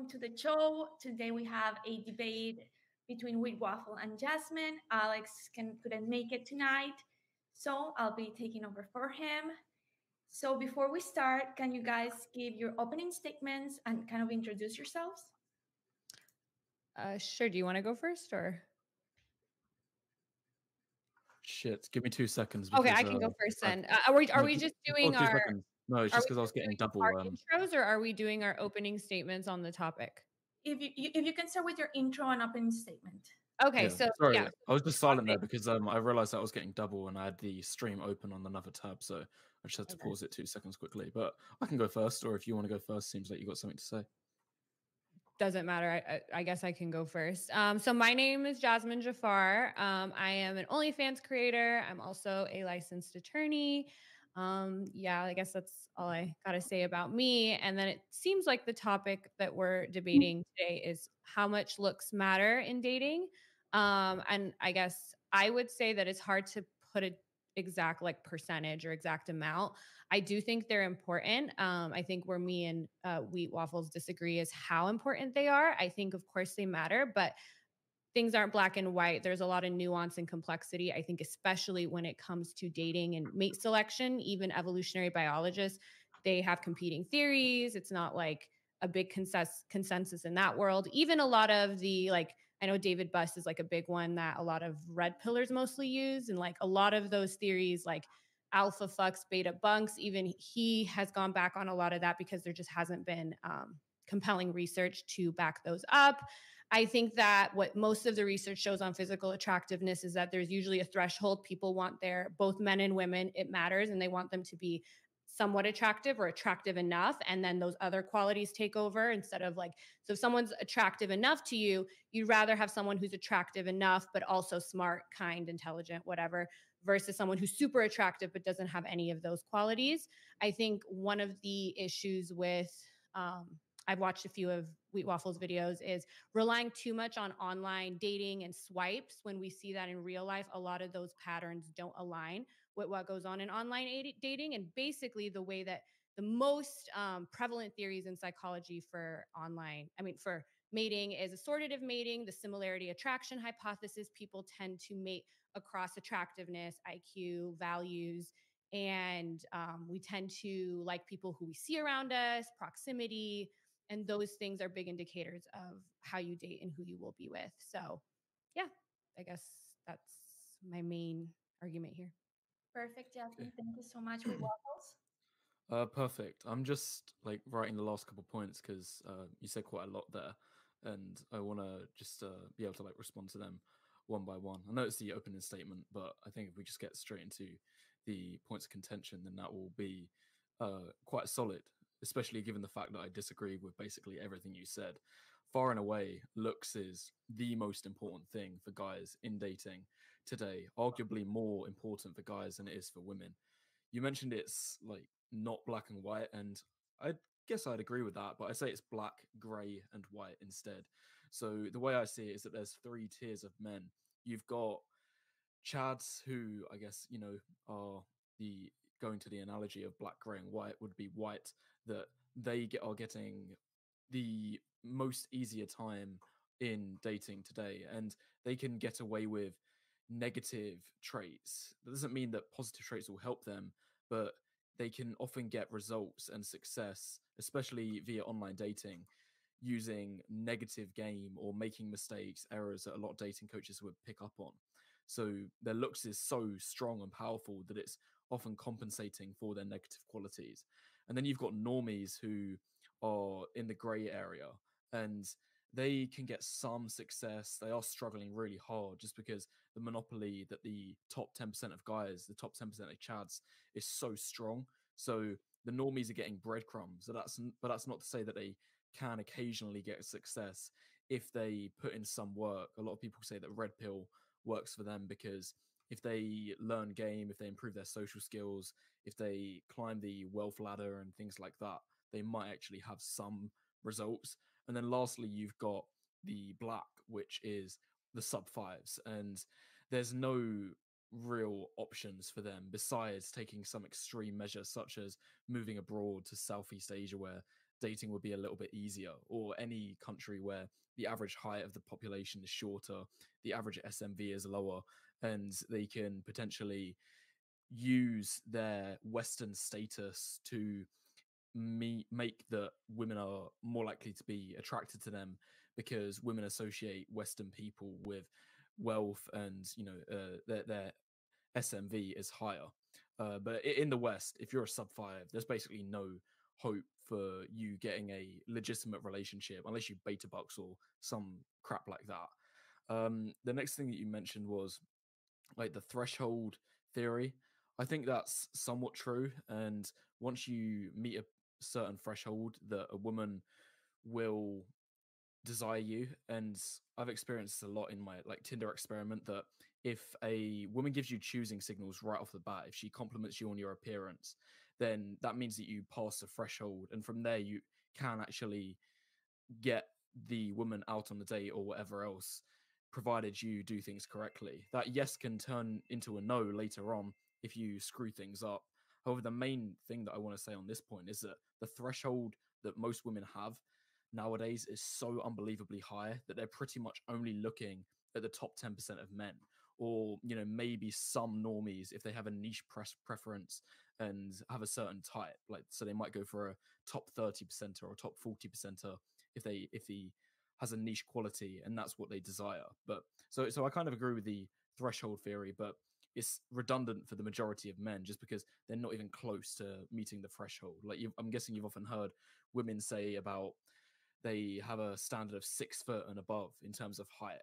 to the show. Today we have a debate between Wheat Waffle and Jasmine. Couldn't make it tonight, so I'll be taking over for him. So before we start, can you guys give your opening statements and kind of introduce yourselves? Sure. Do you want to go first or? Shit, give me 2 seconds Okay, because I can go first I, then. Are we no, just oh, doing two our seconds. No, it's are just we because I was just getting doing double. our intros or are we doing our opening statements on the topic? If you can start with your intro and opening statement. Okay, Yeah, so sorry, yeah, I was just silent there because I realized I was getting double and I had the stream open on another tab, so I just had to pause it 2 seconds quickly. But I can go first, or if you want to go first, seems like you got something to say. doesn't matter. I guess I can go first. So my name is Jazmen Jaffar. I am an OnlyFans creator. I'm also a licensed attorney. Yeah, I guess that's all I got to say about me. And then it seems like the topic that we're debating today is how much looks matter in dating. And I guess I would say that it's hard to put a exact like percentage or exact amount. I do think they're important. I think where me and Wheat Waffles disagree is how important they are. I think, of course, they matter, but things aren't black and white. There's a lot of nuance and complexity. I think, especially when it comes to dating and mate selection, even evolutionary biologists, they have competing theories. It's not like a big consensus in that world. Even a lot of the like, I know David Buss is like a big one that a lot of red pillars mostly use. And like a lot of those theories, like alpha fucks, beta bunks, even he has gone back on a lot of that because there just hasn't been compelling research to back those up. I think that what most of the research shows on physical attractiveness is that there's usually a threshold. People want their, both men and women, it matters, and they want them to be somewhat attractive or attractive enough. And then those other qualities take over instead of like, so if someone's attractive enough to you, you'd rather have someone who's attractive enough, but also smart, kind, intelligent, whatever, versus someone who's super attractive, but doesn't have any of those qualities. I think one of the issues with, I've watched a few of Wheat Waffles videos is relying too much on online dating and swipes when we see that in real life. A lot of those patterns don't align with what goes on in online dating. And basically, the way that the most prevalent theories in psychology for for mating is assortative mating, the similarity attraction hypothesis. People tend to mate across attractiveness, IQ, values, and we tend to like people who we see around us, proximity, and those things are big indicators of how you date and who you will be with. So, yeah, I guess that's my main argument here. Perfect, Jasmine. Okay. Thank you so much, Wheat Waffles. Perfect. I'm just like writing the last couple points because you said quite a lot there, and I want to just be able to like respond to them one by one. I know it's the opening statement, but I think if we just get straight into the points of contention, then that will be quite solid, especially given the fact that I disagree with basically everything you said. Far and away, looks is the most important thing for guys in dating today, arguably more important for guys than it is for women. You mentioned it's like not black and white, and I guess I'd agree with that, but I say it's black, grey, and white instead. So the way I see it is that there's three tiers of men. You've got Chads, who I guess are the going to the analogy of black, grey, and white would be white, that are getting the most easier time in dating today, and they can get away with negative traits. That doesn't mean that positive traits will help them, but they can often get results and success, especially via online dating, using negative game or making mistakes, errors that a lot of dating coaches would pick up on. So their looks is so strong and powerful that it's often compensating for their negative qualities. And then you've got normies who are in the gray area, and they can get some success. They are struggling really hard just because the monopoly that the top 10% of guys, the top 10% of chads, is so strong. So the normies are getting breadcrumbs. But that's not to say that they can occasionally get success if they put in some work. A lot of people say that red pill works for them because if they learn game, if they improve their social skills, if they climb the wealth ladder and things like that, they might actually have some results. And then lastly, you've got the black, which is the sub fives. And there's no real options for them besides taking some extreme measures, such as moving abroad to Southeast Asia, where dating would be a little bit easier, or any country where the average height of the population is shorter, the average SMV is lower, and they can potentially use their Western status to make that women are more likely to be attracted to them because women associate Western people with wealth, and their SMV is higher. But in the West, if you're a sub 5, there's basically no hope for you getting a legitimate relationship unless you beta bucks or some crap like that. The next thing that you mentioned was like the threshold theory. I think that's somewhat true. And once you meet a certain threshold, that a woman will desire you. And I've experienced a lot in my like Tinder experiment that if a woman gives you choosing signals right off the bat, if she compliments you on your appearance, then that means that you pass the threshold. And from there, you can actually get the woman out on the date or whatever else, provided you do things correctly. That yes can turn into a no later on if you screw things up. However, the main thing that I want to say on this point is that the threshold that most women have nowadays is so unbelievably high that they're pretty much only looking at the top 10% of men, or maybe some normies if they have a niche preference and have a certain type, like so they might go for a top 30% or a top 40% if he has a niche quality and that's what they desire. But so I kind of agree with the threshold theory, but it's redundant for the majority of men just because they're not even close to meeting the threshold. Like I'm guessing you've often heard women say about they have a standard of 6 foot and above in terms of height,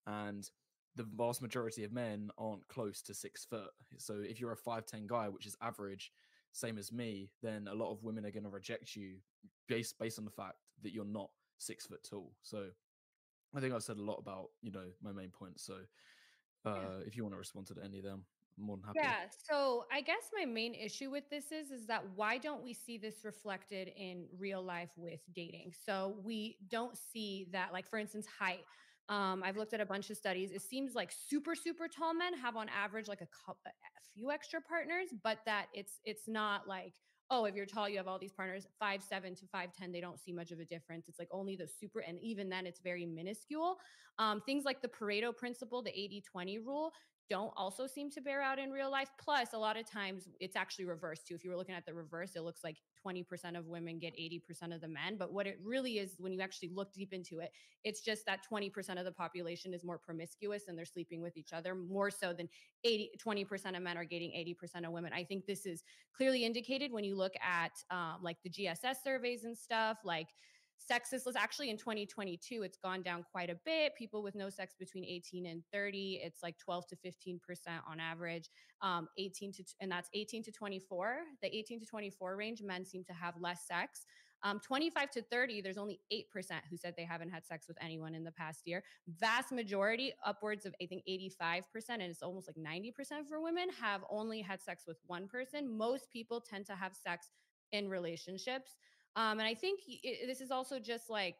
and the vast majority of men aren't close to 6 foot. So if you're a 5'10" guy, which is average, same as me, then a lot of women are going to reject you based on the fact that you're not 6 foot tall. So I think I've said a lot about my main points. So Yeah. if you want to respond to any of them, I'm more than happy. Yeah. So I guess my main issue with this is that why don't we see this reflected in real life with dating? So we don't see that, like, for instance, height. I've looked at a bunch of studies. It seems like super, super tall men have on average like a few extra partners, but that it's not like, oh, if you're tall, you have all these partners. 5'7" to 5'10", they don't see much of a difference. It's like only the super, and even then it's very minuscule. Things like the Pareto principle, the 80-20 rule, don't also seem to bear out in real life. Plus, a lot of times it's actually reversed too. If you were looking at the reverse, it looks like 20% of women get 80% of the men. But what it really is, when you actually look deep into it, it's just that 20% of the population is more promiscuous and they're sleeping with each other more so than 20% of men are getting 80% of women. I think this is clearly indicated when you look at like the GSS surveys and stuff. Like, sexist was actually in 2022, it's gone down quite a bit. People with no sex between 18 and 30, it's like 12 to 15% on average. 18 to, and that's 18 to 24. The 18 to 24 range, men seem to have less sex. 25 to 30, there's only 8% who said they haven't had sex with anyone in the past year. Vast majority, upwards of, I think, 85%, and it's almost like 90% for women, have only had sex with one person. Most people tend to have sex in relationships. And I think this is also just like,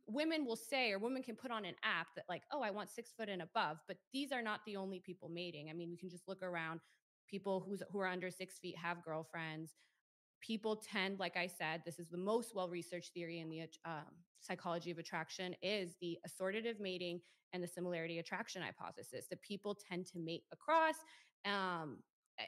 women will say, or women can put on an app that like, oh, I want 6 foot and above, but these are not the only people mating. I mean, we can just look around. People who are under 6 feet have girlfriends. People tend, like I said, this is the most well-researched theory in the psychology of attraction, is the assortative mating and the similarity attraction hypothesis, that people tend to mate across um,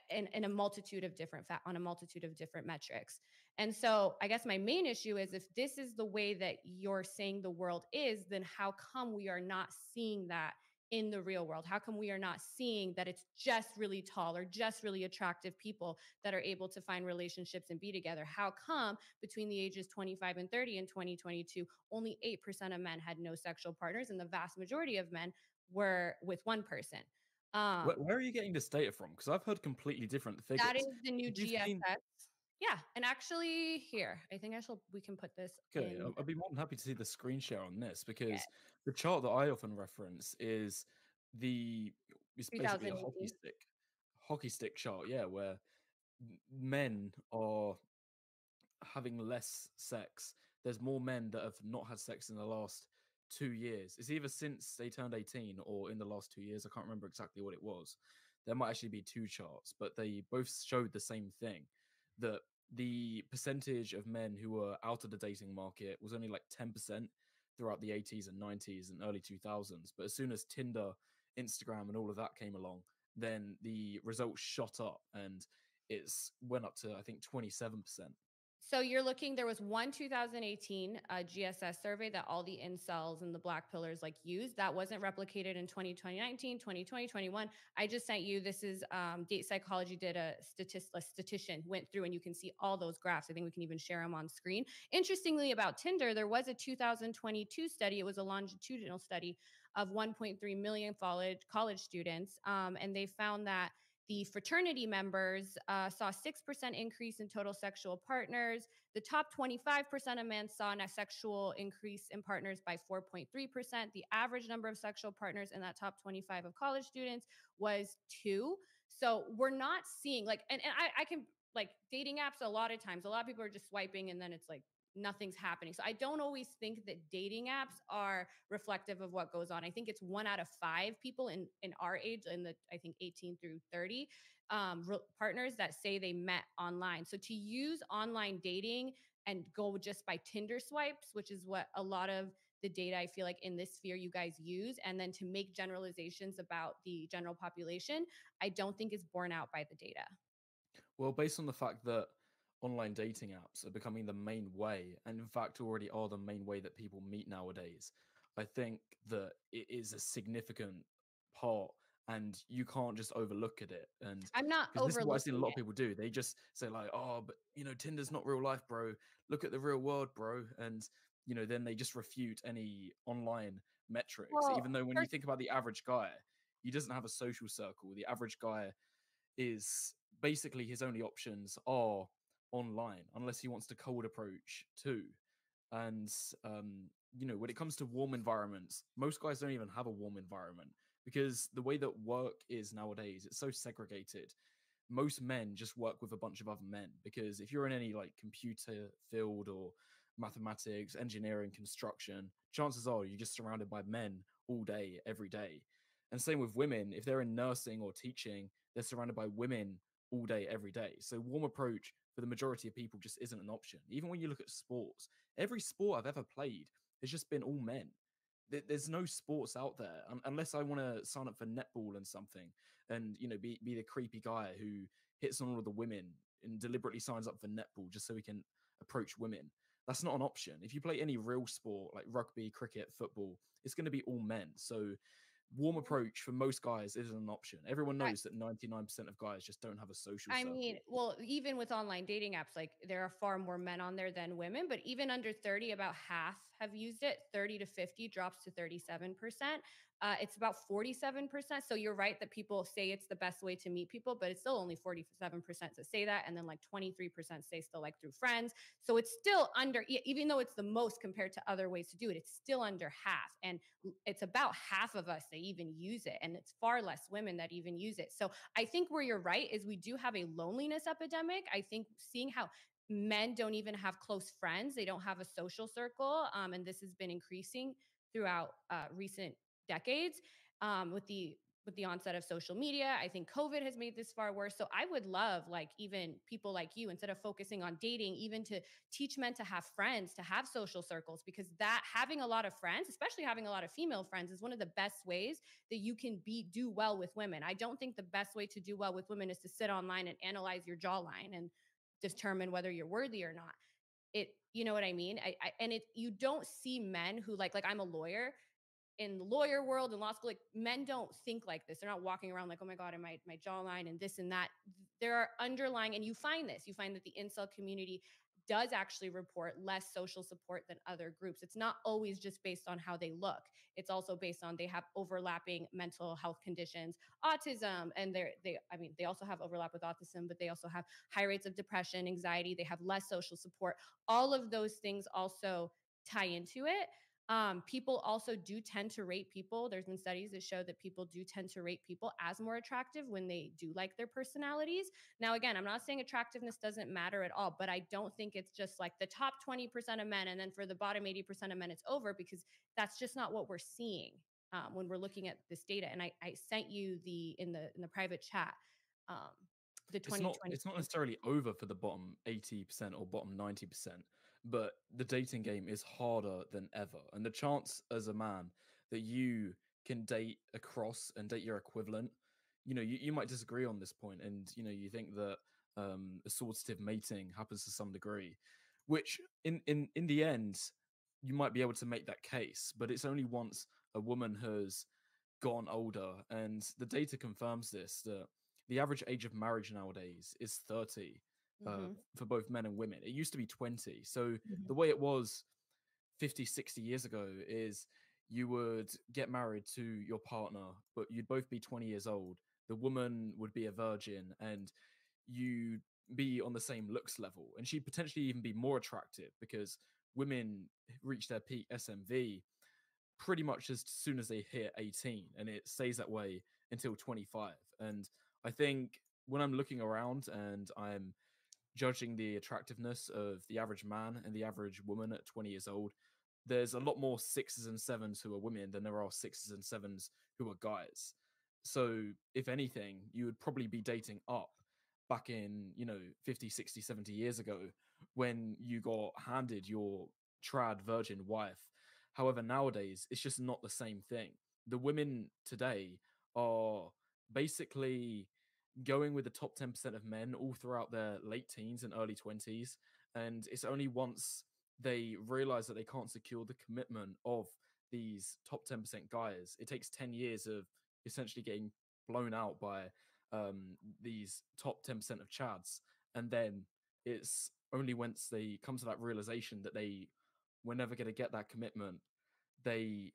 in a multitude of different on a multitude of different metrics. And so I guess my main issue is, if this is the way that you're saying the world is, then how come we are not seeing that in the real world? How come we are not seeing that it's just really tall or just really attractive people that are able to find relationships and be together? How come between the ages 25 and 30 in 2022, only 8% of men had no sexual partners and the vast majority of men were with one person? Where are you getting this data from? Because I've heard completely different That figures. is the new Have you seen? GSS. Yeah, and actually here, I think we can put this Okay, in. I'd be more than happy to see the screen share on this, Yeah, because the chart that I often reference is the it's basically a 2018. hockey stick chart, yeah, where men are having less sex. There's more men that have not had sex in the last 2 years. It's either since they turned 18 or in the last 2 years. I can't remember exactly what it was. There might actually be two charts, but they both showed the same thing, that the percentage of men who were out of the dating market was only like 10% throughout the 80s and 90s and early 2000s. But as soon as Tinder, Instagram, and all of that came along, then the results shot up and it's went up to, I think, 27%. So you're looking, there was one 2018 GSS survey that all the incels and the black pillars like used. That wasn't replicated in 2019, 2020, 21. I just sent you, this is Date Psychology did a statistician went through and you can see all those graphs. I think we can even share them on screen. Interestingly about Tinder, there was a 2022 study. It was a longitudinal study of 1.3 million college students. And they found that the fraternity members saw a 6% increase in total sexual partners. The top 25% of men saw a sexual increase in partners by 4.3%. The average number of sexual partners in that top 25 of college students was 2. So we're not seeing like, and I can like dating apps a lot of times, a lot of people are just swiping and then it's like, nothing's happening. So I don't always think that dating apps are reflective of what goes on. I think it's 1 out of 5 people in our age, in the, I think 18 through 30 partners that say they met online. So to use online dating and go just by Tinder swipes, which is what a lot of the data I feel like in this sphere you guys use, and then to make generalizations about the general population, I don't think is borne out by the data. Well, based on the fact that online dating apps are becoming the main way, and in fact already are the main way that people meet nowadays, I think that it is a significant part and you can't just overlook at it. And I'm not because this is what I've seen a overlooking lot it. of people do. They just say like, oh, but Tinder's not real life, bro. Look at the real world, bro. And then they just refute any online metrics, Well, even though when you first, think about the average guy, he doesn't have a social circle. The average guy is basically his only options are online unless he wants to cold approach too. And when it comes to warm environments, most guys don't even have a warm environment because the way that work is nowadays, it's so segregated. Most men just work with a bunch of other men because if you're in any like computer field or mathematics, engineering, construction, chances are you're just surrounded by men all day, every day. And same with women. If they're in nursing or teaching, they're surrounded by women all day, every day. So warm approach for the majority of people just isn't an option. Even when you look at sports, every sport I've ever played has just been all men. There's no sports out there unless I want to sign up for netball and something, and be the creepy guy who hits on all of the women and deliberately signs up for netball just so he can approach women. That's not an option. If you play any real sport like rugby, cricket, football, it's going to be all men. So warm approach for most guys isn't an option. Everyone knows that 99% of guys just don't have a social I circle. mean, well, even with online dating apps, like there are far more men on there than women, but even under 30, about half have used it. 30 to 50 drops to 37%. It's about 47%. So you're right that people say it's the best way to meet people, but it's still only 47% that say that. And then like 23% say still like through friends. So it's still under, even though it's the most compared to other ways to do it, it's still under half. And it's about half of us that even use it. And it's far less women that even use it. So I think where you're right is we do have a loneliness epidemic. I think seeing how men don't even have close friends, they don't have a social circle. And this has been increasing throughout recent decades with the onset of social media. I think COVID has made this far worse. So I would love like even people like you, instead of focusing on dating, even to teach men to have friends, to have social circles, because that having a lot of friends, especially having a lot of female friends, is one of the best ways that you can do well with women. I don't think the best way to do well with women is to sit online and analyze your jawline and determine whether you're worthy or not. You know what I mean? You don't see men who like I'm a lawyer, in the lawyer world and law school, like men don't think like this. They're not walking around like, oh my God, and my jawline and this and that. There are underlying, and you find that the incel community does actually report less social support than other groups. It's not always just based on how they look. It's also based on they have overlapping mental health conditions, autism, and they also have overlap with autism, but they also have high rates of depression, anxiety. They have less social support. All of those things also tie into it. People also do tend to rate people. There's been studies that show that people do tend to rate people as more attractive when they do like their personalities. Now, again, I'm not saying attractiveness doesn't matter at all, but I don't think it's just like the top 20% of men, and then for the bottom 80% of men, it's over, because that's just not what we're seeing when we're looking at this data. And I sent you in the private chat. the it's not 2020. it's not necessarily over for the bottom 80% or bottom 90%, but the dating game is harder than ever. And the chance as a man that you can date across and date your equivalent, you might disagree on this point, and you think that assortative mating happens to some degree, which in the end you might be able to make that case, but it's only once a woman has gone older, and the data confirms this, that the average age of marriage nowadays is 30 Mm-hmm. for both men and women. It used to be 20. So Mm-hmm. the way it was 50, 60 years ago is you would get married to your partner, but you'd both be 20 years old. The woman would be a virgin, and you'd be on the same looks level. And she'd potentially even be more attractive because women reach their peak SMV pretty much as soon as they hit 18, and it stays that way until 25. And I think when I'm looking around and I'm judging the attractiveness of the average man and the average woman at 20 years old, there's a lot more sixes and sevens who are women than there are sixes and sevens who are guys. So if anything, you would probably be dating up back in 50, 60, 70 years ago, when you got handed your trad virgin wife. However, nowadays it's just not the same thing. The women today are basically going with the top 10% of men all throughout their late teens and early 20s. And it's only once they realize that they can't secure the commitment of these top 10% guys, it takes 10 years of essentially getting blown out by these top 10% of chads. And then it's only once they come to that realization that they were never going to get that commitment, they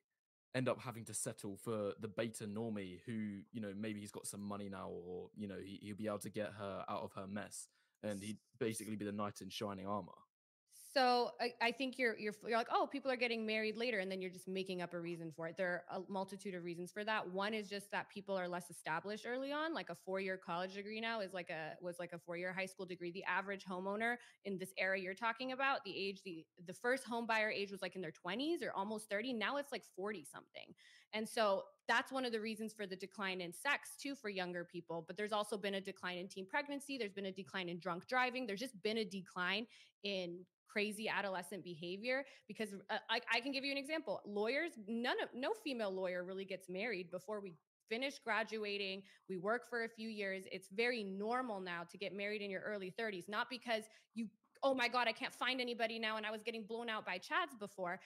end up having to settle for the beta normie who, maybe he's got some money now, or, he'll be able to get her out of her mess, and he'd basically be the knight in shining armor. So I think you're like, oh, people are getting married later, and then you're just making up a reason for it. There are a multitude of reasons for that. One is just that people are less established early on. Like a 4-year college degree now was like a 4-year high school degree. The average homeowner in this era you're talking about, the first home buyer age was like in their 20s or almost 30. Now it's like 40 something. And so that's one of the reasons for the decline in sex too for younger people. But there's also been a decline in teen pregnancy. There's been a decline in drunk driving. There's just been a decline in crazy adolescent behavior, because I can give you an example. Lawyers, no female lawyer really gets married before we finish graduating. We work for a few years. It's very normal now to get married in your early 30s, not because oh my God, I can't find anybody now and I was getting blown out by chads before.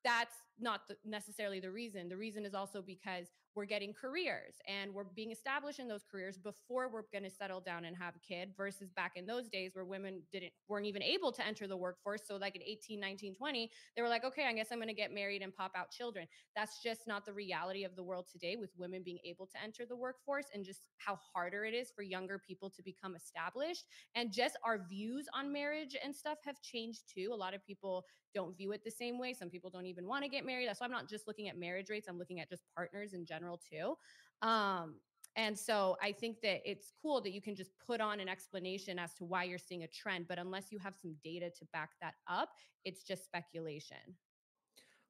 That's not necessarily the reason. The reason is also because we're getting careers and we're being established in those careers before we're going to settle down and have a kid, versus back in those days where women weren't even able to enter the workforce. So like at 18, 19, 20, they were like, okay, I guess I'm going to get married and pop out children. That's just not the reality of the world today, with women being able to enter the workforce, and just how harder it is for younger people to become established. And just our views on marriage and stuff have changed too. A lot of people don't view it the same way. Some people don't even want to get married. That's why I'm not just looking at marriage rates. I'm looking at just partners in general too. And so I think that it's cool that you can just put on an explanation as to why you're seeing a trend, but unless you have some data to back that up, it's just speculation.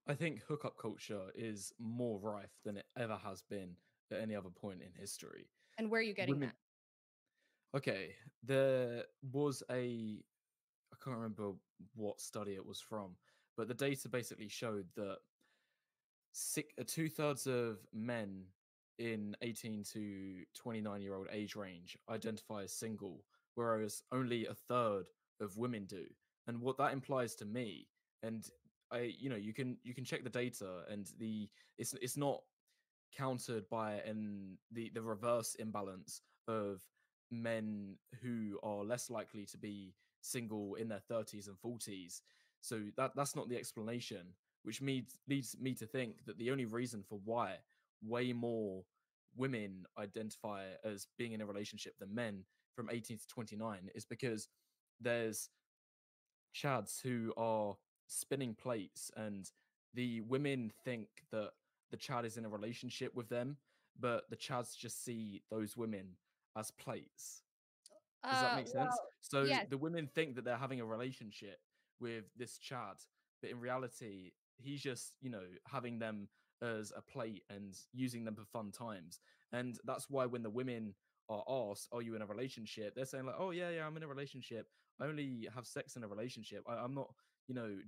I think hookup culture is more rife than it ever has been at any other point in history. And where are you getting Women, that? okay, there was I can't remember what study it was from, but the data basically showed that 2/3 of men in 18 to 29-year-old age range identify as single, whereas only a third of women do. And what that implies to me, and you can check the data, and it's not countered by the reverse imbalance of men who are less likely to be single in their 30s and 40s. So that's not the explanation, which leads me to think that the only reason for why way more women identify as being in a relationship than men from 18 to 29 is because there's chads who are spinning plates, and the women think that the chad is in a relationship with them, but the chads just see those women as plates. Does that make sense? Well, So yes. the women think that they're having a relationship with this chad, but in reality he's just having them as a plate and using them for fun times. And that's why when the women are asked, "Are you in a relationship?" They're saying like, "Oh yeah, yeah, I'm in a relationship. I only have sex in a relationship. I'm not,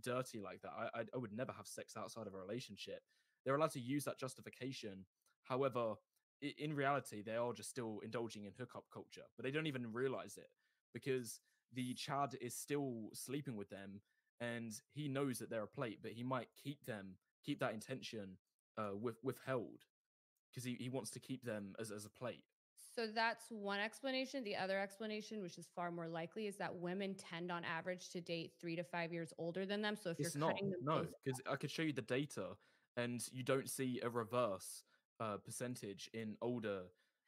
dirty like that. I would never have sex outside of a relationship." They're allowed to use that justification. However, in reality, they are just still indulging in hookup culture, but they don't even realize it because the Chad is still sleeping with them, and he knows that they're a plate, but he might keep that intention withheld because he wants to keep them as a plate. So that's one explanation. The other explanation, which is far more likely, is that women tend on average to date 3 to 5 years older than them. So if you're It's not, cutting them no, both, because I could show you the data, and you don't see a reverse percentage in older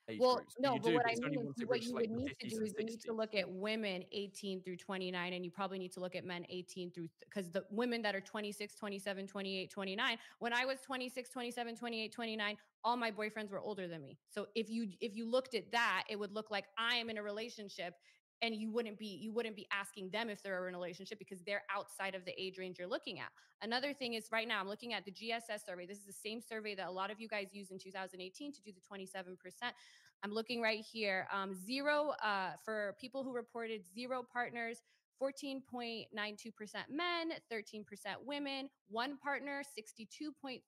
age well, groups. But no, you but do, what but I it's only mean is once it what reaches you like would the need to 50s do and is you need to 60s. look at women 18 through 29, and you probably need to look at men 18 through, because the women that are 26, 27, 28, 29, when I was 26, 27, 28, 29, all my boyfriends were older than me. So if you looked at that, it would look like I am in a relationship, and you wouldn't be asking them if they're in a relationship because they're outside of the age range you're looking at. Another thing is, right now I'm looking at the GSS survey. This is the same survey that a lot of you guys used in 2018 to do the 27%. I'm looking right here. Zero for people who reported zero partners, 14.92% men, 13% women, one partner, 62.3%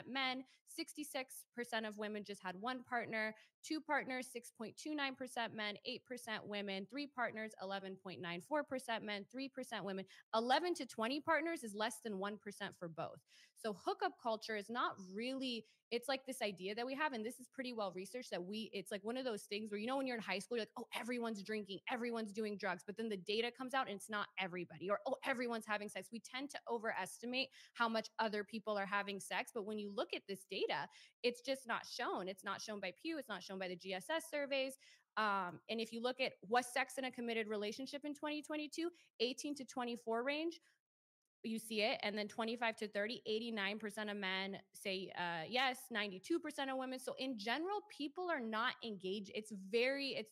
men, 66% of women just had one partner, two partners, 6.29% men, 8% women, three partners, 11.94% men, 3% women. 11 to 20 partners is less than 1% for both. So hookup culture is not really, it's like this idea that we have, and this is pretty well researched, that it's like one of those things where, when you're in high school, you're like, oh, everyone's drinking, everyone's doing drugs, but then the data comes out and it's not everybody, or, oh, everyone's having sex. We tend to overestimate how much other people are having sex. But when you look at this data, it's just not shown. It's not shown by Pew. It's not shown by the GSS surveys. And if you look at what's sex in a committed relationship in 2022, 18 to 24 range, you see it. And then 25 to 30, 89% of men say yes, 92% of women. So in general, people are not engaged. It's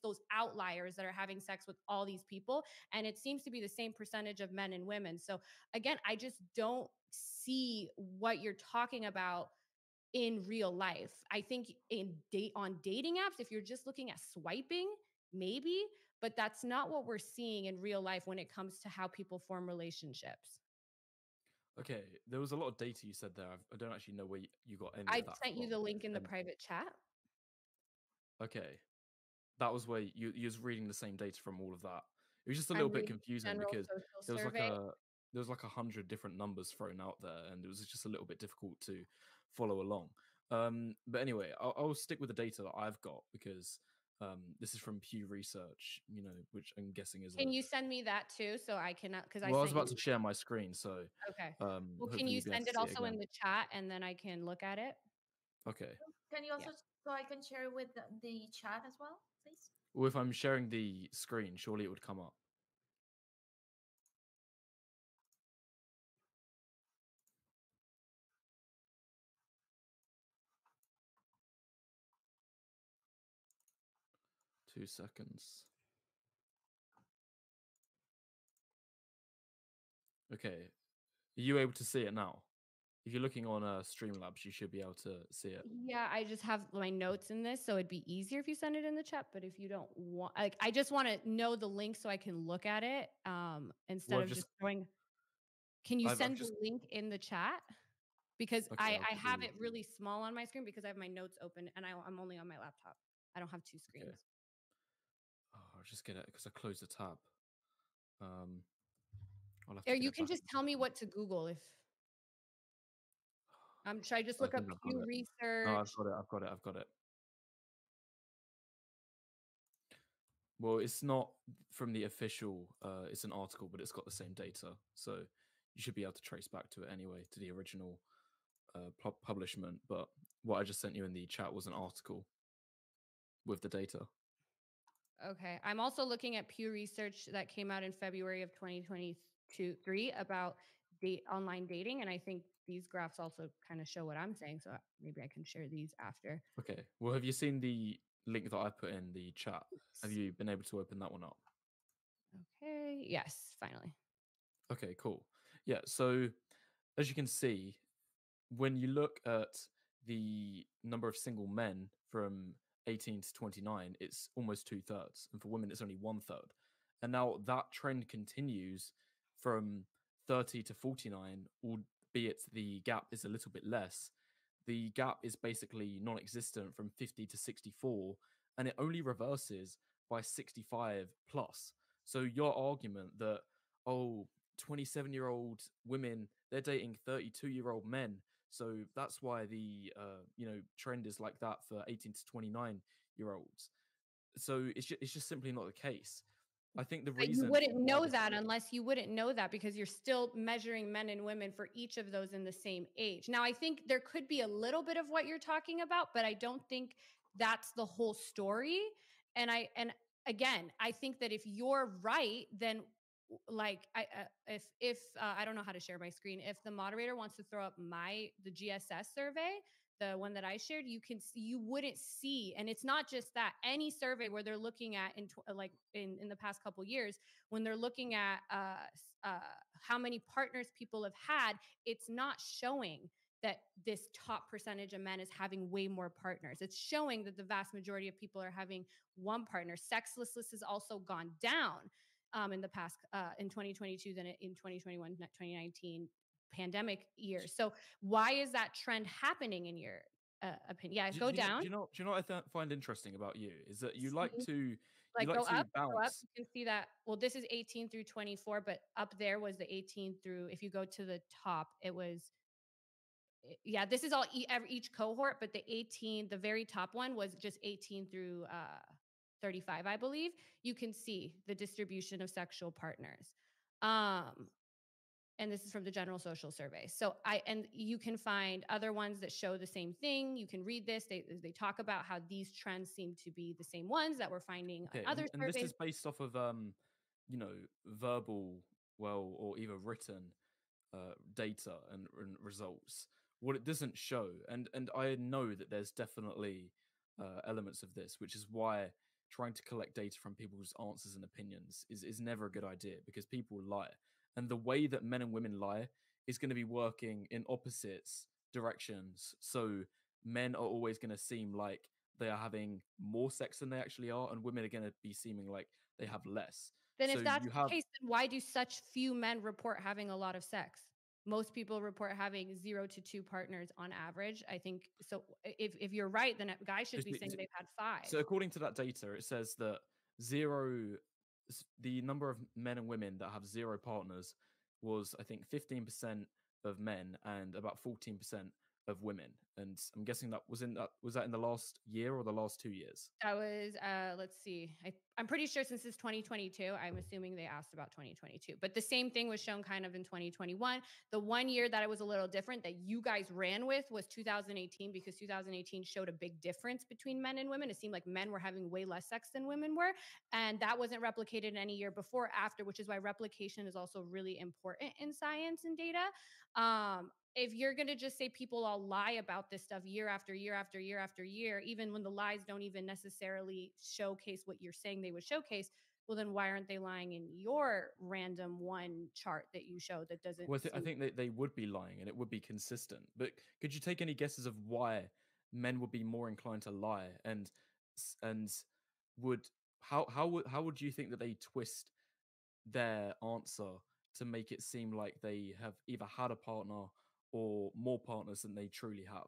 those outliers that are having sex with all these people. And it seems to be the same percentage of men and women. So again, I just don't see what you're talking about in real life. I think on dating apps, if you're just looking at swiping, maybe, but that's not what we're seeing in real life when it comes to how people form relationships. Okay, there was a lot of data you said there. I don't actually know where you got any I of that sent you from. the link in the And private chat. okay, that was where you was reading the same data from all of that. It was just a little I'm bit reading confusing general because social there was like survey. a 100 different numbers thrown out there, and it was just a little bit difficult to follow along. But anyway, I'll stick with the data that I've got because this is from Pew Research, which I'm guessing is a. Can you send me that too? So I cannot, because I Well, I was sent about you. to share my screen, so Okay. Well, can hopefully you you'll be able send to it see it also again. in the chat and then I can look at it? Okay. Can you Yeah. also, so I can share with the chat as well, please? Well, if I'm sharing the screen, surely it would come up. Two seconds. Okay. Are you able to see it now? If you're looking on Streamlabs, you should be able to see it. Yeah, I just have my notes in this, so it'd be easier if you send it in the chat. But if you don't want, like, I just want to know the link so I can look at it instead Well, of just throwing. Can you I've send the just. link in the chat? Because Okay, I I'll give have you. it really small on my screen because I have my notes open and I'm only on my laptop. I don't have two Okay. screens. Oh, I'll just get it because I closed the tab. Um, I'll have Or to get you it can back. just tell me what to Google if. Should I just I look up think I've got Pew it. No, I've Research? got it. I've got it. I've got it. Well, it's not from the official. It's an article, but it's got the same data, so you should be able to trace back to it anyway, to the original publishment. But what I just sent you in the chat was an article with the data. Okay. I'm also looking at Pew Research that came out in February of 2023 about online dating. And I think these graphs also kind of show what I'm saying. So maybe I can share these after. Okay. Well, have you seen the link that I put in the chat? Have you been able to open that one up? Okay. Yes, finally. Okay, cool. Yeah. So as you can see, when you look at the number of single men from 18 to 29, it's almost 2/3, and for women, it's only 1/3. And now that trend continues from 30 to 49, albeit the gap is a little bit less. The gap is basically non existent from 50 to 64, and it only reverses by 65 plus. So, your argument that, oh, 27-year-old women, they're dating 32-year-old men. So that's why the trend is like that for 18 to 29-year-olds. So it's just simply not the case. I think the But you reason wouldn't why know this that unless you wouldn't know that because you're still measuring men and women for each of those in the same age. Now, I think there could be a little bit of what you're talking about, but I don't think that's the whole story. And again, I think that if you're right, then like if I don't know how to share my screen. If the moderator wants to throw up the GSS survey, the one that I shared, you wouldn't see, and it's not just that. Any survey where they're looking at in the past couple years, when they're looking at how many partners people have had, it's not showing that this top percentage of men is having way more partners. It's showing that the vast majority of people are having one partner. Sexlessness has also gone down in the past in 2022 than in 2021, 2019 pandemic years. So why is that trend happening in your opinion? Yeah, go down. Do you know what I find interesting about you is that you like See, to you like like go to up. bounce. You can see that. Well, this is 18 through 24, but up there was the 18 through. If you go to the top, it was yeah. This is all each cohort, but the very top one was just 18 through 35, I believe. You can see the distribution of sexual partners. And this is from the General Social Survey. So you can find other ones that show the same thing. You can read this. They talk about how these trends seem to be the same ones that we're finding Okay, on other and this surveys. is based off of verbal, well, or either written data and results. What it doesn't show, and I know that there's definitely elements of this, which is why trying to collect data from people's answers and opinions is never a good idea, because people lie, and the way that men and women lie is going to be working in opposites directions. So men are always going to seem like they are having more sex than they actually are, and women are going to be seeming like they have less. Then So if that's you the have case, then why do such few men report having a lot of sex? Most people report having 0 to 2 partners on average. I think so. If you're right, then guys should be saying they've had 5. So according to that data, it says that the number of men and women that have 0 partners was, I think, 15% of men and about 14% of women. And I'm guessing was that in the last year or the last 2 years? That was let's see. I'm pretty sure since it's 2022, I'm assuming they asked about 2022. But the same thing was shown kind of in 2021. The one year that it was a little different that you guys ran with was 2018, because 2018 showed a big difference between men and women. It seemed like men were having way less sex than women were, and that wasn't replicated any year before or after, which is why replication is also really important in science and data. If you're going to just say people all lie about this stuff year after year after year after year, even when the lies don't even necessarily showcase what you're saying they would showcase, well, then why aren't they lying in your random one chart that you show that doesn't Well, I seem? think they would be lying, and it would be consistent. But could you take any guesses of why men would be more inclined to lie, and would how would you think that they twist their answer to make it seem like they have either had a partner or more partners than they truly have?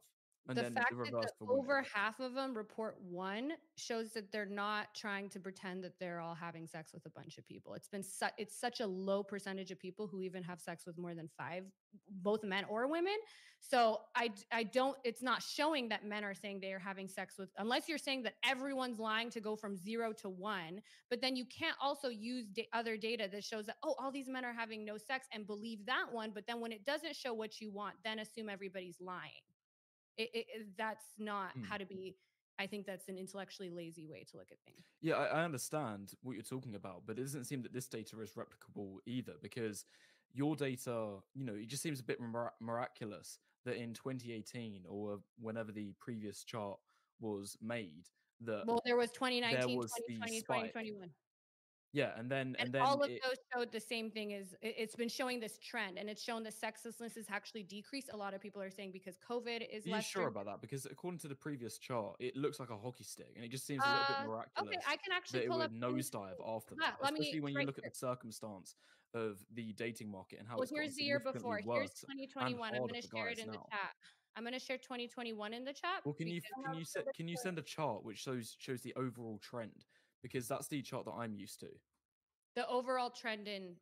And The then fact the that reverse for women. over half of them report 1 shows that they're not trying to pretend that they're all having sex with a bunch of people. It's such a low percentage of people who even have sex with more than 5, both men or women. So I don't. It's not showing that men are saying they are having sex with, unless you're saying that everyone's lying to go from 0 to 1. But then you can't also use other data that shows that, oh, all these men are having no sex and believe that one. But then when it doesn't show what you want, then assume everybody's lying. That's not Hmm. how to be. I think that's an intellectually lazy way to look at things. Yeah, I understand what you're talking about, but it doesn't seem that this data is replicable either, because your data, it just seems a bit miraculous that in 2018 or whenever the previous chart was made, that Well, there was there 2019, was the 2020, spike. 2021. Yeah, And and then all of it those showed the same thing. Is it's been showing this trend, and it's shown the sexlessness has actually decreased. A lot of people are saying because COVID is Are you less sure stringent. about that? Because according to the previous chart, it looks like a hockey stick, and it just seems a little bit Okay, miraculous I can actually that it pull would up 2020. nosedive after Yeah, that, let me especially when you right look at here. the circumstance of the dating market and how Well, it's gotten here's the year significantly before. Here's worse and 2021. I'm harder gonna for share it guys in the now. chat. I'm gonna share 2021 in the chat Well, because can you send a chart which shows the overall trend? Because that's the chart that I'm used to. the overall trend in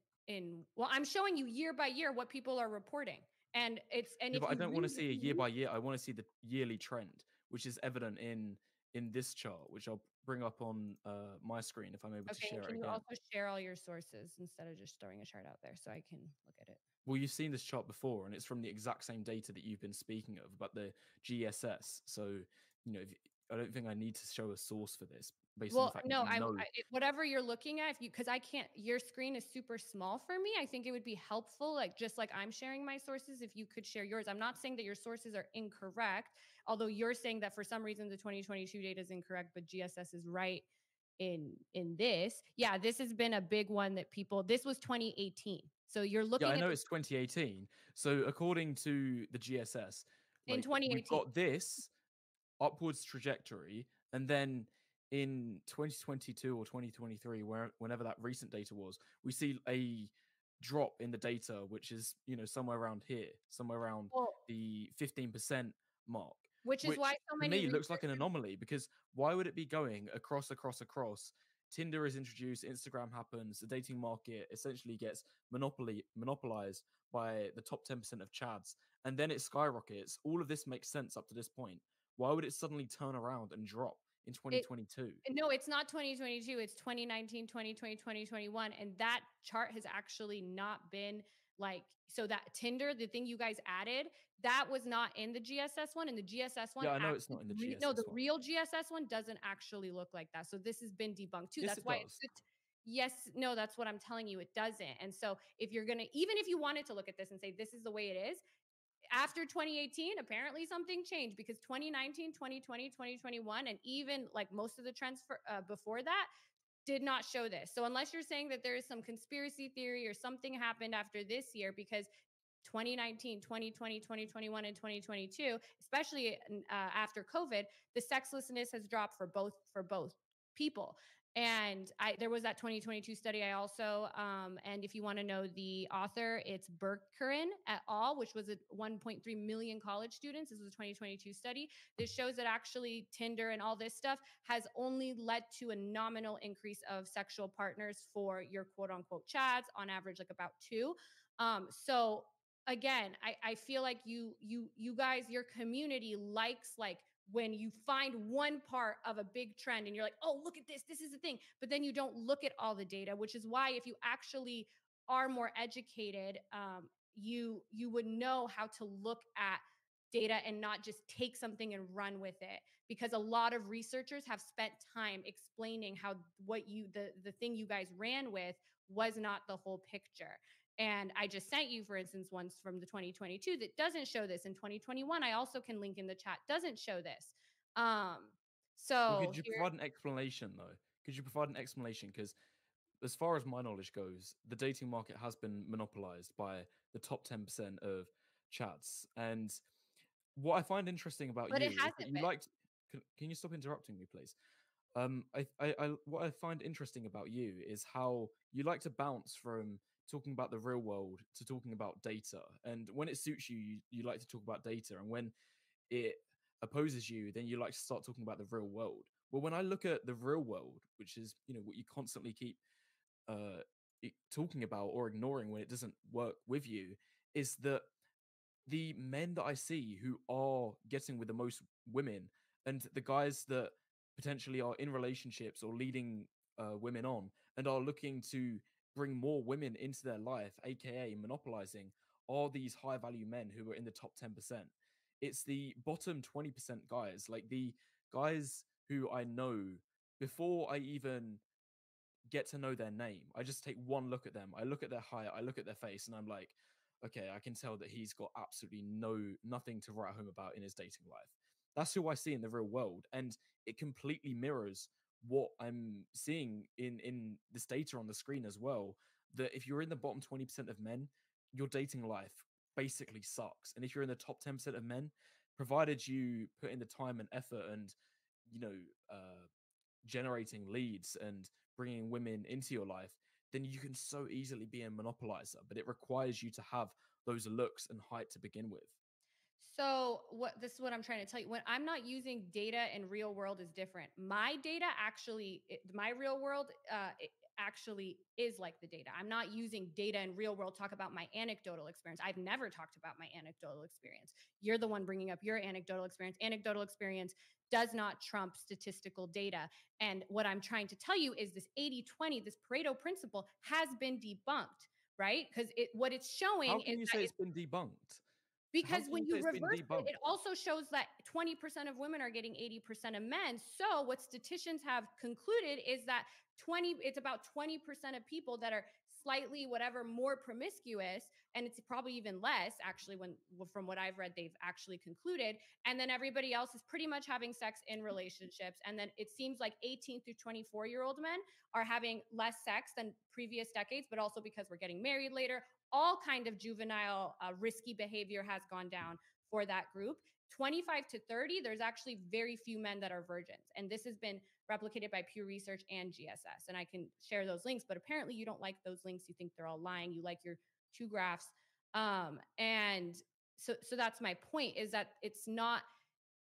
well, I'm showing you year by year what people are reporting. And it's and Yeah, if but I you don't want to read see a year by year. I want to see the yearly trend, which is evident in this chart, which I'll bring up on my screen if I'm able to okay, and share it can you again. also share all your sources instead of just throwing a chart out there so I can look at it? Well, you've seen this chart before, and it's from the exact same data that you've been speaking of, about the GSS. So, you know, I don't think I need to show a source for this based on the Well, fact that no, you know. whatever you're looking at, if you because I can't, your screen is super small for me. I think it would be helpful, like just like I'm sharing my sources, if you could share yours. I'm not saying that your sources are incorrect, although you're saying that for some reason the 2022 data is incorrect, but GSS is right in this. Yeah, this has been a big one that people. This was 2018, so you're Yeah, I looking at know the it's 2018. So, according to the GSS, in like we've 2018. got this upwards trajectory, and then in 2022 or 2023, whenever that recent data was, we see a drop in the data, which is, you know, somewhere around here, somewhere around Well, the 15% mark, which is why which so to many me looks like an researchers. anomaly. Because why would it be going across? Tinder is introduced, Instagram happens, the dating market essentially gets monopolized by the top 10% of chads, and then it skyrockets. All of this makes sense up to this point. Why would it suddenly turn around and drop in It 2022? No, it's not 2022. It's 2019, 2020, 2021. And that chart has actually not been like, so that Tinder, the thing you guys added, that was not in the GSS one. And the GSS one Yeah, I know it's actually, not in the no, the GSS one. real GSS one doesn't actually look like that. So this has been debunked too. Yes, That's it why it's does. good. Yes, no, that's what I'm telling you. It doesn't. And so if you're going to, even if you wanted to look at this and say, this is the way it is, after 2018 apparently something changed because 2019, 2020, 2021, and even like most of the trends before that did not show this. So unless you're saying that there is some conspiracy theory or something happened after this year, because 2019, 2020, 2021, and 2022, especially after COVID, the sexlessness has dropped for both people. And there was that 2022 study. I also and if you want to know the author, it's Berkerin et al., which was a 1.3 million college students. This was a 2022 study. This shows that actually Tinder and all this stuff has only led to a nominal increase of sexual partners for your quote unquote chads, on average like about two. So again, I feel like you guys, your community likes like when you find one part of a big trend and you're like, oh, look at this is the thing, but then you don't look at all the data, which is why if you actually are more educated, you would know how to look at data and not just take something and run with it, because a lot of researchers have spent time explaining how what you the thing you guys ran with was not the whole picture. And I just sent you, for instance, ones from the 2022 that doesn't show this. In 2021, I also can link in the chat, doesn't show this. Um, Well, so could you here, provide an explanation though? Could you provide an explanation? Because as far as my knowledge goes, the dating market has been monopolized by the top 10% of chats. And what I find interesting about but it you is that hasn't you been. liked. Can you stop interrupting me, please? What I find interesting about you is how you like to bounce from talking about the real world to talking about data. And when it suits you, you like to talk about data. And when it opposes you, then you like to start talking about the real world. Well, when I look at the real world, which is, you know, what you constantly keep uh, talking about or ignoring when it doesn't work with you, is that the men that I see who are getting with the most women and the guys that potentially are in relationships or leading women on and are looking to bring more women into their life, aka monopolizing, are these high value men who are in the top 10%. It's the bottom 20% guys, like the guys who I know before I even get to know their name. I just take one look at them. I look at their height, I look at their face, and I'm like, okay, I can tell that he's got absolutely nothing to write home about in his dating life. That's who I see in the real world, and it completely mirrors what I'm seeing in this data on the screen as well, that if you're in the bottom 20% of men, your dating life basically sucks. And if you're in the top 10% of men, provided you put in the time and effort and, you know, generating leads and bringing women into your life, then you can so easily be a monopolizer. But it requires you to have those looks and height to begin with. So this is what I'm trying to tell you. When I'm not using data in real world is different. My data actually, my real world it actually is like the data. I'm not using data in real world. Talk about my anecdotal experience. I've never talked about my anecdotal experience. You're the one bringing up your anecdotal experience. Anecdotal experience does not trump statistical data. And what I'm trying to tell you is this 80-20, this Pareto principle has been debunked, right? Because what it's showing How is can you that say it's been debunked? How because can when you say you it's been reverse it, debunked? it also shows that 20% of women are getting 80% of men. So what statisticians have concluded is that it's about 20% of people that are slightly whatever more promiscuous, and it's probably even less actually when from what I've read they've actually concluded, and then everybody else is pretty much having sex in relationships. And then it seems like 18 through 24-year-old men are having less sex than previous decades, but also because we're getting married later, all kind of juvenile risky behavior has gone down for that group. 25 to 30, there's actually very few men that are virgins. And this has been replicated by Pew Research and GSS. And I can share those links, but apparently you don't like those links. You think they're all lying. You like your two graphs. And so that's my point, is that it's not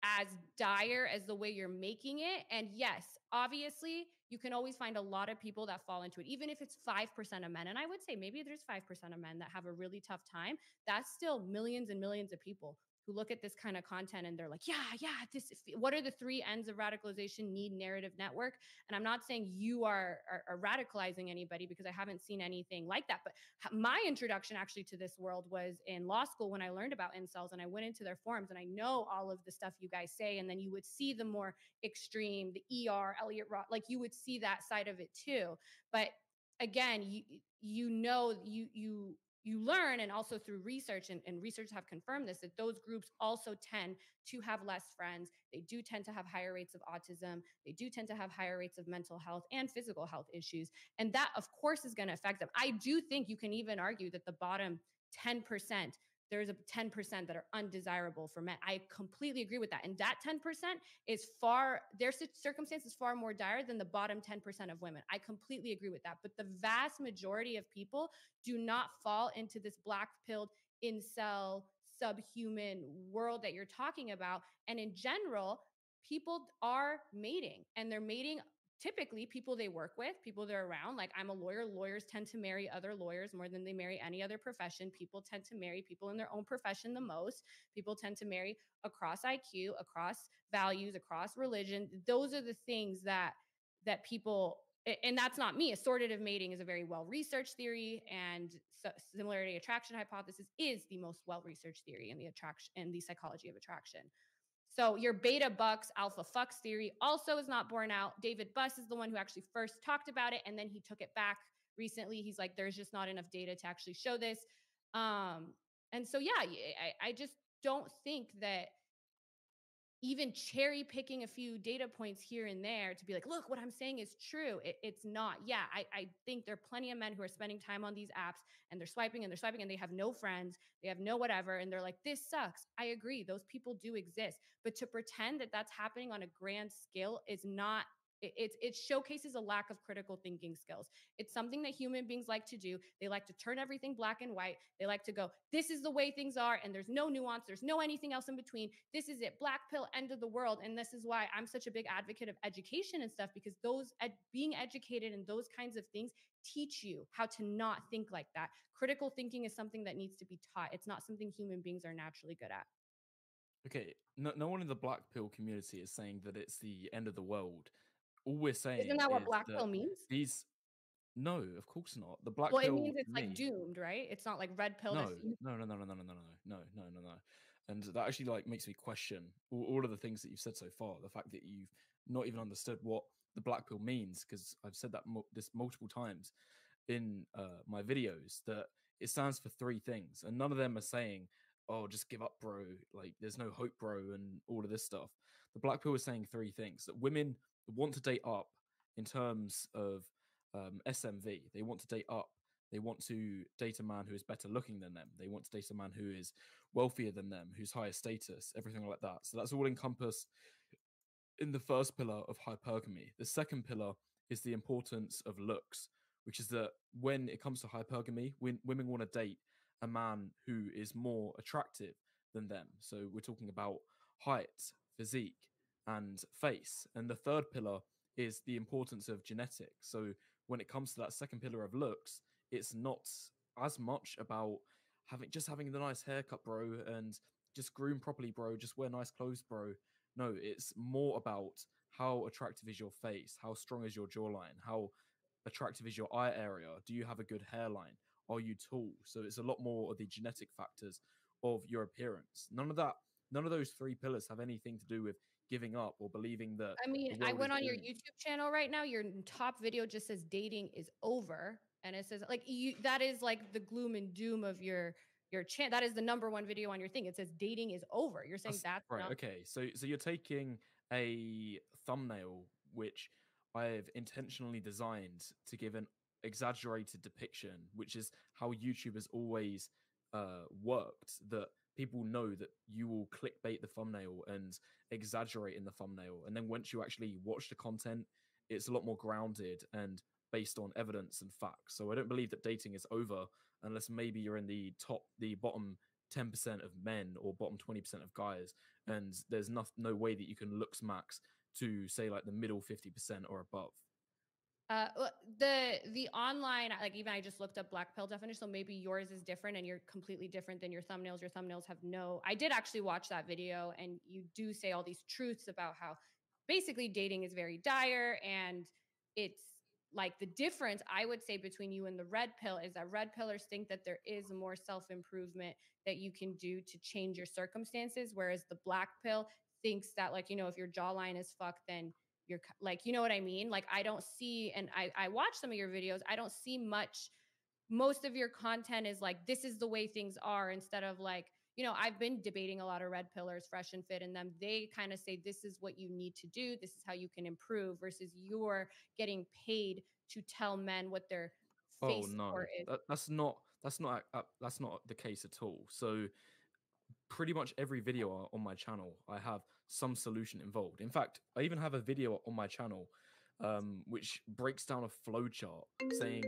as dire as the way you're making it. And yes, obviously, you can always find a lot of people that fall into it, even if it's 5% of men. And I would say maybe there's 5% of men that have a really tough time. That's still millions and millions of people who look at this kind of content and they're like, yeah, what are the three ends of radicalization? Need, narrative, network. And I'm not saying you are radicalizing anybody, because I haven't seen anything like that. But my introduction actually to this world was in law school when I learned about incels, and I went into their forums, and I know all of the stuff you guys say. And then you would see the more extreme, the Elliot Roth, like you would see that side of it too. But again, you learn, and also through research, and research have confirmed this, that those groups also tend to have less friends. They do tend to have higher rates of autism. They do tend to have higher rates of mental health and physical health issues. And that, of course, is going to affect them. I do think you can even argue that the bottom 10%, there's a 10% that are undesirable for men. I completely agree with that. And that 10% is their circumstance is far more dire than the bottom 10% of women. I completely agree with that. But the vast majority of people do not fall into this black-pilled incel subhuman world that you're talking about. And in general, people are mating, and they're mating typically people they work with, people they're around. Like, I'm a lawyer. Lawyers tend to marry other lawyers more than they marry any other profession. People tend to marry people in their own profession the most. People tend to marry across IQ, across values, across religion. Those are the things that people, and that's not me. Assortative mating is a very well-researched theory, and similarity attraction hypothesis is the most well-researched theory in the psychology of attraction. So your beta bucks, alpha fucks theory also is not borne out. David Buss is the one who actually first talked about it, and then he took it back recently. He's like, there's just not enough data to actually show this. And so, yeah, I just don't think that even cherry picking a few data points here and there to be like, look, what I'm saying is true. It's not. Yeah, I think there are plenty of men who are spending time on these apps, and they're swiping and they're swiping, and they have no friends, they have no whatever, and they're like, this sucks. I agree. Those people do exist. But to pretend that that's happening on a grand scale is not. It showcases a lack of critical thinking skills. It's something that human beings like to do. They like to turn everything black and white. They like to go, this is the way things are, and there's no nuance. There's no anything else in between. This is it. Black pill, end of the world. And this is why I'm such a big advocate of education and stuff, because being educated in those kinds of things teach you how to not think like that. Critical thinking is something that needs to be taught. It's not something human beings are naturally good at. Okay, no one in the black pill community is saying that it's the end of the world. All we're saying Isn't that what is black that pill means? these no, of course not. The black Well, it pill means to it's like me, doomed, right? It's not like red pill. no, no, no, no, no, no, no, no, no, no, no, no. And that actually like makes me question all of the things that you've said so far. The fact that you've not even understood what the black pill means, because I've said that this multiple times in my videos, that it stands for three things, and none of them are saying, "Oh, just give up, bro. Like, there's no hope, bro," and all of this stuff. The black pill is saying three things: that women want to date up, in terms of SMV. They want to date up. They want to date a man who is better looking than them. They want to date a man who is wealthier than them, who's higher status, everything like that. So that's all encompassed in the first pillar of hypergamy. The second pillar is the importance of looks, which is that when it comes to hypergamy, when women want to date a man who is more attractive than them. So we're talking about height, physique, and face. And the third pillar is the importance of genetics. So when it comes to that second pillar of looks, it's not as much about having the nice haircut, bro, and just groom properly, bro, just wear nice clothes, bro. No, it's more about how attractive is your face, how strong is your jawline, how attractive is your eye area, do you have a good hairline, are you tall? So it's a lot more of the genetic factors of your appearance. None of those three pillars have anything to do with giving up or believing that I mean, the I world is went on your doomed. YouTube channel right now. Your top video just says dating is over. And it says like that is like the gloom and doom of your channel. That is the number one video on your thing. It says dating is over. You're saying that's Right. not Okay. So you're taking a thumbnail which I've intentionally designed to give an exaggerated depiction, which is how YouTube has always worked. That people know that you will clickbait the thumbnail and exaggerate in the thumbnail, and then once you actually watch the content, it's a lot more grounded and based on evidence and facts. So I don't believe that dating is over unless maybe you're in the bottom 10% of men or bottom 20% of guys, and there's no way that you can looks max to say like the middle 50% or above. The online, like, even I just looked up black pill definition, so maybe yours is different and you're completely different than your thumbnails. Your thumbnails have no, I did actually watch that video, and you do say all these truths about how basically dating is very dire, and it's like the difference I would say between you and the red pill is that red pillers think that there is more self-improvement that you can do to change your circumstances, whereas the black pill thinks that, like, if your jawline is fucked, then you're like, you know what I mean? Like, I don't see, and I watch some of your videos, I don't see much. Most of your content is like, this is the way things are, instead of like, I've been debating a lot of red pillars, fresh and fit, and them. They kind of say, this is what you need to do. This is how you can improve, versus you're getting paid to tell men what their Oh face no, support is. that's not the case at all. So pretty much every video on my channel, I have some solution involved. In fact, I even have a video on my channel which breaks down a flow chart saying,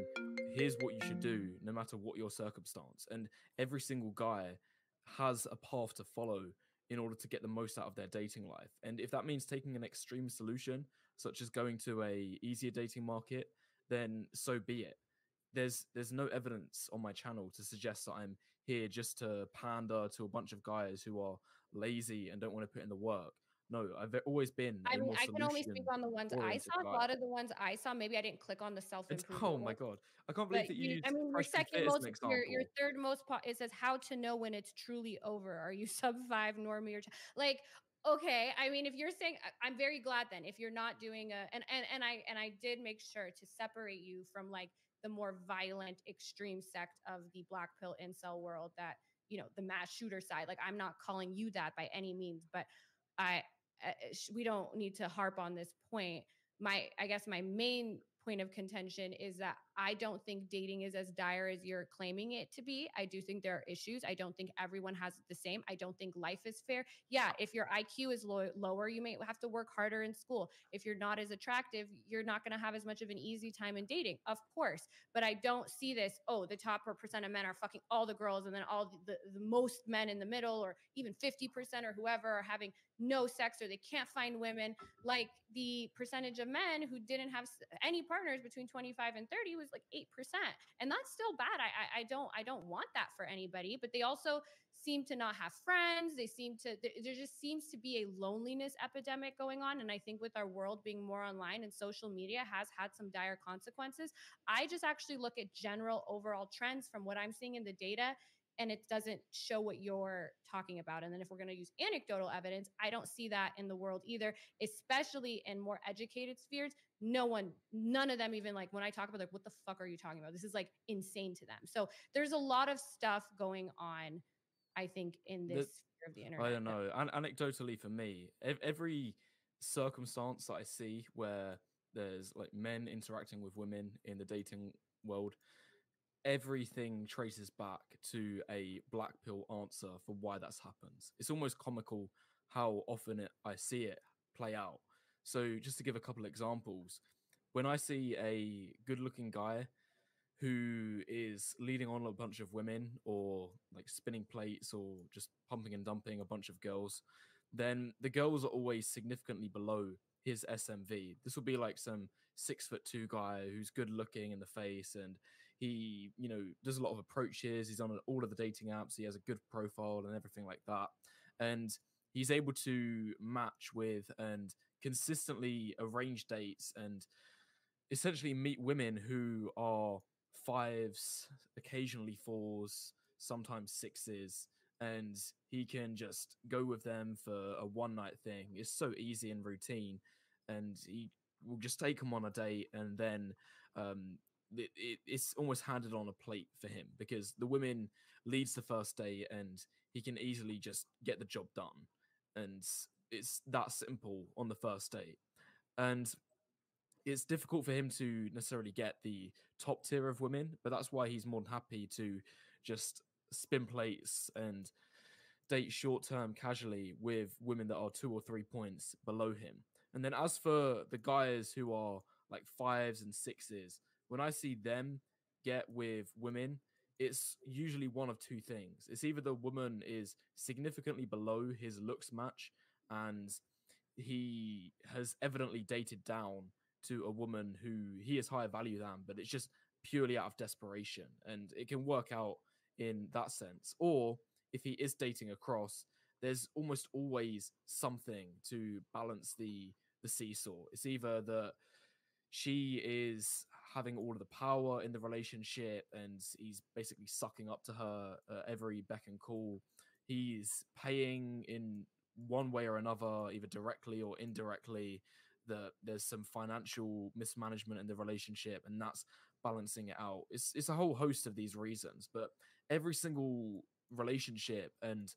here's what you should do no matter what your circumstance. And every single guy has a path to follow in order to get the most out of their dating life. And if that means taking an extreme solution, such as going to a easier dating market, then so be it. There's no evidence on my channel to suggest that I'm here just to pander to a bunch of guys who are lazy and don't want to put in the work. No, I've always been I a mean, more I can only speak solution on the ones I oriented saw. A guy. lot of the ones I saw, maybe I didn't click on the It's, self-improvement oh my one. god, I can't believe But that you I used mean, your fresh and second fit as an most, your example. third most, it says how to know when it's truly over. Are you sub 5 normie or like? Okay, I mean, if you're saying, I'm very glad then if you're not doing and I did make sure to separate you from like the more violent, extreme sect of the black pill incel world, that the mass shooter side. Like, I'm not calling you that by any means, but I we don't need to harp on this point. I guess my main point of contention is that I don't think dating is as dire as you're claiming it to be. I do think there are issues. I don't think everyone has it the same. I don't think life is fair. Yeah, if your IQ is lower, you may have to work harder in school. If you're not as attractive, you're not going to have as much of an easy time in dating, of course. But I don't see this, oh, the top percent of men are fucking all the girls, and then all the most men in the middle, or even 50% or whoever, are having no sex, or they can't find women. Like, the percentage of men who didn't have any partners between 25 and 30 was like 8%. And that's still bad. I don't want that for anybody, but they also seem to not have friends. There just seems to be a loneliness epidemic going on. And I think with our world being more online, and social media has had some dire consequences. I just actually look at general overall trends from what I'm seeing in the data, and it doesn't show what you're talking about. And then if we're going to use anecdotal evidence, I don't see that in the world either, especially in more educated spheres. None of them even, like, when I talk about, like, what the fuck are you talking about? This is like insane to them. So there's a lot of stuff going on, I think, in this sphere of the internet. I don't know. Anecdotally, for me, every circumstance that I see where there's like men interacting with women in the dating world, everything traces back to a black pill answer for why that's happened. It's almost comical how often I see it play out. So, just to give a couple examples, when I see a good looking guy who is leading on a bunch of women or like spinning plates or just pumping and dumping a bunch of girls, then the girls are always significantly below his SMV. This will be like some 6'2" guy who's good looking in the face, and he, does a lot of approaches. He's on all of the dating apps. He has a good profile and everything like that. And he's able to match with and consistently arrange dates and essentially meet women who are fives, occasionally fours, sometimes sixes, and he can just go with them for a one night thing. It's so easy and routine, and he will just take them on a date, and then it's almost handed on a plate for him because the women leads the first day, and he can easily just get the job done, and it's that simple on the first date. And it's difficult for him to necessarily get the top tier of women, but that's why he's more than happy to just spin plates and date short term casually with women that are 2 or 3 points below him. And then as for the guys who are like fives and sixes, when I see them get with women, it's usually one of two things. It's either the woman is significantly below his looks match and he has evidently dated down to a woman who he is higher value than, but it's just purely out of desperation. And it can work out in that sense. Or if he is dating across, there's almost always something to balance the seesaw. It's either that she is having all of the power in the relationship and he's basically sucking up to her every beck and call. He's paying in one way or another, either directly or indirectly, that there's some financial mismanagement in the relationship, and that's balancing it out. It's a whole host of these reasons, but every single relationship and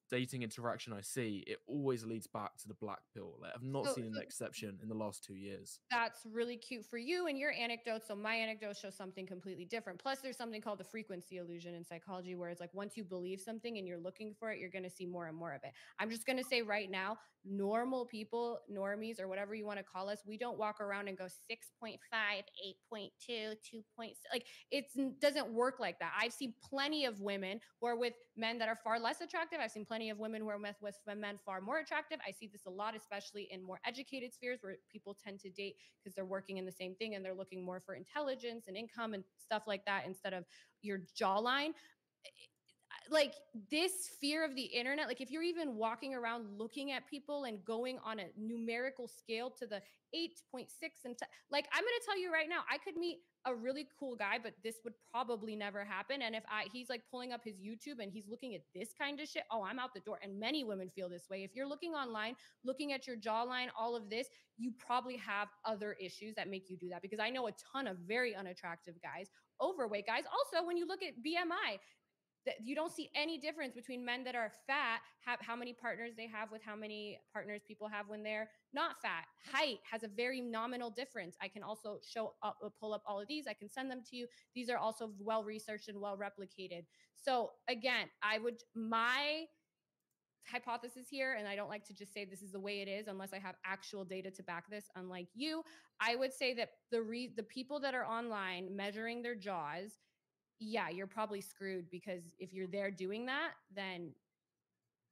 dating interaction I see, it always leads back to the black pill. Like, I've not seen an exception in the last 2 years. That's really cute for you and your anecdote. So my anecdote shows something completely different. Plus, there's something called the frequency illusion in psychology, where it's like once you believe something and you're looking for it, you're going to see more and more of it. I'm just going to say right now, normal people, normies, or whatever you want to call us, we don't walk around and go 6.5, 8.2, 2 points. Like it doesn't work like that. I've seen plenty of women who are with men that are far less attractive. I've seen plenty of women who are with men far more attractive. I see this a lot, especially in more educated spheres where people tend to date because they're working in the same thing and they're looking more for intelligence and income and stuff like that instead of your jawline. Like this fear of the internet, like if you're even walking around looking at people and going on a numerical scale to the 8.6 and like I'm going to tell you right now, I could meet a really cool guy, but this would probably never happen. And if he's like pulling up his YouTube and he's looking at this kind of shit, oh, I'm out the door. And many women feel this way. If you're looking online, looking at your jawline, all of this, you probably have other issues that make you do that. Because I know a ton of very unattractive guys, overweight guys. Also, when you look at BMI, that you don't see any difference between men that are fat, have how many partners they have with how many partners people have when they're not fat. Height has a very nominal difference. I can also pull up all of these. I can send them to you. These are also well researched and well replicated. So again, my hypothesis here, and I don't like to just say this is the way it is unless I have actual data to back this, unlike you, I would say that the people that are online measuring their jaws, yeah, you're probably screwed, because if you're there doing that, then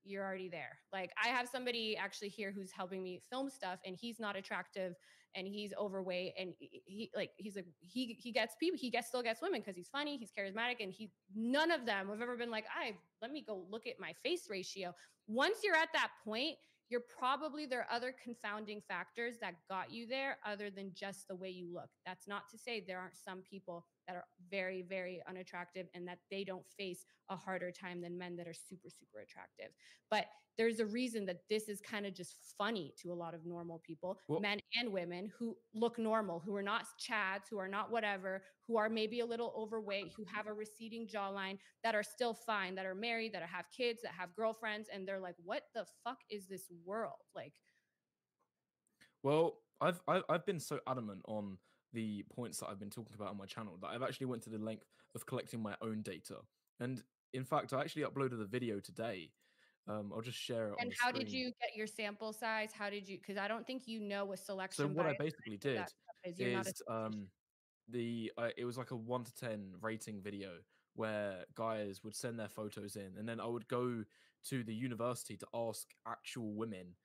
you're already there. Like I have somebody actually here who's helping me film stuff, and he's not attractive and he's overweight, and he gets people, still gets women because he's funny, he's charismatic, and none of them have ever been like, let me go look at my face ratio. Once you're at that point, there are other confounding factors that got you there other than just the way you look. That's not to say there aren't some people that are very, very unattractive and that they don't face a harder time than men that are super, super attractive. But there's a reason that this is kind of just funny to a lot of normal people, men and women who look normal, who are not chads, who are not whatever, who are maybe a little overweight, who have a receding jawline, that are still fine, that are married, that have kids, that have girlfriends. And they're like, what the fuck is this world? Like, well, I've been so adamant on the points that I've been talking about on my channel that I've actually went to the length of collecting my own data. And in fact, I actually uploaded a video today. I'll just share it on And the how did screen. you get your sample size? How did you, because I don't think you know what So selection what I bias basically or that did stuff is. You're not a is it was like a 1 to 10 rating video where guys would send their photos in, and then I would go to the university to ask actual women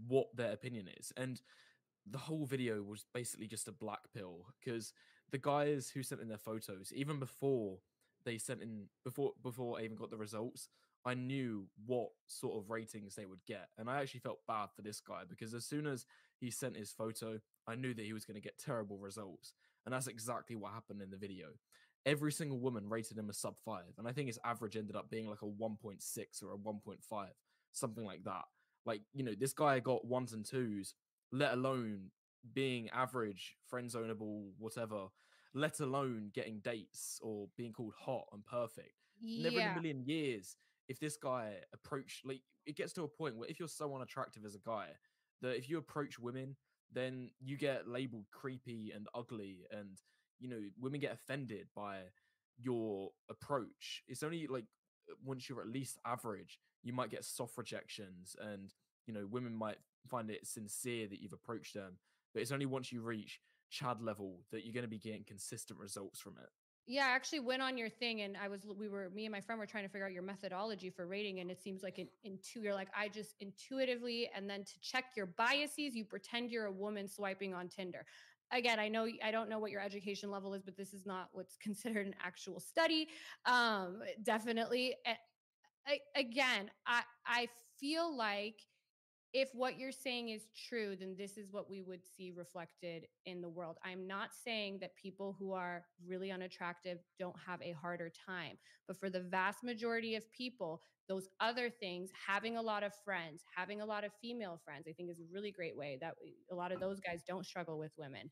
what their opinion is. And the whole video was basically just a black pill because the guys who sent in their photos, even before they sent in before I even got the results, I knew what sort of ratings they would get. And I actually felt bad for this guy because as soon as he sent his photo, I knew that he was going to get terrible results. And that's exactly what happened in the video. Every single woman rated him a sub 5, and I think his average ended up being like a 1.6 or a 1.5, something like that. Like, this guy got ones and twos, let alone being average, friend zoneable, whatever, let alone getting dates or being called hot and perfect. Never in a Yeah. million years, if this guy approached, like, it gets to a point where if you're so unattractive as a guy, that if you approach women, then you get labeled creepy and ugly, and women get offended by your approach. It's only like once you're at least average, you might get soft rejections, and women might find it sincere that you've approached them. But it's only once you reach Chad level that you're going to be getting consistent results from it. Yeah, I actually went on your thing and me and my friend were trying to figure out your methodology for rating. And it seems like you're like, I just intuitively, and then to check your biases, you pretend you're a woman swiping on Tinder. Again, I don't know what your education level is, but this is not what's considered an actual study. Definitely. Again, I feel like if what you're saying is true, then this is what we would see reflected in the world. I'm not saying that people who are really unattractive don't have a harder time, but for the vast majority of people, those other things, having a lot of friends, having a lot of female friends, I think is a really great way that a lot of those guys don't struggle with women.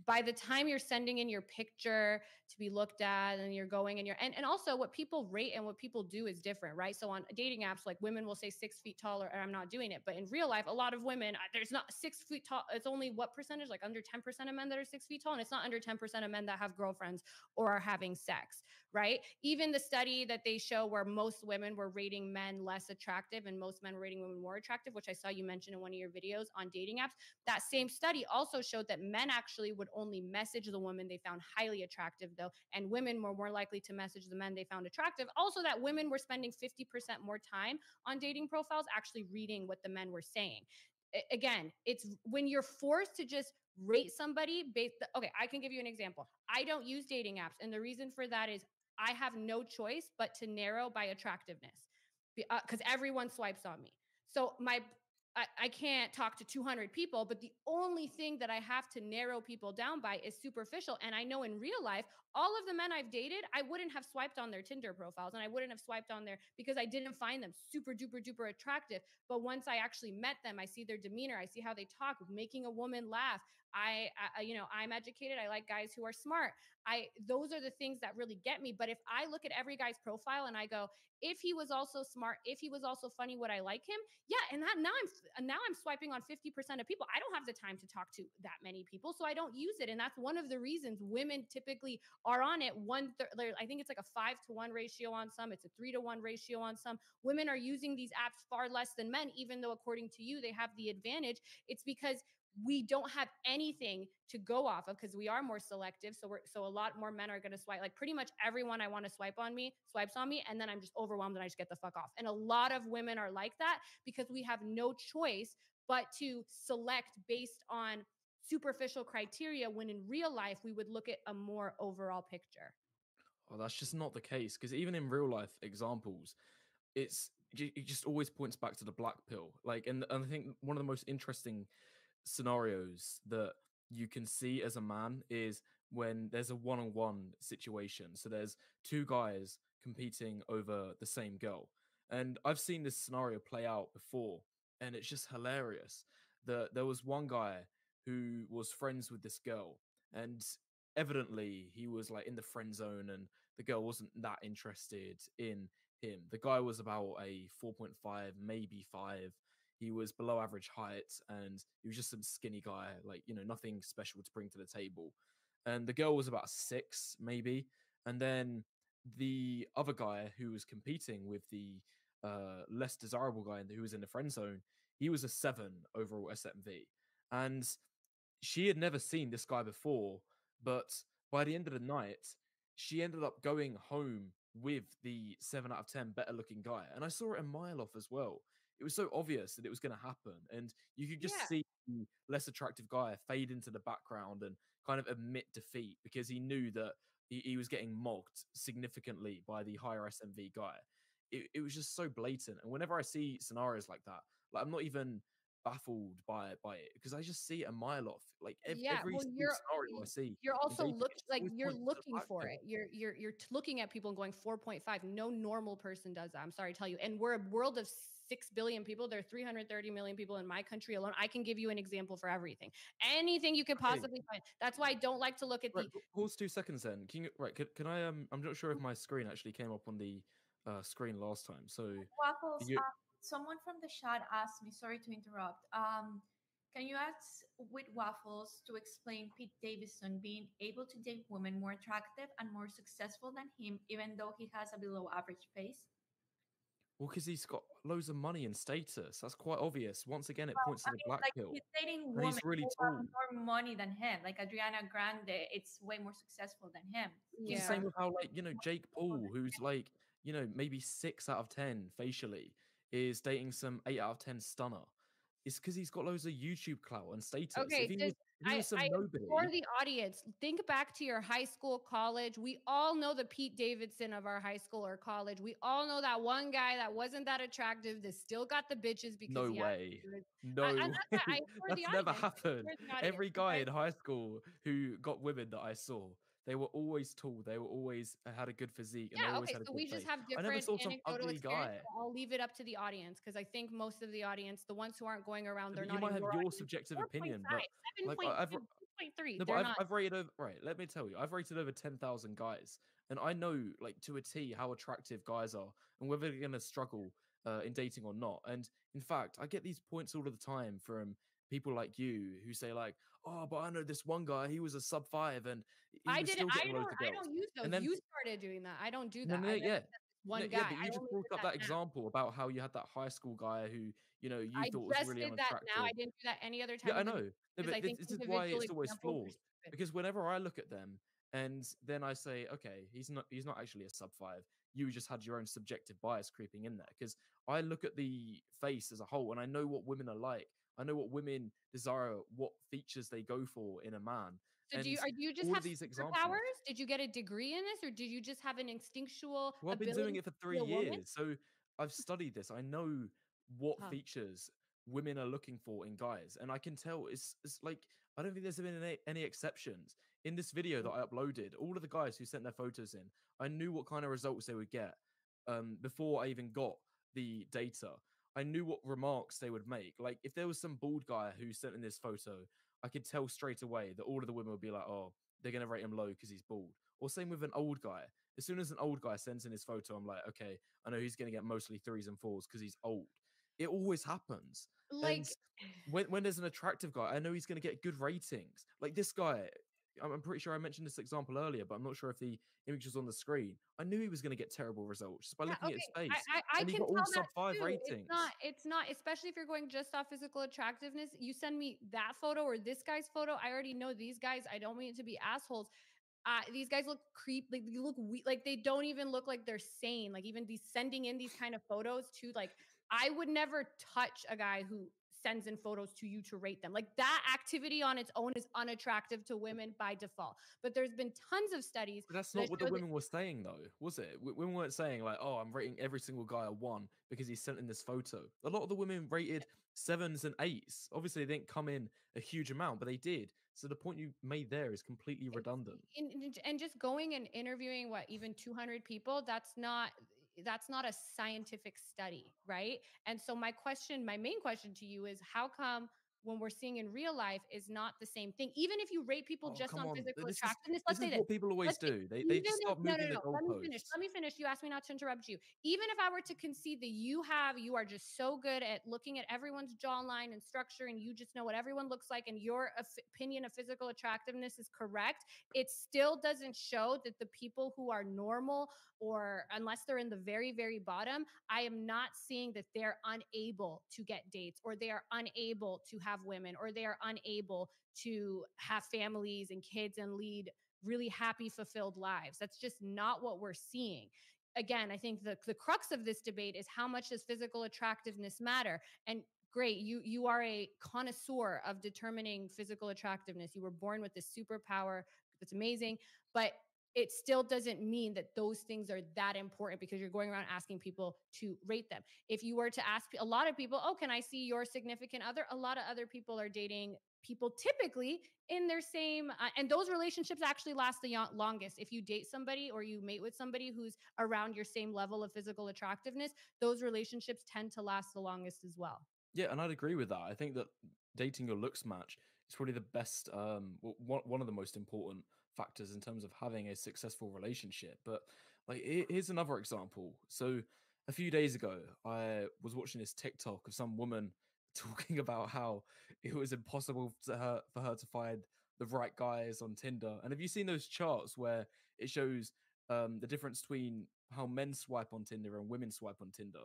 By the time you're sending in your picture to be looked at and you're going and and also what people rate and what people do is different, right? So on dating apps, like women will say 6 feet taller, and I'm not doing it, but in real life, a lot of women, there's not 6 feet tall. It's only what percentage? Like under 10% of men that are 6 feet tall, and it's not under 10% of men that have girlfriends or are having sex, right? Even the study that they show where most women were rating men less attractive and most men were rating women more attractive, which I saw you mention in one of your videos on dating apps, that same study also showed that men actually would only message the woman they found highly attractive, though, and women were more likely to message the men they found attractive. Also, that women were spending 50% more time on dating profiles actually reading what the men were saying. Again, it's when you're forced to just rate somebody based. Okay, I can give you an example. I don't use dating apps, and the reason for that is I have no choice but to narrow by attractiveness because everyone swipes on me. So I can't talk to 200 people, but the only thing that I have to narrow people down by is superficial. And I know in real life, all of the men I've dated, I wouldn't have swiped on their Tinder profiles and I wouldn't have swiped on their because I didn't find them super duper duper attractive. But once I actually met them, I see their demeanor, I see how they talk, making a woman laugh. I'm educated. I like guys who are smart. Those are the things that really get me. But if I look at every guy's profile and I go, if he was also smart, if he was also funny, would I like him? Yeah. And now I'm swiping on 50% of people. I don't have the time to talk to that many people, so I don't use it. And that's one of the reasons women typically are on it. I think it's like a 5-to-1 ratio on some. It's a 3-to-1 ratio on some. Women are using these apps far less than men, even though according to you, they have the advantage. It's because we don't have anything to go off of because we are more selective. So a lot more men are going to swipe. Like pretty much everyone I want to swipe on me swipes on me, and then I'm just overwhelmed and I just get the fuck off. And a lot of women are like that because we have no choice but to select based on superficial criteria when in real life we would look at a more overall picture. Oh, that's just not the case because even in real life examples, it just always points back to the black pill. Like, and I think one of the most interesting scenarios that you can see as a man is when there's a one-on-one situation. So there's two guys competing over the same girl. And I've seen this scenario play out before, and it's just hilarious. There was one guy who was friends with this girl, and evidently he was like in the friend zone, and the girl wasn't that interested in him. The guy was about a 4.5, maybe 5. he was below average height, and he was just some skinny guy, like, nothing special to bring to the table. And the girl was about 6, maybe. And then the other guy who was competing with the less desirable guy who was in the friend zone, he was a 7 overall SMV. And she had never seen this guy before, but by the end of the night, she ended up going home with the 7 out of 10 better looking guy. And I saw it a mile off as well. It was so obvious that it was going to happen. And you could just Yeah. see the less attractive guy fade into the background and kind of admit defeat because he knew that he was getting mocked significantly by the higher SMV guy. It was just so blatant. And whenever I see scenarios like that, like, I'm not even baffled by it because I just see it a mile off. Like Yeah, every well, single scenario I see you're in also dating, it just always you're points to the looking fact for that it. You're looking at people and going 4.5. No normal person does that. I'm sorry to tell you. And we're a world of 6 billion people. There are 330 million people in my country alone. I can give you an example for everything. Anything you could okay, possibly find. That's why I don't like to look at right, the pause 2 seconds then. Can I I'm not sure if my screen actually came up on the screen last time. So Waffles, you someone from the chat asked me, sorry to interrupt. Can you ask with Waffles to explain Pete Davidson being able to date women more attractive and more successful than him, even though he has a below average face? well, because he's got loads of money and status. That's quite obvious. Once again, it Well, points to I the mean, black like pill. he's dating And women he's really who tall. have more money than him. Like Adriana Grande, it's way more successful than him. It's Kim the same yeah. with how, like, Jake Kardashian. Paul, who's like, maybe 6 out of 10 facially, is dating some 8 out of 10 stunner. It's because he's got loads of YouTube clout and status. Okay, If he was some I nobody, implore the audience, think back to your high school, college. We all know the Pete Davidson of our high school or college. We all know that one guy that wasn't that attractive that still got the bitches because no he had way. to do it. And No that's why way. I implore the That's never audience. I happened. implore the audience. Every guy in high school who got women that I saw, they were always tall. They were always had a good physique, and they Yeah, always okay. had a So good we just face. have I never different saw some anecdotal ugly experience. guy. So I'll leave it up to the audience because I think most of the audience, the ones who aren't going around, they're But you not might in have your your audience. subjective opinion, but 4.5, like 7.2, 2.3. no, but They're not. I've rated over, right. Let me tell you, I've rated over 10,000 guys, and I know, like, to a T how attractive guys are and whether they're gonna struggle in dating or not. And in fact, I get these points all of the time from people like you who say like, "Oh, but I know this one guy. He was a sub 5, and he I was did it. still getting loads of I girls." don't use And those. then You started doing that. I don't do no, that. no, I yeah. never said this No, one yeah, guy. but I you just only brought did up that that now. example about how you had that high school guy who, you I thought was just really did that now. I unattractive. didn't do that any other Yeah, time I in the know. No, because but I think this is why individual it's always examples are flawed. stupid. Because whenever I look at them and then I say, okay, he's not actually a sub 5. You just had your own subjective bias creeping in there. Because I look at the face as a whole and I know what women are like. I know what women desire, what features they go for in a man. So And do you just all have of these examples. superpowers? Did you get a degree in this, or did you just have an instinctual Well, I've been doing ability it to for be 3 a woman? years, so I've studied this. I know what Huh. features women are looking for in guys, and I can tell it's like I don't think there's been any exceptions. In this video that I uploaded, all of the guys who sent their photos in, I knew what kind of results they would get before I even got the data. I knew what remarks they would make. Like if there was some bald guy who sent in this photo, I could tell straight away that all of the women would be like, "Oh, they're gonna rate him low because he's bald." Or same with an old guy. As soon as an old guy sends in his photo, I'm like, okay, I know he's going to get mostly 3s and 4s because he's old. It always happens. And Like, when there's an attractive guy, I know he's going to get good ratings. Like this guy, I'm pretty sure I mentioned this example earlier, but I'm not sure if the image was on the screen. I knew he was going to get terrible results just by yeah, looking at his okay. face. I And he can got all tell that sub 5 too. ratings. It's not, especially if you're going just off physical attractiveness. You send me that photo or this guy's photo. I already know these guys. I don't mean it to be assholes. These guys look like they look like they don't even look like they're sane. Like even these sending in these kind of photos to like, I would never touch a guy who sends in photos to you to rate them. Like that activity on its own is unattractive to women by default. But there's been tons of studies But that's that not what the show that women were saying, though, was it? Women weren't saying like, "Oh, I'm rating every single guy a 1 because he sent in this photo." A lot of the women rated 7s and 8s. Obviously, they didn't come in a huge amount, but they did. So the point you made there is completely redundant. and just going and interviewing what even 200 people, that's not a scientific study, right? And so my main question to you is how come when we're seeing in real life is not the same thing. Even if you rate people Oh, just come on on. physical This is attractiveness, this let's is say this. what people always Let's say, do. They even just if start moving the let me finish. goalposts. Let me finish. You asked me not to interrupt you. Even if I were to concede that you are just so good at looking at everyone's jawline and structure, and you just know what everyone looks like, and your opinion of physical attractiveness is correct, it still doesn't show that the people who are normal, or unless they're in the very, very bottom, I am not seeing that they're unable to get dates, or they are unable to have women, or they are unable to have families and kids and lead really happy, fulfilled lives. That's just not what we're seeing. Again, I think the crux of this debate is, how much does physical attractiveness matter? And great, you are a connoisseur of determining physical attractiveness. You were born with this superpower. That's amazing. But it still doesn't mean that those things are that important, because you're going around asking people to rate them. If you were to ask a lot of people, oh, can I see your significant other? A lot of other people are dating people typically in their same, and those relationships actually last the longest. If you date somebody or you mate with somebody who's around your same level of physical attractiveness, those relationships tend to last the longest as well. Yeah, and I'd agree with that. I think that dating your looks match is probably the best, one of the most important factors in terms of having a successful relationship. But like, here's another example. So a few days ago, I was watching this TikTok of some woman talking about how it was impossible for her to find the right guys on Tinder. And have you seen those charts where it shows the difference between how men swipe on Tinder and women swipe on Tinder?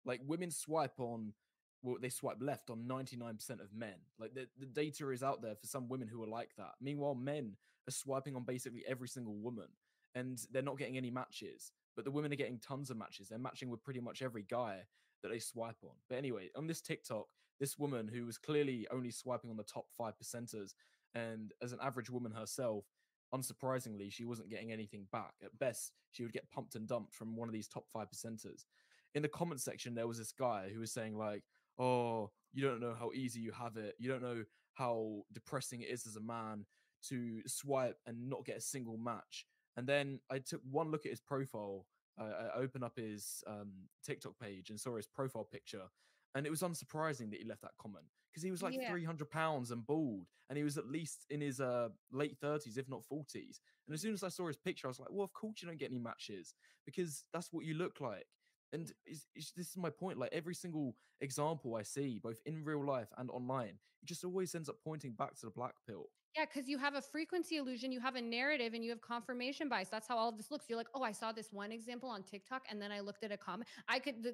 Like, women swipe on, well, they swipe left on 99% of men. Like, the data is out there for some women who are like that. Meanwhile, men are swiping on basically every single woman, and they're not getting any matches. But the women are getting tons of matches. They're matching with pretty much every guy that they swipe on. But anyway, on this TikTok, this woman who was clearly only swiping on the top 5%ers, and as an average woman herself, unsurprisingly, she wasn't getting anything back. At best, she would get pumped and dumped from one of these top 5%ers. In the comment section, there was this guy who was saying, like, oh, you don't know how easy you have it. You don't know how depressing it is as a man to swipe and not get a single match. And then I took one look at his profile. I opened up his TikTok page and saw his profile picture. And it was unsurprising that he left that comment, because he was like Yeah. 300 pounds and bald. And he was at least in his late 30s, if not 40s. And as soon as I saw his picture, I was like, well, of course you don't get any matches, because that's what you look like. And this is my point. Like, every single example I see, both in real life and online, it just always ends up pointing back to the black pill. Yeah, because you have a frequency illusion, you have a narrative, and you have confirmation bias. That's how all of this looks. You're like, oh, I saw this one example on TikTok, and then I looked at a comment.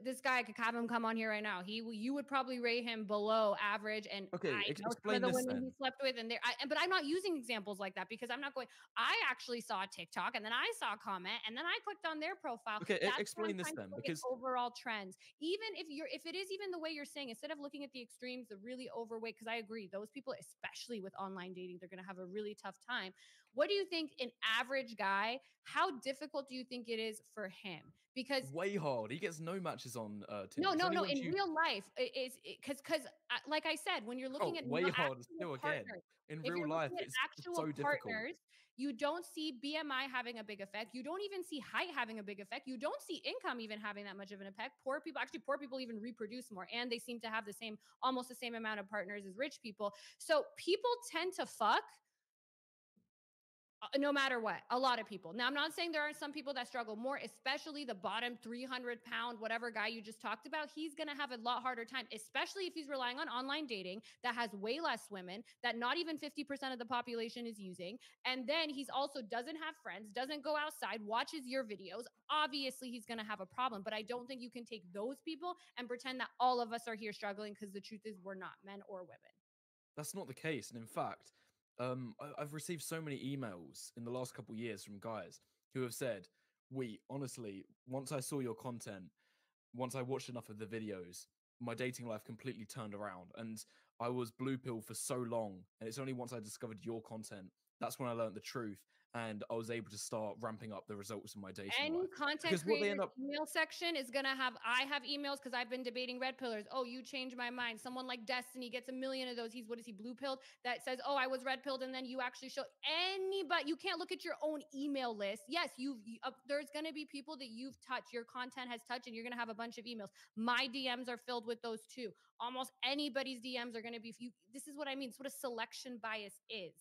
This guy, I could have him come on here right now. You would probably rate him below average, and Okay, I know some of explain the this women he then. slept with, and but I'm not using examples like that, because I'm not going. I actually saw a TikTok, and then I saw a comment, and then I clicked on their profile. Okay, That's what I'm explain this trying to then, look at, because overall trends. Even if it is even the way you're saying, instead of looking at the extremes, the really overweight, because I agree, those people, especially with online dating, they're going to have a really tough time. What do you think an average guy, how difficult do you think it is for him? Because way hard. He gets no matches on no, Tinder. It's no, only no. once In you, real life, is because, like I said, when you're looking oh, at way harder actual still again. partners, In if real you're life, looking at it's actual so difficult. partners, you don't see BMI having a big effect. You don't even see height having a big effect. You don't see income even having that much of an effect. Poor people even reproduce more, and they seem to have almost the same amount of partners as rich people. So people tend to fuck no matter what, a lot of people. Now, I'm not saying there aren't some people that struggle more, especially the bottom 300-pound, whatever guy you just talked about. He's going to have a lot harder time, especially if he's relying on online dating that has way less women, that not even 50% of the population is using. And then he's also doesn't have friends, doesn't go outside, watches your videos. Obviously, he's going to have a problem. But I don't think you can take those people and pretend that all of us are here struggling, because the truth is we're not, men or women. That's not the case. And in fact, I've received so many emails in the last couple of years from guys who have said, "We honestly, once I saw your content, once I watched enough of the videos, my dating life completely turned around. And I was blue pill for so long, and it's only once I discovered your content that's when I learned the truth, and I was able to start ramping up the results in my dating Any life. content Because what they end creator's up email section is gonna have. I have emails because I've been debating red pillars. Oh, you changed my mind. Someone like Destiny gets a million of those. He's what is he, blue pilled? That says, oh, I was red pilled, and then you actually show anybody. You can't look at your own email list. Yes, there's gonna be people that you've touched, your content has touched, and you're gonna have a bunch of emails. My DMs are filled with those too. Almost anybody's DMs are gonna be. This is what I mean. It's what a selection bias is.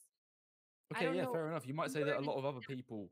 I Okay, don't yeah, know fair enough. You might say that where a to. lot of other people,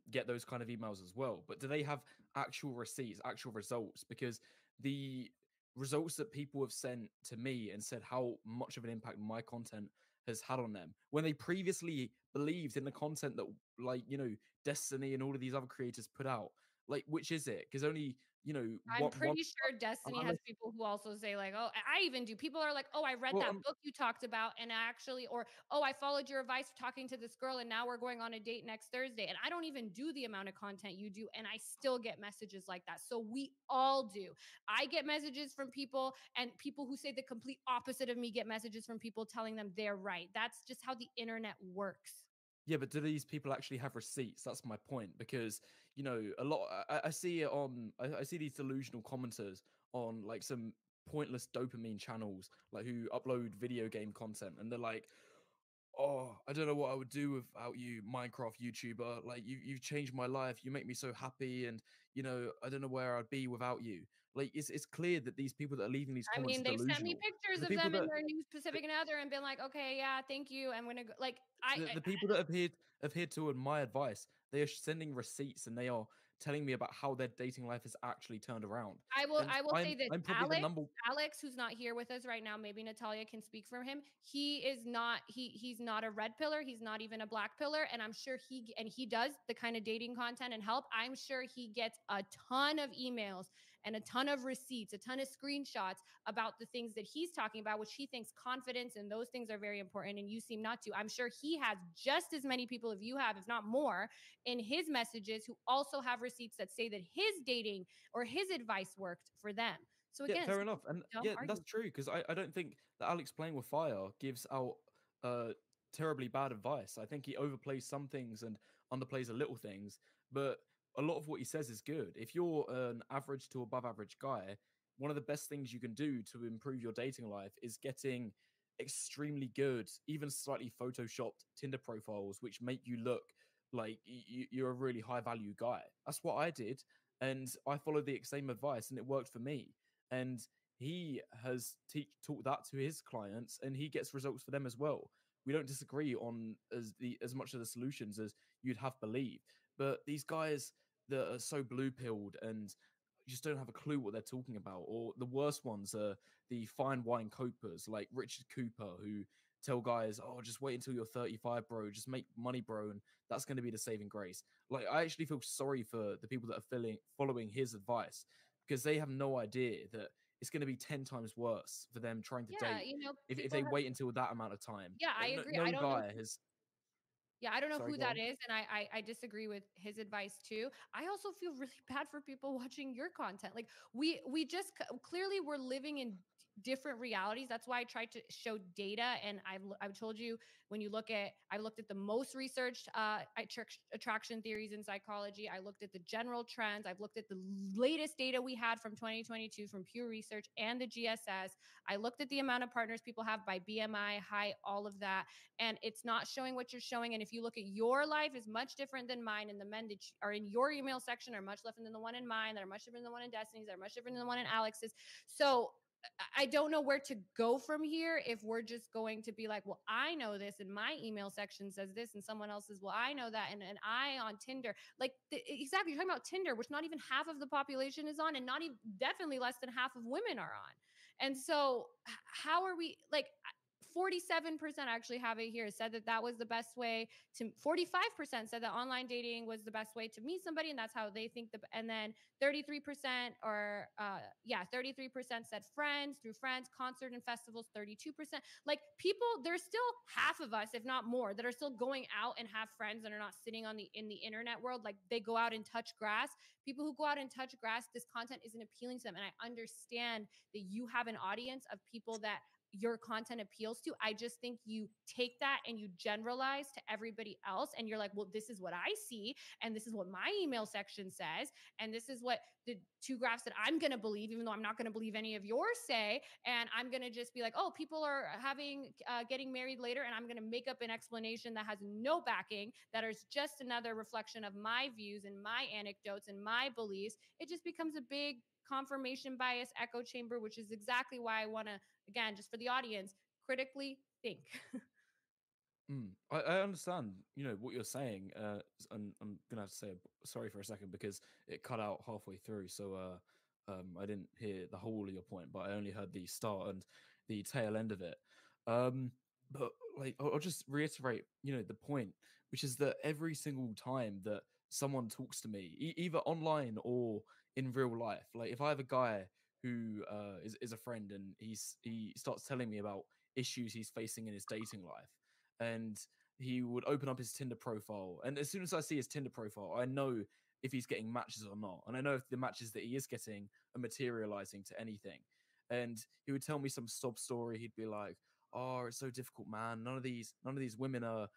get those kind of emails as well. But do they have actual receipts, actual results? Because the results that people have sent to me and said how much of an impact my content has had on them, when they previously believed in the content that, Destiny and all of these other creators put out, like, which is it? Because only, I'm one, pretty sure Destiny has unless, people who also say like, "Oh, I even do." People are like, "Oh, I read well, that book you talked about, and actually," or "Oh, I followed your advice talking to this girl, and now we're going on a date next Thursday." And I don't even do the amount of content you do, and I still get messages like that. So we all do. I get messages from people, and people who say the complete opposite of me get messages from people telling them they're right. That's just how the internet works. yeah, but do these people actually have receipts? That's my point. Because a lot. I see it on. I see these delusional commenters on like some pointless dopamine channels, like who upload video game content, and they're like, "Oh, I don't know what I would do without you, Minecraft YouTuber. Like you've changed my life. You make me so happy, and I don't know where I'd be without you." Like it's clear that these people that are leaving these I comments mean, are they've sent me delusional. pictures The of people them in that their new Pacific and other and been like, "Okay, yeah, thank you. I'm gonna go." Like, the people that have adhered to my advice, they are sending receipts and they are telling me about how their dating life has actually turned around. And I will say this, I'm probably the number. Alex, who's not here with us right now, maybe Natalia can speak for him. He is not he's not a red pillar, he's not even a black pillar, and I'm sure he does the kind of dating content and help. I'm sure he gets a ton of emails and a ton of receipts, a ton of screenshots about the things that he's talking about, which he thinks confidence and those things are very important, and you seem not to. I'm sure he has just as many people as you have, if not more, in his messages who also have receipts that say that his dating or his advice worked for them. So Yeah, again, it's fair such enough. a And dumb yeah, that's argument. true because I don't think that Alex playing with fire gives out terribly bad advice. I think he overplays some things and underplays the little things, but a lot of what he says is good. If you're an average to above average guy, one of the best things you can do to improve your dating life is getting extremely good, even slightly photoshopped Tinder profiles, which make you look like you're a really high value guy. That's what I did. And I followed the same advice and it worked for me, and he has taught that to his clients and he gets results for them as well. We don't disagree on as much of the solutions as you'd have believed, but these guys that are so blue pilled and just don't have a clue what they're talking about, or the worst ones are the fine wine copers like Richard Cooper, who tell guys, "Oh, just wait until you're 35, bro. Just make money, bro, and that's going to be the saving grace." Like, I actually feel sorry for the people that are following his advice, because they have no idea that it's going to be 10 times worse for them trying to Yeah, date if people they have. wait until that amount of time. Yeah, I Like, no, agree. I no don't know. guy has. Yeah, I don't know Sorry, who go that on. is, and I disagree with his advice too. I also feel really bad for people watching your content. Like we just clearly we're living in different realities. That's why I tried to show data, and I've told you when you look at I looked at the most researched attraction theories in psychology. I looked at the general trends. I've looked at the latest data we had from 2022 from Pew Research and the GSS. I looked at the amount of partners people have by BMI, height, all of that, and it's not showing what you're showing. And if you look at your life is much different than mine, and the men that are in your email section are much different than the one in mine, that are much different than the one in Destiny's, that are much different than the one in Alex's. So I don't know where to go from here if we're just going to be like, well, I know this and my email section says this, and someone else says, well, I know that, and I on Tinder, like exactly, you're talking about Tinder, which not even half of the population is on, and not even definitely less than half of women are on. And so how are we like 47% actually have it here, said that was the best way to 45% said that online dating was the best way to meet somebody, and that's how they think and then 33% or 33% said friends, through friends, concert and festivals, 32%. Like people, there's still half of us, if not more, that are still going out and have friends and are not sitting on in the internet world. Like they go out and touch grass. People who go out and touch grass, this content isn't appealing to them. And I understand that you have an audience of people that your content appeals to. I just think you take that and you generalize to everybody else. And you're like, well, this is what I see. And this is what my email section says. And this is what the two graphs that I'm going to believe, even though I'm not going to believe any of yours say. And I'm going to just be like, oh, people are getting married later. And I'm going to make up an explanation that has no backing, that is just another reflection of my views and my anecdotes and my beliefs. It just becomes a big confirmation bias echo chamber, which is exactly why I want to, again, just for the audience, critically think. I understand, what you're saying, and I'm gonna have to say sorry for a second because it cut out halfway through, so I didn't hear the whole of your point, but I only heard the start and the tail end of it. Um, but like, I'll just reiterate, the point, which is that every single time that someone talks to me, either online or in real life, like if I have a guy who is a friend and he starts telling me about issues he's facing in his dating life, and he would open up his Tinder profile. And as soon as I see his Tinder profile, I know if he's getting matches or not. And I know if the matches that he is getting are materializing to anything. And he would tell me some sob story. He'd be like, "Oh, it's so difficult, man. None of these women are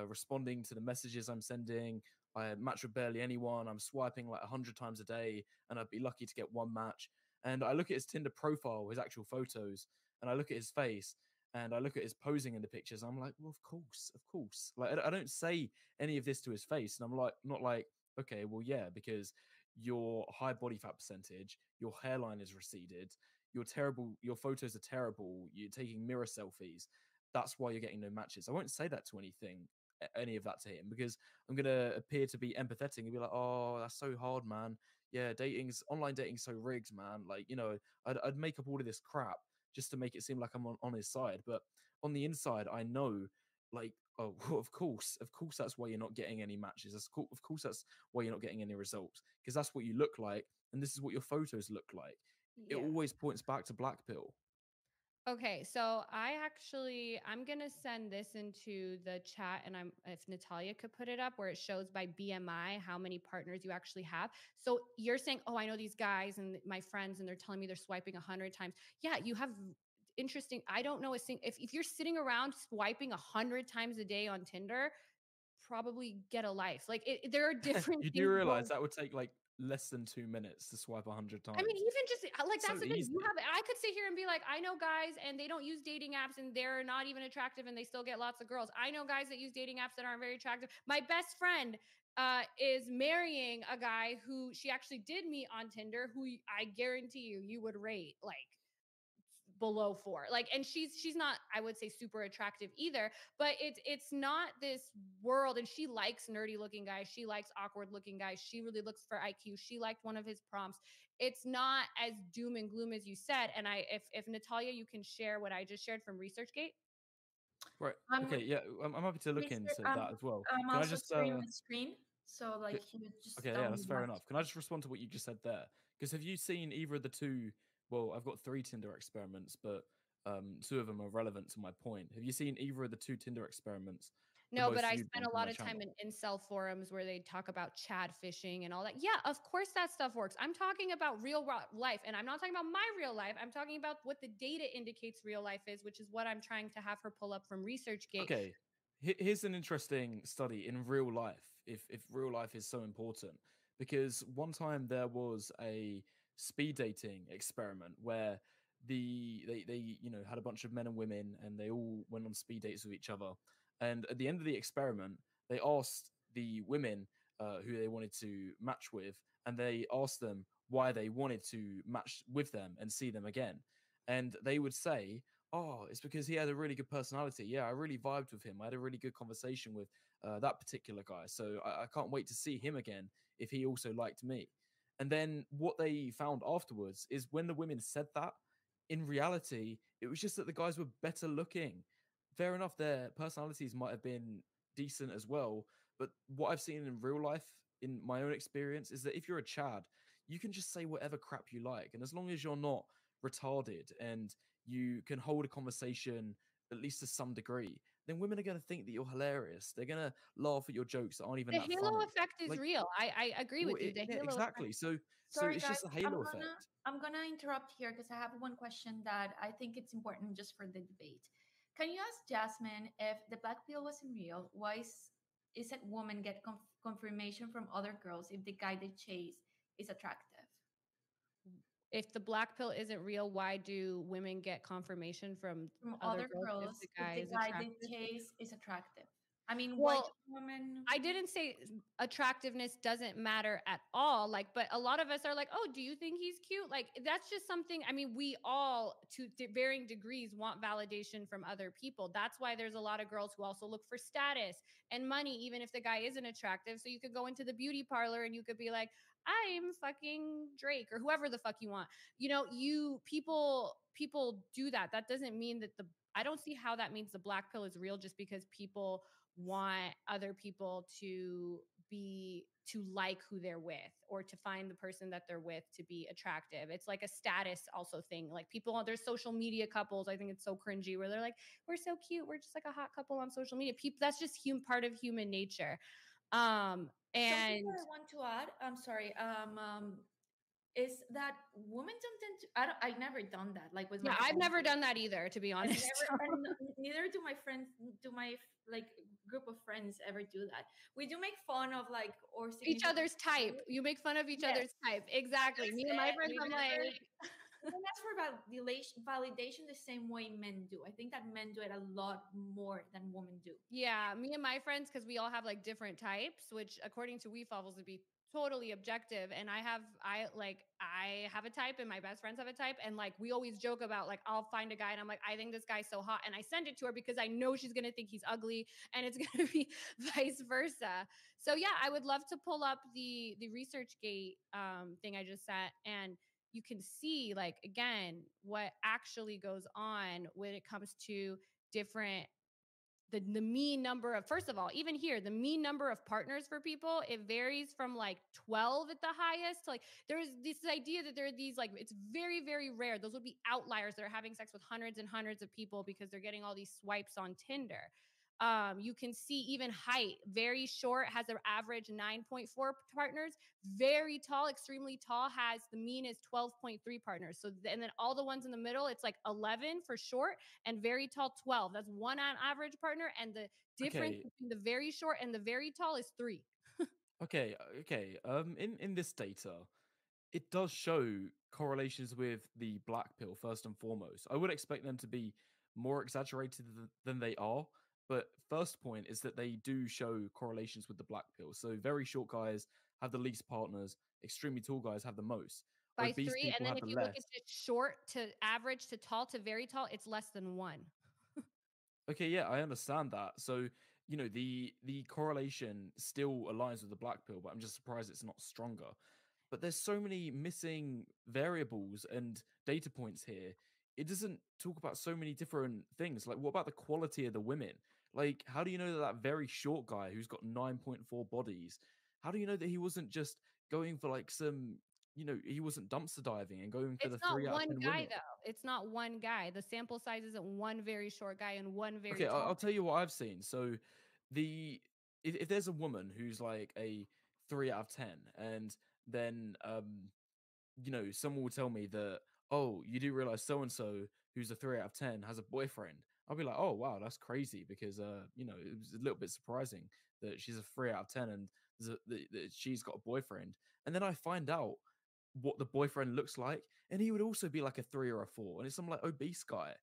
responding to the messages I'm sending. I match with barely anyone. I'm swiping like 100 times a day, and I'd be lucky to get one match." And I look at his Tinder profile, his actual photos, and I look at his face, and I look at his posing in the pictures. I'm like, well, of course, of course. Like, I don't say any of this to his face, and I'm like, not like, okay, well, yeah, because your high body fat percentage, your hairline is receded, you're terrible, your photos are terrible, you're taking mirror selfies. That's why you're getting no matches. I won't say that to any of that to him, because I'm gonna appear to be empathetic and be like, oh, that's so hard, man. Yeah, online dating's so rigged, man. Like, I'd make up all of this crap just to make it seem like I'm on his side. But on the inside, I know, like, oh, well, of course, that's why you're not getting any matches. Of course, that's why you're not getting any results, because that's what you look like, and this is what your photos look like. It Yeah. always points back to black pill. Okay, so I'm gonna send this into the chat, and if Natalia could put it up where it shows by BMI how many partners you actually have. So you're saying, oh, I know these guys and my friends, and they're telling me they're swiping 100 times. Yeah, you have interesting. I don't know if you're sitting around swiping 100 times a day on Tinder, probably get a life. Like there are different You do things realize going. that would take like less than 2 minutes to swipe 100 I mean, times. even just like that's So the thing. easy. I could sit here and be like, I know guys and they don't use dating apps and they're not even attractive and they still get lots of girls. I know guys that use dating apps that aren't very attractive. My best friend is marrying a guy who she actually did meet on Tinder, who I guarantee you would rate like below 4. Like, and she's not, I would say, super attractive either, but it's not this world. And she likes nerdy looking guys, she likes awkward looking guys, she really looks for IQ, she liked one of his prompts. It's not as doom and gloom as you said. And if Natalia, you can share what I just shared from ResearchGate. Right. Um, Okay. Yeah. I'm happy to look Mister, into that as well. I'm Can I also just sharing my screen, so c- like you just Okay, yeah, don't that's need fair much. enough. Can I just respond to what you just said there? Because have you seen either of the two? Well, I've got three Tinder experiments, but two of them are relevant to my point. Have you seen either of the two Tinder experiments, the No, but most I viewed spent ones a on lot my of time channel? in incel forums where they talk about Chad fishing and all that. Yeah, of course that stuff works. I'm talking about life, and I'm not talking about my real life. I'm talking about what the data indicates real life is, which is what I'm trying to have her pull up from ResearchGate. Okay, here's an interesting study in real life. If real life is so important, because one time there was a speed dating experiment where they had a bunch of men and women, and they all went on speed dates with each other. And at the end of the experiment, they asked the women who they wanted to match with, and they asked them why they wanted to match with them and see them again. And they would say, oh, it's because he had a really good personality. Yeah, I really vibed with him. I had a really good conversation with that particular guy. So I can't wait to see him again if he also liked me. And then what they found afterwards is when the women said that, in reality, it was just that the guys were better looking. Fair enough, their personalities might have been decent as well. But what I've seen in real life, in my own experience, is that if you're a Chad, you can just say whatever crap you like. And as long as you're not retarded and you can hold a conversation at least to some degree, then women are going to think that you're hilarious. They're going to laugh at your jokes that aren't even The that halo funny. effect is Like, real. I agree well, with you. The yeah, halo effect. exactly. So Sorry, it's guys. just a halo effect. I'm gonna interrupt here because I have one question that I think it's important just for the debate. Can you ask Jasmine if the black pill wasn't real? Why is it women get confirmation from other girls if the guy they chase is attractive? If the black pill isn't real, why do women get confirmation from From other other girls if the girls if guy the is guy they attractive? chase is attractive? I mean, why do Well, women? I didn't say attractiveness doesn't matter at all. Like, but a lot of us are like, oh, do you think he's cute? Like, that's just something. I mean, we all, to varying degrees, want validation from other people. That's why there's a lot of girls who also look for status and money, even if the guy isn't attractive. So you could go into the beauty parlor and you could be like, I'm fucking Drake or whoever the fuck you want. You know, people do that. That doesn't mean that I don't see how that means the black pill is real just because people want other people to like who they're with or to find the person that they're with to be attractive. It's like a status also thing. Like people, there's social media couples. I think it's so cringy where they're like, we're so cute. We're just like a hot couple on social media. People, that's just part of human nature. Something And that I want to add. I'm sorry. Is that women don't tend to? I never done that. Like with yeah, my I've friends. never done that either, to be And honest. never, and neither do my friends, do my like group of friends ever do that. We do make fun of like or Each significant other's type. You make fun of each Yes, other's type. Exactly. that's Me and my it. friends, I'm like, We don't ask for validation the same way men do. I think that men do it a lot more than women do. yeah, me and my friends, because we all have like different types, which according to Waffles would be totally objective. And I have a type and my best friends have a type. And like we always joke about like I'll find a guy and I'm like, I think this guy's so hot. And I send it to her because I know she's gonna think he's ugly and it's gonna be vice versa. So yeah, I would love to pull up the ResearchGate thing I just sent and you can see like again what actually goes on when it comes to different the mean number of, first of all, even here, the mean number of partners for people, it varies from like 12 at the highest to like there's this idea that there are these like it's very, very rare. Those would be outliers that are having sex with hundreds and hundreds of people because they're getting all these swipes on Tinder. You can see even height. Very short has an average 9.4 partners. Very tall, extremely tall has the mean is 12.3 partners. So and then all the ones in the middle, it's like 11 for short and very tall 12. That's one on average partner. And the difference Okay, between the very short and the very tall is 3. okay. In this data, it does show correlations with the black pill first and foremost. I would expect them to be more exaggerated than they are, but first point is that they do show correlations with the black pill. So very short guys have the least partners, extremely tall guys have the most, By obese 3. And people then have if the you look at less. just short to average to tall to very tall, it's less than 1. Okay, yeah, I understand that. So, the correlation still aligns with the black pill, but I'm just surprised it's not stronger. But there's so many missing variables and data points here. It doesn't talk about so many different things. Like, what about the quality of the women? Like, how do you know that that very short guy who's got 9.4 bodies, how do you know that he wasn't just going for like some, he wasn't dumpster diving and going for It's the not 3 out of one 10 guy women? though. It's not one guy. The sample size isn't one very short guy and one very Okay, tall. I'll tell you what I've seen. So, the if there's a woman who's like a 3 out of 10, and then someone will tell me that, oh, you do realize so and so who's a 3 out of 10 has a boyfriend. I'll be like, oh wow, that's crazy because it was a little bit surprising that she's a 3 out of 10 and that she's got a boyfriend. And then I find out what the boyfriend looks like, and he would also be like a 3 or a 4, and it's some like obese guy.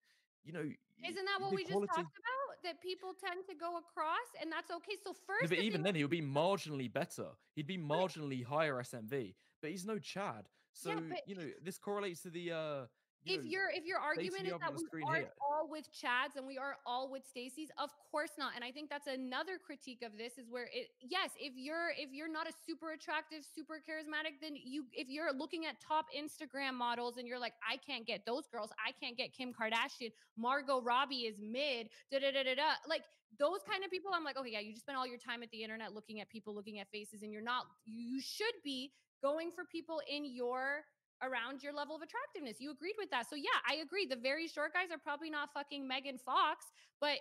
You know, Isn't that what the we just quality. talked about? That people tend to go across, and that's okay. So No, first, but the thing, even then, he would be marginally better. He'd be but marginally higher SMV, but he's no Chad. yeah, So, but this correlates to the, you know, if your data argument you is have on that the we screen aren't here. all with Chads and we are all with Stacey's, of course not. And I think that's another critique of this is where yes, if you're not a super attractive, super charismatic, then if you're looking at top Instagram models and you're like, I can't get those girls, I can't get Kim Kardashian, Margot Robbie is mid, da da da da da. Like those kind of people, I'm like, okay, yeah, you just spend all your time at the internet looking at people, looking at faces, and you're not. You should be going for people in your around your level of attractiveness. You agreed with that. So yeah, I agree. The very short guys are probably not fucking Megan Fox, but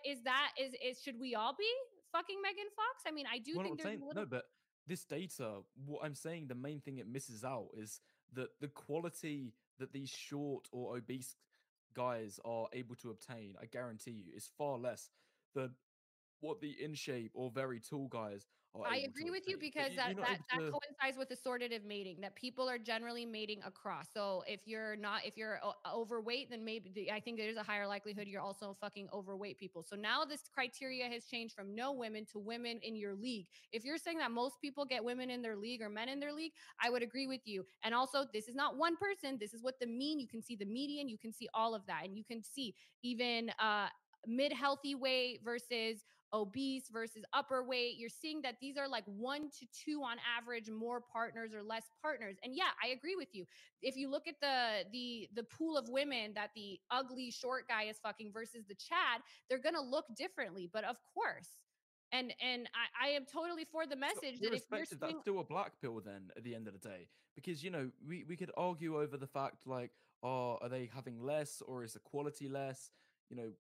should we all be fucking Megan Fox? I mean, I do Well, think I'm there's a saying little. no, but this data, what I'm saying, the main thing it misses out is that the quality that these short or obese guys are able to obtain, I guarantee you, is far less than what the in shape or very tall guys are I able to agree with you obtain. Like, because you're that not that able that to. coincides with assortative mating, that people are generally mating across. So if you're overweight, then maybe I think there's a higher likelihood you're also fucking overweight people. So now this criteria has changed from no women to women in your league. If you're saying that most people get women in their league or men in their league, I would agree with you. And also, this is not one person. This is what the mean. You can see the median. You can see all of that, and you can see even mid healthy weight versus obese versus upper weight. You're seeing that these are like 1 to 2 on average, more partners or less partners. And yeah, I agree with you. If you look at the pool of women that the ugly short guy is fucking versus the Chad, they're gonna look differently. But of course, and I am totally for the So message that if you're irrespective, that's seeing. still a black pill then at the end of the day. Because we could argue over the fact like, oh, are they having less or is the quality less?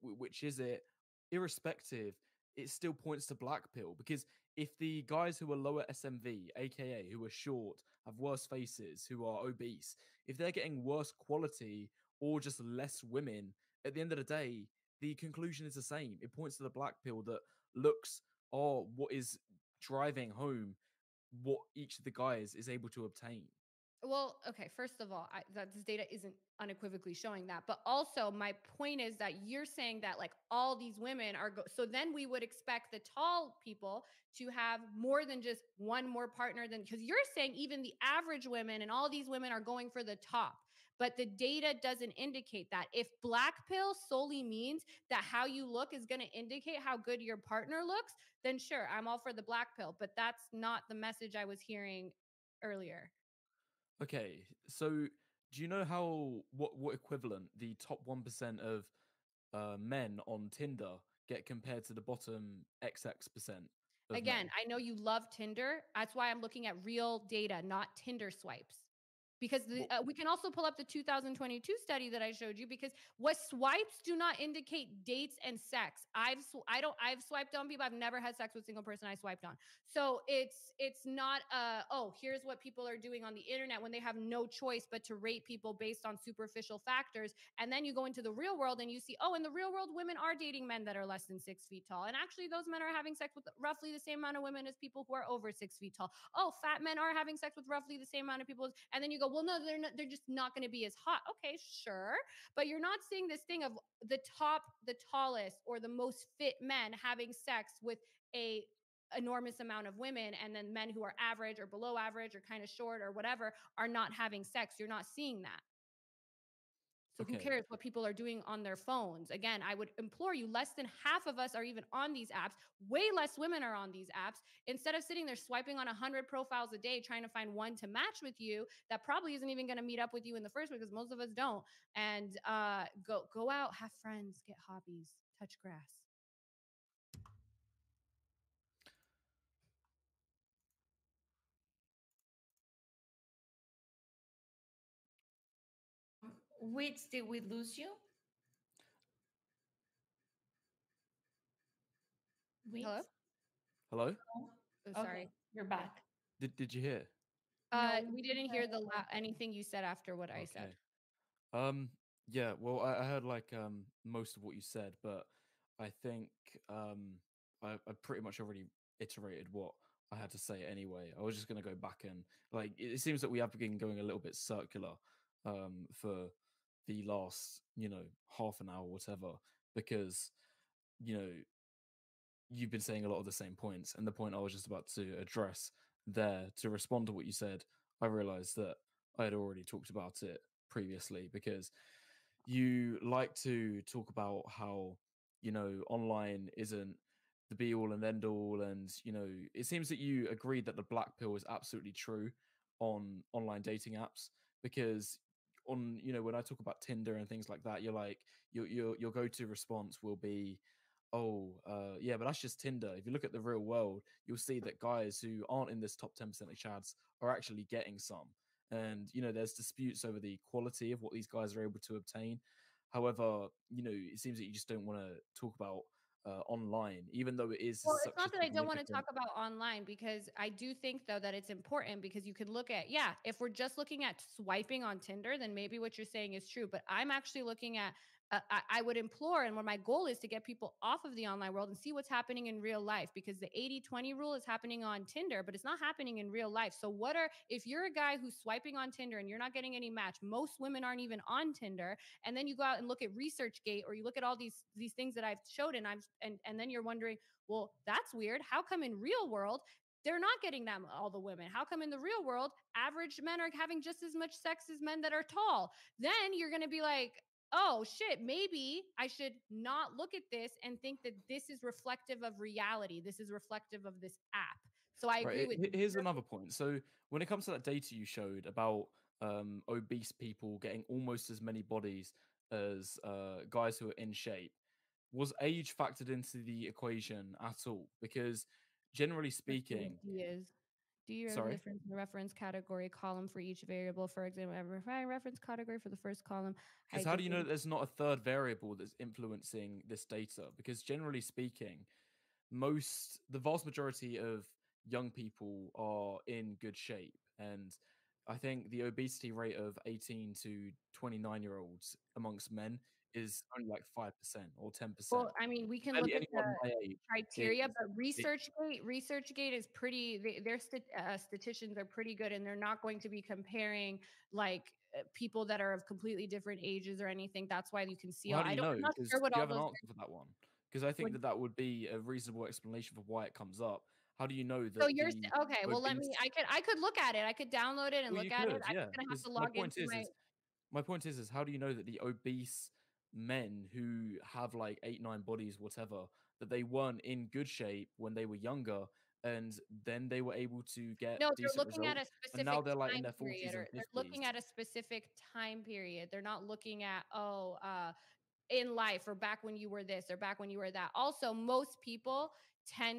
Which is it? Irrespective, it still points to black pill because if the guys who are lower SMV, aka who are short, have worse faces, who are obese, if they're getting worse quality or just less women, at the end of the day, the conclusion is the same. It points to the black pill that looks or what is driving home what each of the guys is able to obtain. Well, okay, first of all, that this data isn't unequivocally showing that. But also, my point is that you're saying that like all these women so then we would expect the tall people to have more than just one more partner than, because you're saying even the average women and all these women are going for the top. But the data doesn't indicate that. If black pill solely means that how you look is going to indicate how good your partner looks, then sure, I'm all for the black pill. But that's not the message I was hearing earlier. Okay, so do you know what equivalent the top 1% of men on Tinder get compared to the bottom XX% of Again, men? I know you love Tinder. That's why I'm looking at real data, not Tinder swipes. Because Well, we can also pull up the 2022 study that I showed you. Because what swipes do not indicate dates and sex. I've swiped on people. I've never had sex with a single person I swiped on. So it's not oh, here's what people are doing on the internet when they have no choice but to rate people based on superficial factors. And then you go into the real world and you see, oh, in the real world, women are dating men that are less than 6 feet tall. And actually, those men are having sex with roughly the same amount of women as people who are over 6 feet tall. Oh, fat men are having sex with roughly the same amount of people. And then you go, well, no, they're not, they're just not going to be as hot. Okay, sure. But you're not seeing this thing of the tallest, or the most fit men having sex with a enormous amount of women, and then men who are average or below average or kind of short or whatever are not having sex. You're not seeing that. So who okay, cares what people are doing on their phones? Again, I would implore you, less than half of us are even on these apps. Way less women are on these apps. Instead of sitting there swiping on 100 profiles a day trying to find one to match with you, that probably isn't even going to meet up with you in the first place, because most of us don't. And go out, have friends, get hobbies, touch grass. Which did we lose you? Hello? Which? hello. Oh, Okay, sorry. you're Yeah. back. Did you hear? No, We didn't hear anything you said after what I said. Okay. Yeah, well, I heard like most of what you said, but I think I pretty much already iterated what I had to say anyway. I was just gonna go back and like it seems that we have been going a little bit circular for the last, half an hour, whatever, because you know, you've been saying a lot of the same points, and the point I was just about to address there to respond to what you said, I realized that I had already talked about it previously because you like to talk about how online isn't the be all and end all, and it seems that you agreed that the black pill is absolutely true on online dating apps because on when I talk about Tinder and things like that, you're like your go-to response will be, oh, yeah, but that's just Tinder. If you look at the real world, you'll see that guys who aren't in this top 10% of chads are actually getting some. and there's disputes over the quality of what these guys are able to obtain. However, it seems that you just don't want to talk about online, even though it is Well, it's such a not that I don't want to significant. talk about online, because I do think though that it's important, because you could look at, yeah, if we're just looking at swiping on Tinder, then maybe what you're saying is true. But I'm actually looking at, I would implore, and what my goal is to get people off of the online world and see what's happening in real life, because the 80-20 rule is happening on Tinder, but it's not happening in real life. So if you're a guy who's swiping on Tinder and you're not getting any match, most women aren't even on Tinder. And then you go out and look at ResearchGate, or you look at all these things that I've showed, and then you're wondering, well, that's weird. How come in real world they're not getting that, all the women? How come in the real world average men are having just as much sex as men that are tall? Then you're going to be like, oh shit, maybe I should not look at this and think that this is reflective of reality. This is reflective of this app. So I agree Right. with you. Here's another point. So when it comes to that data you showed about obese people getting almost as many bodies as guys who are in shape, was age factored into the equation at all? Because generally speaking, D is. Do you have the sorry. difference in the reference category column for each variable? For example, every reference category for the first column, Because height how do you know that difference. there's not a third variable that's influencing this data? Because generally speaking, the vast majority of young people are in good shape, and I think the obesity rate of 18 to 29-year-olds amongst men is only like 5% or 10%. Well, I mean, we can Barely look at the anyone my age criteria, is but ResearchGate is pretty. Their statisticians are pretty good, and they're not going to be comparing like people that are of completely different ages or anything. That's why you can see well, all. how do you know? I'm not Because sure what do you all have an those. answer for that one? Because I think What, that that would be a reasonable explanation for why it comes up. How do you know so that the okay. Well, let me. obese? I could look at it. I could download it and Well, look you at it. could, I'm yeah. just gonna have to Because log into my. my point is how do you know that the obese men who have like 8 9 bodies whatever, that they weren't in good shape when they were younger, and then they were able to get No, they're decent looking at a results, and now specific they're like in time their period, 40s or and they're 50s? looking at a specific time period. They're not looking at, in life, or back when you were this, or back when you were that. Also, most people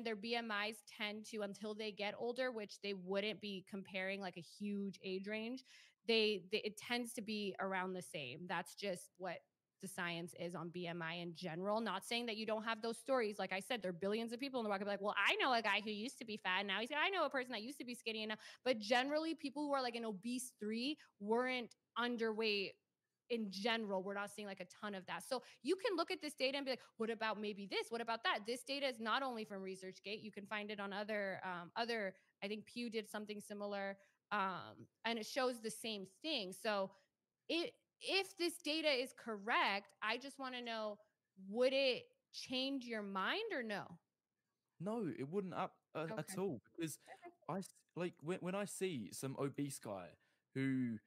their BMIs tend to, until they get older, which they wouldn't be comparing like a huge age range, it tends to be around the same. That's just what the science is on BMI in general. Not saying that you don't have those stories. Like I said, there are billions of people in the market like, well, I know a guy who used to be fat. Now I know a person that used to be skinny. And now, but generally, people who are like an obese 3 weren't underweight in general. We're not seeing like a ton of that. So you can look at this data and be like, what about maybe this? What about that? This data is not only from ResearchGate. You can find it on other, I think Pew did something similar. And it shows the same thing. So if this data is correct, I just want to know, would it change your mind or no? No, it wouldn't at Okay. all, because like when I see some obese guy who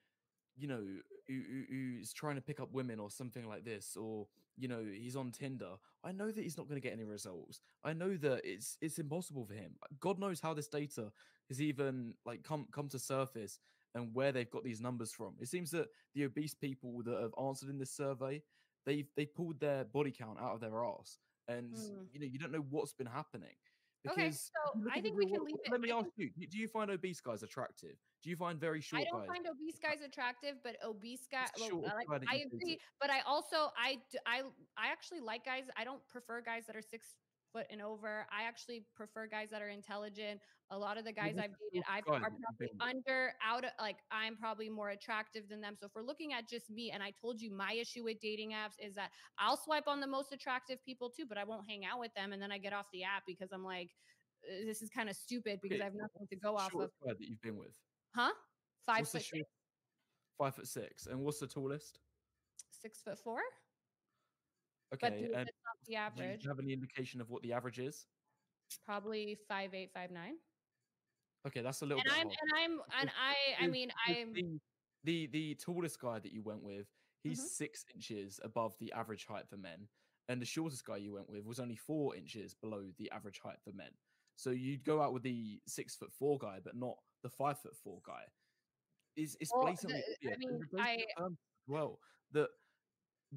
who's trying to pick up women or something like this, or he's on Tinder, I know that he's not going to get any results. I know that it's impossible for him. God knows how this data has even like come to surface, and where they've got these numbers from. It seems that the obese people that have answered in this survey, they pulled their body count out of their ass, and Hmm. you don't know what's been happening. Okay, Because if so you look I at the think we real can world, leave it. let me ask you: do you find obese guys attractive? Do you find very I short don't guys? find obese guys attractive, but obese guy. What's the Well, shortest guy that I you've agree, dated? but I also I actually like guys. I don't prefer guys that are 6 foot and over. I actually prefer guys that are intelligent. A lot of the Well, guys what's I've the dated, shortest I guy are that you've probably been with? I'm probably more attractive than them. So if we're looking at just me, and I told you my issue with dating apps is that I'll swipe on the most attractive people too, but I won't hang out with them, and then I get off the app because I'm like, this is kind of stupid because I Okay, have nothing to what's go the off of. shortest guy that you've been with? Huh? Five What's the foot short 5'6", and what's the tallest? 6'4", but Okay, and that's not the do you average. have any indication of what the average is? Probably 5'8", 5'9". Okay, that's a little And bit I'm hard, and I'm and because I because mean because I'm the tallest guy that you went with, he's mhm. 6 inches above the average height for men, and the shortest guy you went with was only 4 inches below the average height for men. So you'd go out with the 6'4" guy, but not the 5'4" guy. It's Well, blatantly I obvious. mean There's a data I confirms as well that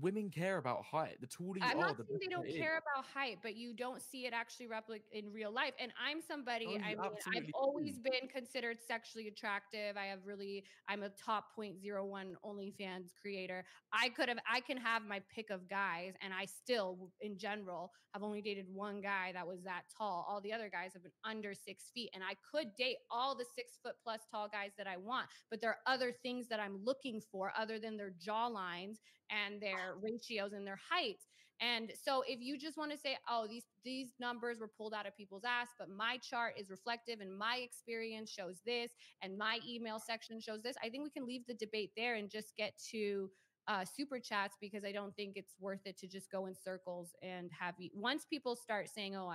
women care about height. The taller you I'm not are, the saying they better don't it is. care about height, but you don't see it actually replicate in real life. And I'm somebody, No, I you mean, I've absolutely do. always been considered sexually attractive. I'm a top 0.01 OnlyFans creator. I can have my pick of guys, and I still, in general, have only dated one guy that was that tall. All the other guys have been under 6 feet, and I could date all the 6 foot plus tall guys that I want, but there are other things that I'm looking for other than their jawlines and their ratios and their height. And so if you just want to say, oh, these numbers were pulled out of people's ass, but my chart is reflective and my experience shows this and my email section shows this, I think we can leave the debate there and just get to super chats, because I don't think it's worth it to just go in circles and have you. Once people start saying, oh,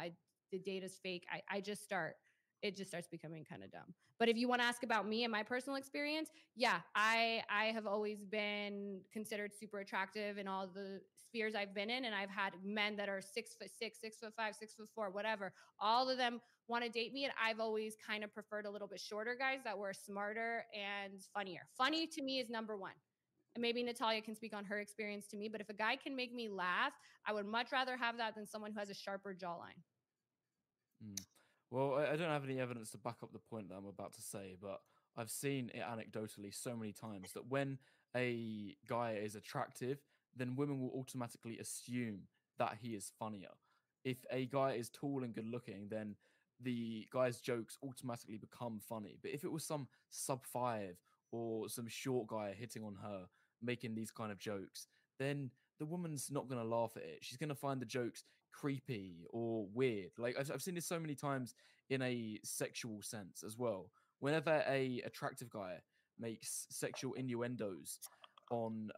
the data's fake, it just starts becoming kind of dumb. But if you want to ask about me and my personal experience, yeah, I have always been considered super attractive in all the spheres I've been in, and I've had men that are 6'6", 6'5", 6'4", whatever. All of them want to date me, and I've always kind of preferred a little bit shorter guys that were smarter and funnier. Funny to me is number one. And maybe Natalia can speak on her experience to me, but if a guy can make me laugh, I would much rather have that than someone who has a sharper jawline. Mm. Well, I don't have any evidence to back up the point that I'm about to say, but I've seen it anecdotally so many times that when a guy is attractive, then women will automatically assume that he is funnier. If a guy is tall and good looking, then the guy's jokes automatically become funny. But if it was some sub 5 or some short guy hitting on her, making these kind of jokes, then the woman's not going to laugh at it. She's going to find the jokes creepy or weird. Like I've seen this so many times in a sexual sense as well. Whenever a attractive guy makes sexual innuendos on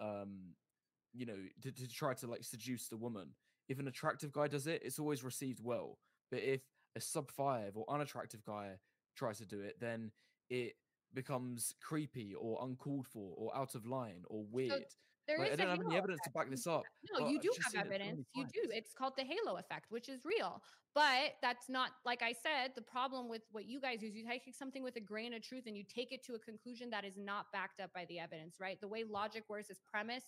to try to like seduce the woman, if an attractive guy does it, it's always received well. But if a sub 5 or unattractive guy tries to do it, then it becomes creepy or uncalled for or out of line or So weird. there Like I is a don't have any halo evidence to back effect. this up, No, but you I've do just have seen it so evidence. many You do. times. It's called the halo effect, which is real. But that's not, like I said, the problem with what you guys use. You take something with a grain of truth and you take it to a conclusion that is not backed up by the evidence, right? The way logic works is premise,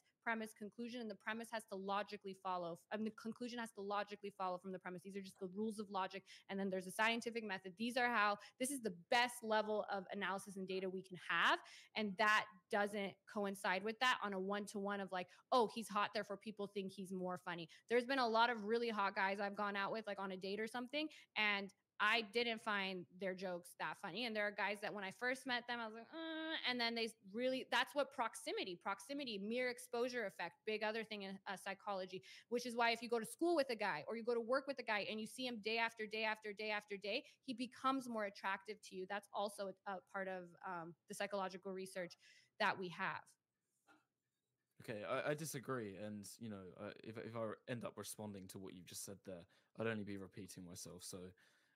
conclusion, and the premise has to logically follow. The conclusion has to logically follow from the premise. These are just the rules of logic. And then there's a scientific method. This is the best level of analysis and data we can have. And that doesn't coincide with that on a one-to-one of like, oh, he's hot, therefore people think he's more funny. There's been a lot of really hot guys I've gone out with, like on a date or something, and I didn't find their jokes that funny. And there are guys that when I first met them, I was like, and then that's what proximity, mere exposure effect, big other thing in psychology, which is why if you go to school with a guy or you go to work with a guy and you see him day after day after day after day, he becomes more attractive to you. That's also a part of the psychological research that we have. Okay, I disagree, and if I end up responding to what you've just said there, I'd only be repeating myself. So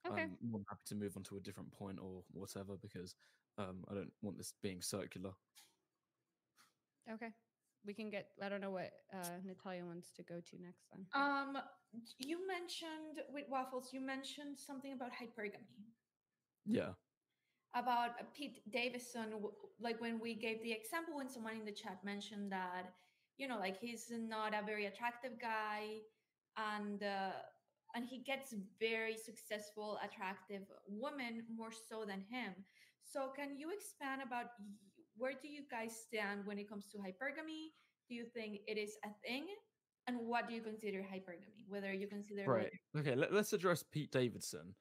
Okay. I'm more than happy to move on to a different point or whatever, because I don't want this being circular. Okay. We can get, I don't know what Natalia wants to go to next then. You mentioned with Waffles, you mentioned something about hypergamy. Yeah. About Pete Davidson, like when we gave the example when someone in the chat mentioned that, like he's not a very attractive guy, and he gets very successful, attractive women more so than him. So can you expand about where do you guys stand when it comes to hypergamy? Do you think it is a thing? And what do you consider hypergamy? Whether you consider like Right. Okay, let's address Pete Davidson.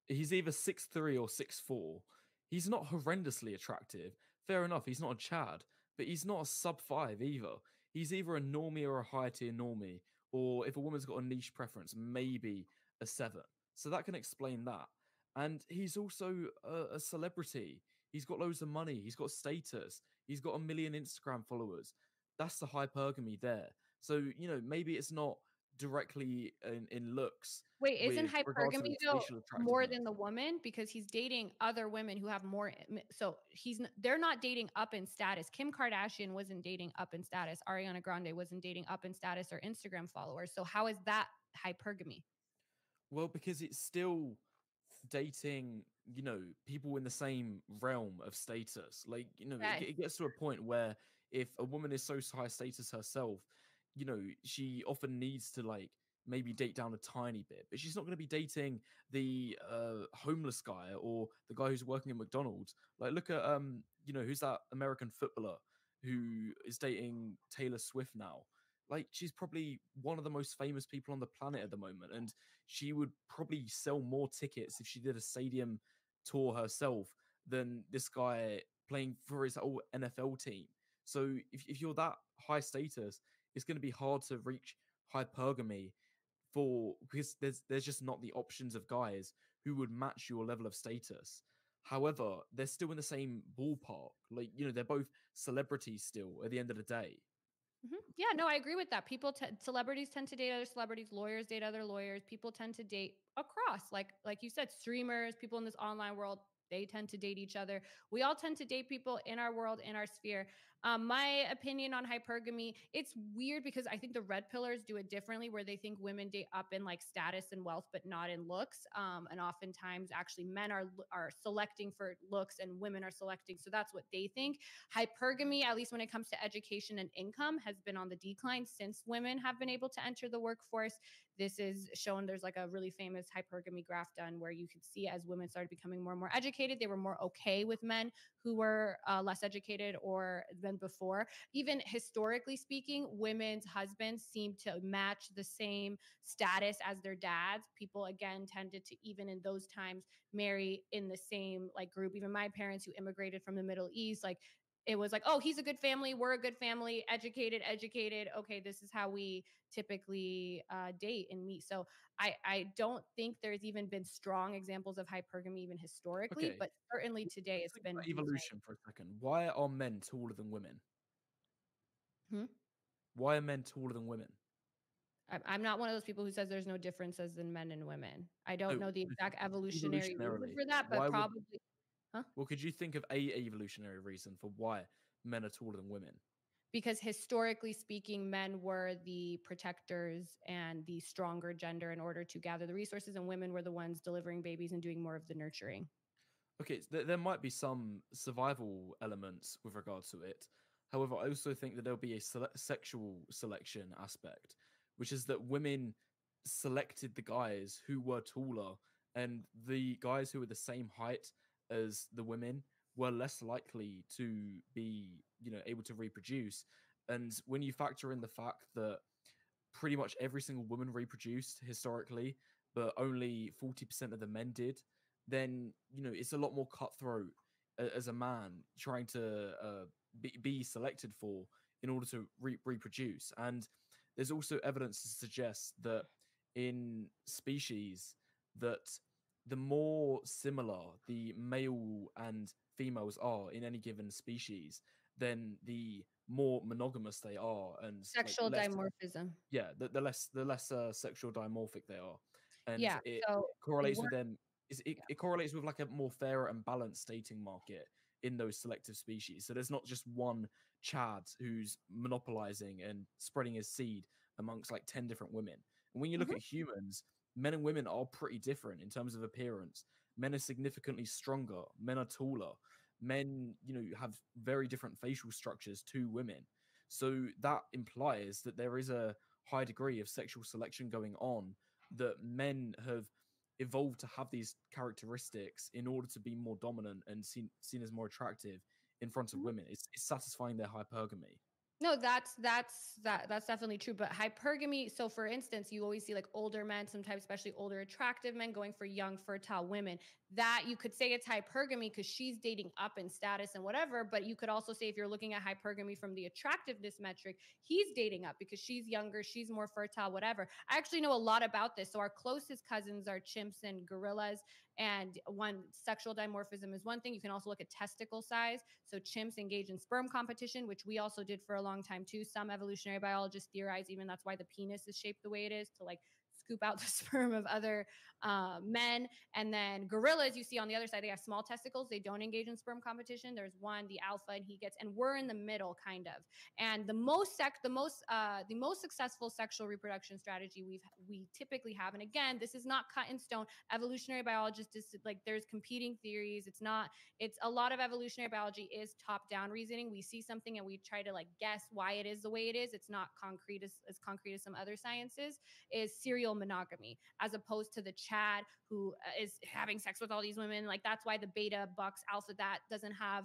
He's either 6'3" or 6'4". He's not horrendously attractive. Fair enough, he's not a Chad, but he's not a sub 5 either. He's either a normie or a high tier normie, or if a woman's got a niche preference, maybe a 7. So that can explain that. And he's also a celebrity. He's got loads of money. He's got status. He's got 1 million Instagram followers. That's the hypergamy there. So, maybe it's not directly in looks Wait, isn't with regards to hypergamy his though facial more attractiveness. than the woman, because he's dating other women who have more? So they're not dating up in status. Kim Kardashian wasn't dating up in status. Ariana Grande wasn't dating up in status or Instagram followers. So how is that hypergamy? Well, because it's still dating, people in the same realm of status. Like, Yes. it gets to a point where if a woman is so high status herself, she often needs to like maybe date down a tiny bit, but she's not going to be dating the homeless guy or the guy who's working at McDonald's. Like, look at who's that American footballer who is dating Taylor Swift now? Like, she's probably one of the most famous people on the planet at the moment, and she would probably sell more tickets if she did a stadium tour herself than this guy playing for his whole NFL team. So if you're that high status, it's going to be hard to reach hypergamy because there's just not the options of guys who would match your level of status. However, they're still in the same ballpark. Like, they're both celebrities still at the end of the day. Yeah, no, I agree with that. Celebrities tend to date other celebrities, lawyers date other lawyers. People tend to date across, like you said, streamers, people in this online world, they tend to date each other. We all tend to date people in our world, in our sphere. My opinion on hypergamy, it's weird because I think the red pillars do it differently, where they think women date up in like status and wealth, but not in looks. And oftentimes, actually, men are selecting for looks, and women are selecting. So that's what they think. Hypergamy, at least when it comes to education and income, has been on the decline since women have been able to enter the workforce. This is shown. There's like a really famous hypergamy graph done where you could see as women started becoming more and more educated, they were more okay with men who were less educated or than before. Even historically speaking, women's husbands seem to match the same status as their dads. People again tended to, even in those times, marry in the same like group. Even my parents who immigrated from the Middle East, like it was like, oh, he's a good family, we're a good family, educated. Okay, this is how we typically date and meet. So I don't think there's even been strong examples of hypergamy even historically, Okay, but certainly today let's it's think been about declining. evolution for a second. Why are men taller than women? Hmm? Why are men taller than women? I'm not one of those people who says there's no differences in men and women. I don't No, know the exact evolutionary reason evolutionarily, for that, but why would probably, huh? well, could you think of a evolutionary reason for why men are taller than women? Because historically speaking, men were the protectors and the stronger gender in order to gather the resources, and women were the ones delivering babies and doing more of the nurturing. Okay, so there might be some survival elements with regards to it. However, I also think that there'll be a sexual selection aspect, which is that women selected the guys who were taller, and the guys who were the same height as the women were less likely to be, able to reproduce. And when you factor in the fact that pretty much every single woman reproduced historically, but only 40% of the men did, then it's a lot more cutthroat as a man trying to be selected for in order to reproduce. And there's also evidence to suggest that in species that the more similar the male and females are in any given species, then the more monogamous they are, and like Sexual less, dimorphism. yeah, the less sexual dimorphic they are, and Yeah. it So the correlates with word, them. yeah. It correlates with like a more fairer and balanced dating market in those selective species. So there's not just one Chad who's monopolizing and spreading his seed amongst like 10 different women. And when you look Mhm. at humans, men and women are pretty different in terms of appearance. Men are significantly stronger. Men are taller. Men, have very different facial structures to women. So that implies that there is a high degree of sexual selection going on, that men have evolved to have these characteristics in order to be more dominant and seen as more attractive in front of Mhm. women. It's satisfying their hypergamy. No, that's definitely true. But hypergamy, so for instance, you always see like older men, sometimes especially older attractive men going for young fertile women. That you could say it's hypergamy because she's dating up in status and whatever. But you could also say if you're looking at hypergamy from the attractiveness metric, he's dating up because she's younger, she's more fertile, whatever. I actually know a lot about this. So our closest cousins are chimps and gorillas. And one, sexual dimorphism is one thing. You can also look at testicle size. So chimps engage in sperm competition, which we also did for a long time too. Some evolutionary biologists theorize even that's why the penis is shaped the way it is, to like scoop out the sperm of other men. And then gorillas, you see on the other side, they have small testicles. They don't engage in sperm competition. There's one, the alpha, and and we're in the middle, kind of. And the most successful sexual reproduction strategy we typically have, and again, this is not cut in stone. Evolutionary biologists like there's competing theories. It's a lot of evolutionary biology is top-down reasoning. We see something and we try to like guess why it is the way it is. It's not concrete as concrete as some other sciences. Is serial monogamy, as opposed to the Chad who is having sex with all these women. Like that's why the beta bucks alpha, that doesn't have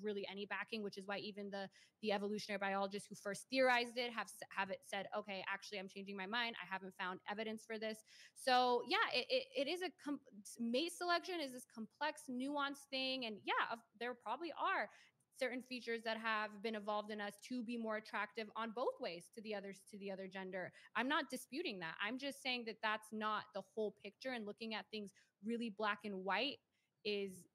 really any backing, which is why even the evolutionary biologists who first theorized it have it said, okay, actually I'm changing my mind. I haven't found evidence for this. So yeah, it is mate selection is this complex, nuanced thing. And yeah, there probably are certain features that have been evolved in us to be more attractive on both ways to the other gender. I'm not disputing that. I'm just saying that that's not the whole picture, and looking at things really black and white is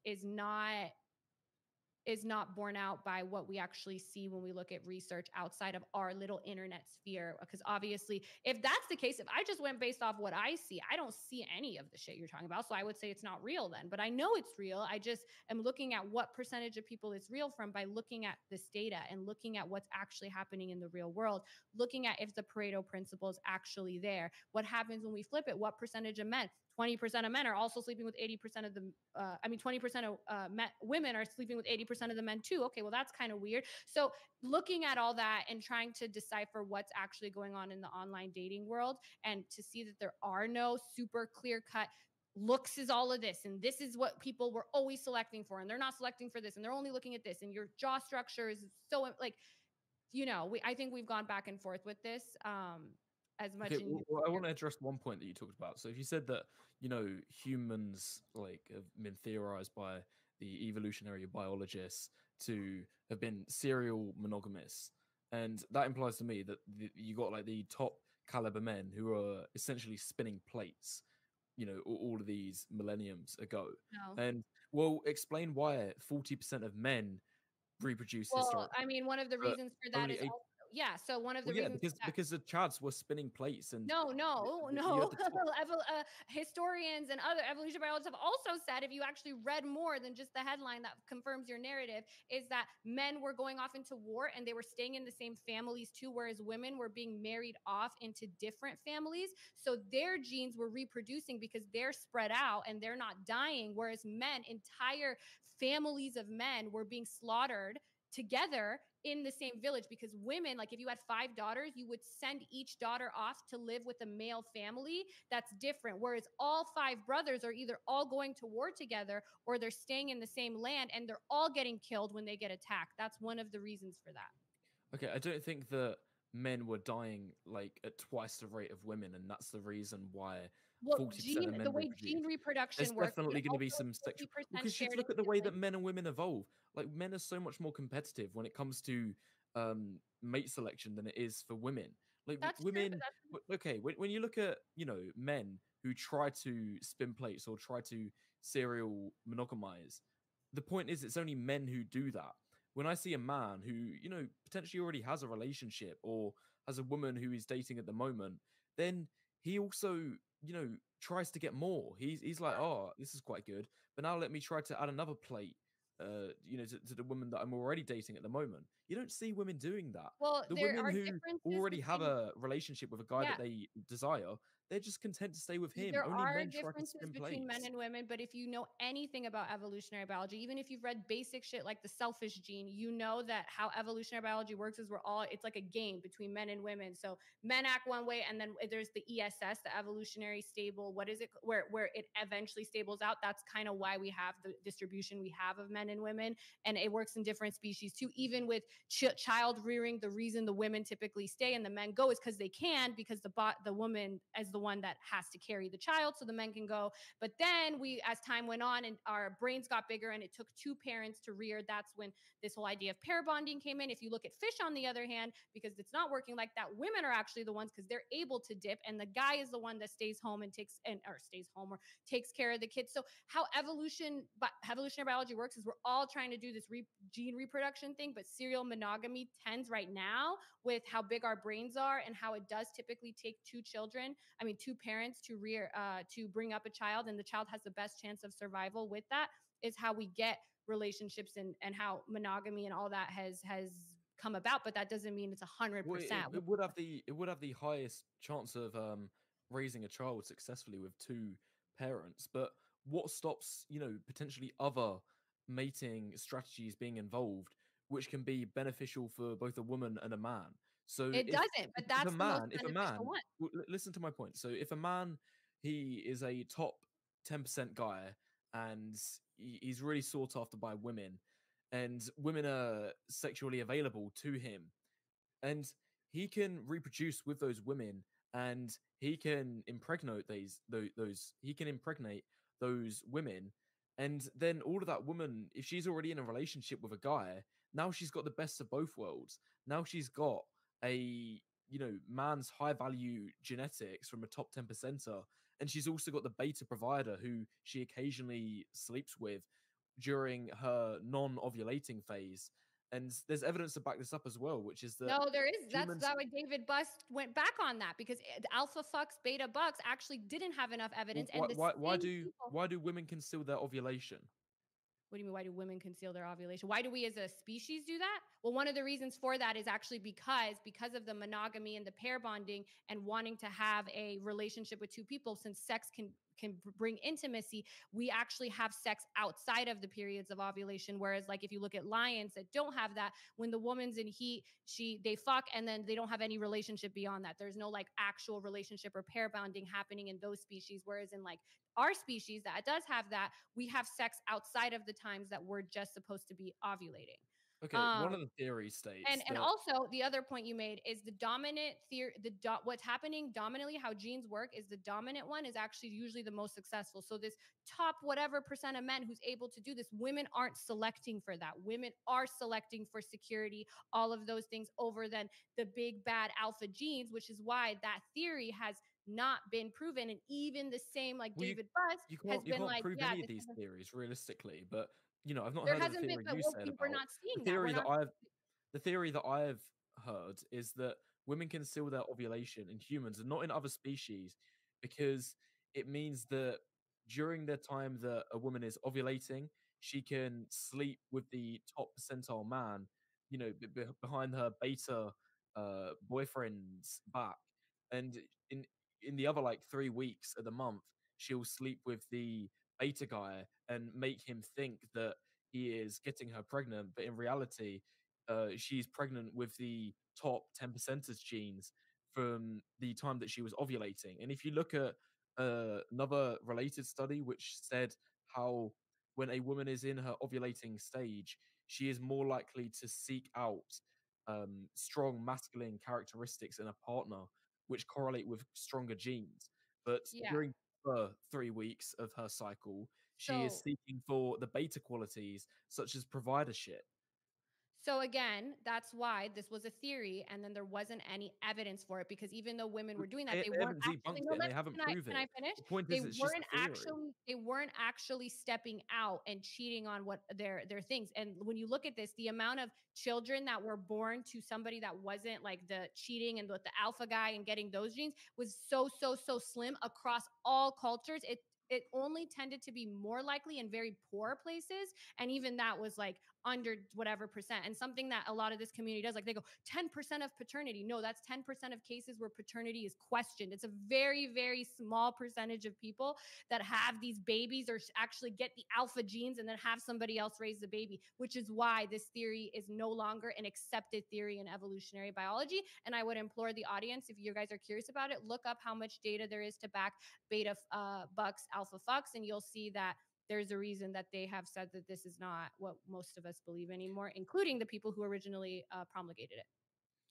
not borne out by what we actually see when we look at research outside of our little internet sphere. Because obviously, if that's the case, if I just went based off what I see, I don't see any of the shit you're talking about. So I would say it's not real then. But I know it's real. I just am looking at what percentage of people it's real from by looking at this data and looking at what's actually happening in the real world, looking at if the Pareto principle is actually there. What happens when we flip it? What percentage of men? 20% of men are also sleeping with 80% of the, 20% of women are sleeping with 80% of the men too. Okay, well, that's kind of weird. So looking at all that and trying to decipher what's actually going on in the online dating world, and to see that there are no super clear cut looks is all of this, and this is what people were always selecting for, and they're not selecting for this, and they're only looking at this, and your jaw structure is so like, I think we've gone back and forth with this. As much. Okay, well, I want to address one point that you talked about. So if you said that, humans like have been theorized by the evolutionary biologists to have been serial monogamists, and that implies to me that you got like the top caliber men who are essentially spinning plates, all of these millenniums ago. No. And well, explain why 40% of men reproduce historically. I mean, one of the reasons for that is also, yeah. So one of the reasons because the Chads were spinning plates, and no. Historians and other evolutionary biologists have also said, if you actually read more than just the headline that confirms your narrative, is that men were going off into war and they were staying in the same families too, whereas women were being married off into different families. So their genes were reproducing because they're spread out and they're not dying, whereas men, entire families of men, were being slaughtered together in the same village. Because women, like if you had 5 daughters, you would send each daughter off to live with a male family that's different. Whereas all 5 brothers are either all going to war together or they're staying in the same land and they're all getting killed when they get attacked. That's one of the reasons for that. Okay, I don't think that men were dying like at twice the rate of women, and that's the reason why 40% of men the way reproduce. gene reproduction There's works, definitely going to be some sexual. Because you look at the way that men and women evolve. Like men are so much more competitive when it comes to mate selection than it is for women. Like that's women, true, okay, when you look at men who try to spin plates or try to serial monogamize, the point is it's only men who do that. When I see a man who, potentially already has a relationship or has a woman who he's dating at the moment, then he also, tries to get more. He's like, oh, this is quite good, but now let me try to add another plate, to the woman that I'm already dating at the moment. You don't see women doing that. Well, The there women are who already have a relationship with a guy that Yeah. they desire, they're just content to stay with him. There Only are men try to differences spin between men plates. and women, but if you know anything about evolutionary biology, even if you've read basic shit like the selfish gene, you know that how evolutionary biology works is it's like a game between men and women. So men act one way, and then there's the ESS, the evolutionary stable, what is it, where it eventually stables out. That's kind of why we have the distribution we have of men and women, and it works in different species too. Even with child rearing, the reason the women typically stay and the men go is because they can, because the woman is the one that has to carry the child, so the men can go. But then as time went on and our brains got bigger and it took 2 parents to rear, that's when this whole idea of pair bonding came in. If you look at fish, on the other hand, because it's not working like that, women are actually the ones, because they're able to dip, and the guy is the one that stays home or takes care of the kids. So how evolutionary biology works is we're all trying to do this gene reproduction thing, but serial monogamy tends right now, with how big our brains are and how it does typically take 2 children. two parents to to bring up a child, and the child has the best chance of survival with that, is how we get relationships and how monogamy and all that has come about. But that doesn't mean it's 100%. Well, it would have the highest chance of raising a child successfully with two parents. But what stops, potentially other mating strategies being involved, which can be beneficial for both a woman and a man? So It doesn't, but that's the most if a beneficial man, one. listen to my point. So if a man, he is a top 10% guy, and he's really sought after by women, and women are sexually available to him, and he can reproduce with those women, and he can impregnate those he can impregnate those women, and then all of that woman, if she's already in a relationship with a guy, now she's got the best of both worlds. Now she's got a man's high value genetics from a top 10 percenter, and she's also got the beta provider who she occasionally sleeps with during her non-ovulating phase. And there's evidence to back this up as well, which is that No, there is. That's humans. why David Bust went back on that, because alpha fucks, beta bucks actually didn't have enough evidence. And the Why same do people. why do women conceal their ovulation? What do you mean? Why do women conceal their ovulation? Why do we as a species do that? Well, one of the reasons for that is actually because of the monogamy and the pair bonding and wanting to have a relationship with two people. Since sex can bring intimacy, we actually have sex outside of the periods of ovulation. Whereas, like, if you look at lions that don't have that, when the woman's in heat, they fuck and then they don't have any relationship beyond that. There's no like actual relationship or pair bonding happening in those species. Whereas in like our species that does have that, we have sex outside of the times that we're just supposed to be ovulating. Okay, one of the theories states And also the other point you made is the dominant theory. What's happening dominantly, how genes work, is the dominant one is actually usually the most successful. So this top whatever percent of men who's able to do this, women aren't selecting for that. Women are selecting for security, all of those things, over than the big bad alpha genes, which is why that theory has not been proven. And even the same, like well, David Buss has you been can't like, prove yeah, any of this these isn't, theories realistically. But I've not there heard of the hasn't been, theory but you we'll said see, we're about not the seeing that. theory We're that not. the theory that I've heard is that women conceal their ovulation in humans and not in other species, because it means that during the time that a woman is ovulating, she can sleep with the top percentile man, behind her beta boyfriend's back, and in the other like 3 weeks of the month, she'll sleep with the beta guy and make him think that he is getting her pregnant, but in reality, she's pregnant with the top 10 percenters genes from the time that she was ovulating. And if you look at another related study, which said how when a woman is in her ovulating stage, she is more likely to seek out strong masculine characteristics in a partner, which correlate with stronger genes. But Yeah. during the 3 weeks of her cycle, she is So seeking for the beta qualities, such as providership. So again, that's why this was a theory, and then there wasn't any evidence for it, because even though women were doing that, they They weren't haven't actually. debunked No, it and they haven't proved can it. I finish? The point They is, it's just weren't a theory. actually stepping out and cheating on what their things. And when you look at this, the amount of children that were born to somebody that wasn't like the cheating and with the alpha guy and getting those genes was so slim across all cultures. It only tended to be more likely in very poor places, and even that was like under whatever percent. And something that a lot of this community does, like they go 10% of paternity. No, that's 10% of cases where paternity is questioned. It's a very small percentage of people that have these babies or actually get the alpha genes and then have somebody else raise the baby, which is why this theory is no longer an accepted theory in evolutionary biology. And I would implore the audience, if you guys are curious about it, look up how much data there is to back beta bucks, alpha fucks, and you'll see that there's a reason that they have said that this is not what most of us believe anymore, including the people who originally promulgated it.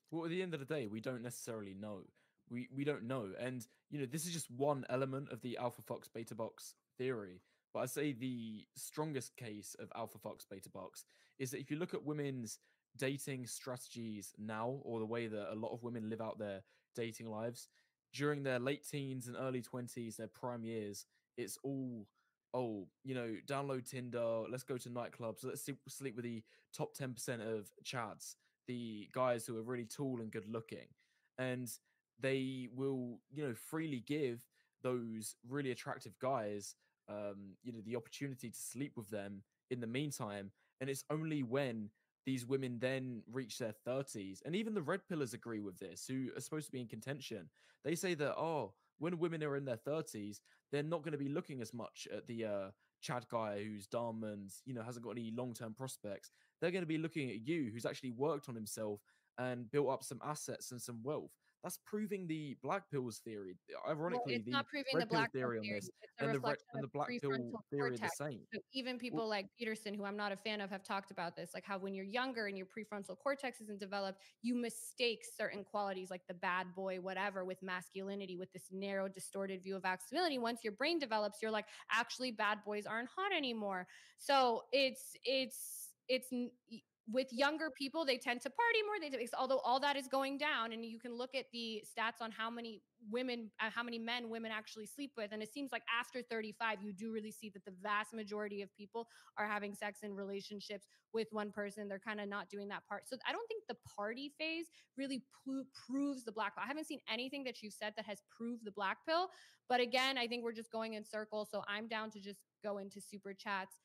Well, at the end of the day, we don't necessarily know. We don't know, and this is just one element of the alpha fox beta box theory. But I say the strongest case of alpha fox beta box is that if you look at women's dating strategies now, or the way that a lot of women live out their dating lives during their late teens and early 20s, their prime years, it's all, oh, download Tinder, let's go to nightclubs, let's sleep with the top 10% of chads, the guys who are really tall and good looking. And they will, freely give those really attractive guys, the opportunity to sleep with them in the meantime. And it's only when these women then reach their 30s, and even the red pillars agree with this, who are supposed to be in contention. They say that, oh, when women are in their 30s, they're not going to be looking as much at the Chad guy who's dumb and hasn't got any long-term prospects. They're going to be looking at you, who's actually worked on himself and built up some assets and some wealth. That's proving the black pills theory. Well, Ironically, it's the not proving the red pill black pill theory on theory. this It's a reflection and of the black pill prefrontal theory are the cortex. same. So even Well, people like Peterson, who I'm not a fan of, have talked about this, like how when you're younger and your prefrontal cortex isn't developed, you mistake certain qualities like the bad boy, whatever, with masculinity, with this narrow, distorted view of masculinity. Once your brain develops, you're like, actually, bad boys aren't hot anymore. So with younger people, they tend to party more. Although all that is going down, and you can look at the stats on how many men women actually sleep with, and it seems like after 35, you do really see that the vast majority of people are having sex in relationships with one person. They're kind of not doing that part. So I don't think the party phase really proves the black pill. I haven't seen anything that you've said that has proved the black pill. But again, I think we're just going in circles. So I'm down to just go into super chats.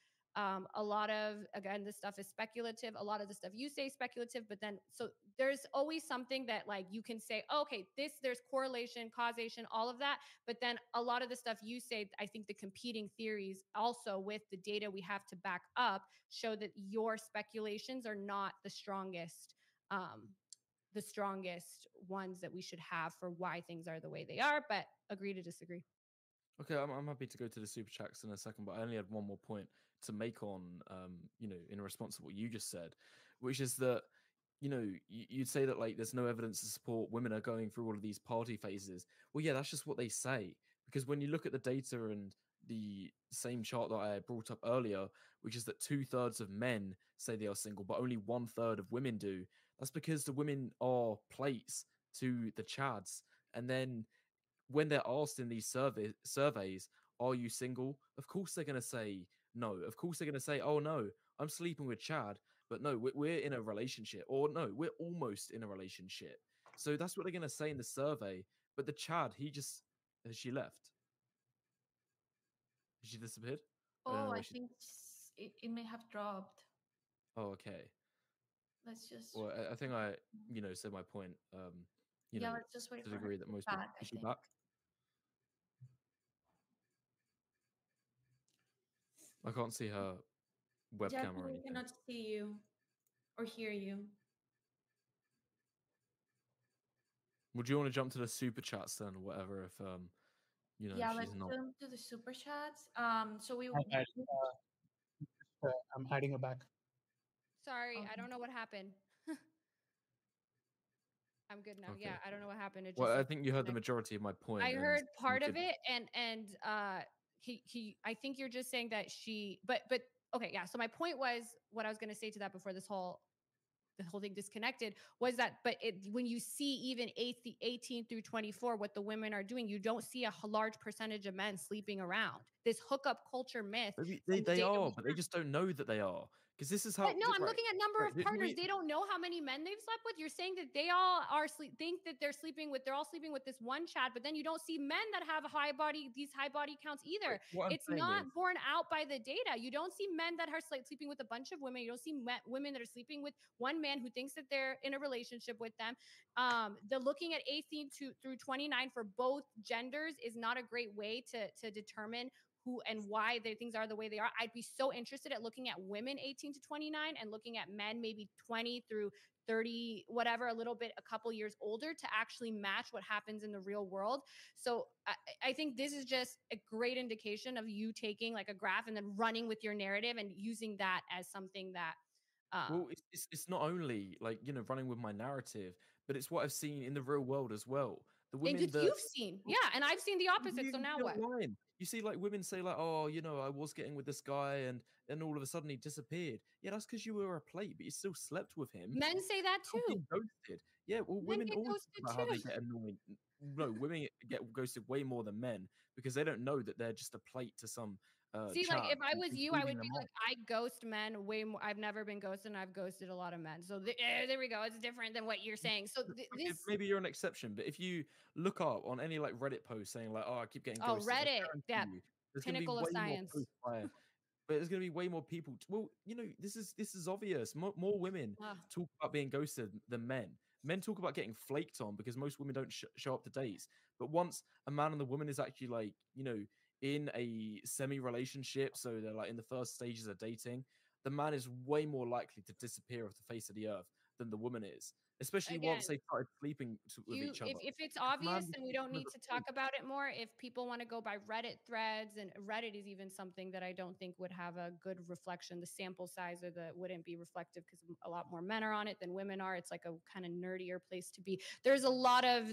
A lot of, again, this stuff is speculative. A lot of the stuff you say is speculative, but then so there's always something that like you can say, oh, okay, there's correlation, causation, all of that. But then a lot of the stuff you say, I think the competing theories also with the data we have to back up show that your speculations are not um, the strongest ones that we should have for why things are the way they are. But agree to disagree. okay, I'm happy to go to the super chats in a second, but I only had one more point to make on, in response to what you just said, which is that, you'd say that like there's no evidence to support women are going through all of these party phases. Well, yeah, that's just what they say. Because when you look at the data and the same chart that I brought up earlier, which is that 2/3 of men say they are single, but only 1/3 of women do. That's because the women are plates to the chads. And then when they're asked in these surveys, are you single? Of course they're going to say no. Of course they're going to say, oh no, I'm sleeping with Chad, but no, we're in a relationship, or no, we're almost in a relationship. So that's what they're going to say in the survey. But the Chad, he just, has she left? Has she disappeared? I don't Oh, know I where she. think it may have dropped. Oh, okay. Let's just Well, I think I, said my point. yeah, let's just wait To for the her degree to that get most people. back, I Is she think. back? I can't see her webcam or Jasmine, we anything. cannot see you or hear you. Would you want to jump to the super chats then, or whatever? If Yeah, she's let's not. jump to the super chats. So Hi guys, I'm hiding you back. Sorry, I okay. don't know what happened. I'm good now. Okay. Yeah, I don't know what happened. It just Well, I like think you heard the disconnected. majority of my point, I and heard you part of could. it, and he I think you're just saying that but okay, yeah. So my point was what I was going to say to that before the whole thing disconnected was that, but when you see even 18 through 24, what the women are doing, you don't see a large percentage of men sleeping around. This hookup culture myth Maybe from the they data are, we but they just don't know that they are. Because this is how. but no, I'm Right. looking at number Right. of partners. They don't know how many men they've slept with. You're saying that they all think that they're all sleeping with this one Chad, but then you don't see men that have these high body counts either. Right. What I'm It's saying not is, borne out by the data. You don't see men that are sleeping with a bunch of women. You don't see women that are sleeping with one man who thinks that they're in a relationship with them. The looking at 18 through 29 for both genders is not a great way to determine who and why their things are the way they are. I'd be so interested at looking at women 18 to 29 and looking at men maybe 20 through 30, whatever, a couple years older to actually match what happens in the real world. So I think this is just a great indication of you taking like a graph and then running with your narrative and using that as something that well, it's not only like running with my narrative, but it's what I've seen in the real world as well. The and women that you've seen. Yeah. And I've seen the opposite. So now what? online. You see, like women say, like, "Oh, I was getting with this guy, and then all of a sudden he disappeared." Yeah, that's because you were a plate, but you still slept with him. Men say that You're too. being ghosted. Yeah, well, Men women get always talk ghosted about how they too. get annoyed. No, women get ghosted way more than men because they don't know that they're just a plate to some See, like chat if I and was you, I leaving would them be off. like, I ghost men way more. I've never been ghosted, and I've ghosted a lot of men. So there we go. It's different than what you're saying. So Okay, this, maybe you're an exception, but if you look up on any like Reddit post saying like, "Oh, I keep getting oh, ghosted," I Reddit, that guarantee you, there's going to be pinnacle of way more science. posts by, but there's going to be way more people. Well, this is obvious. More women Ugh. talk about being ghosted than men. Men talk about getting flaked on because most women don't show up to dates. But once a man and the woman is actually like in a semi relationship, so they're like in the first stages of dating, the man is way more likely to disappear off the face of the earth than the woman is, especially once Again, they started sleeping with you each other. if it's Because the man obvious, then we don't becomes need a to talk flake. about it more. If people want to go by Reddit threads, and Reddit is even something that I don't think would have a good reflection. The sample size or the wouldn't be reflective because a lot more men are on it than women are. It's like a kind of nerdier place to be. There's a lot of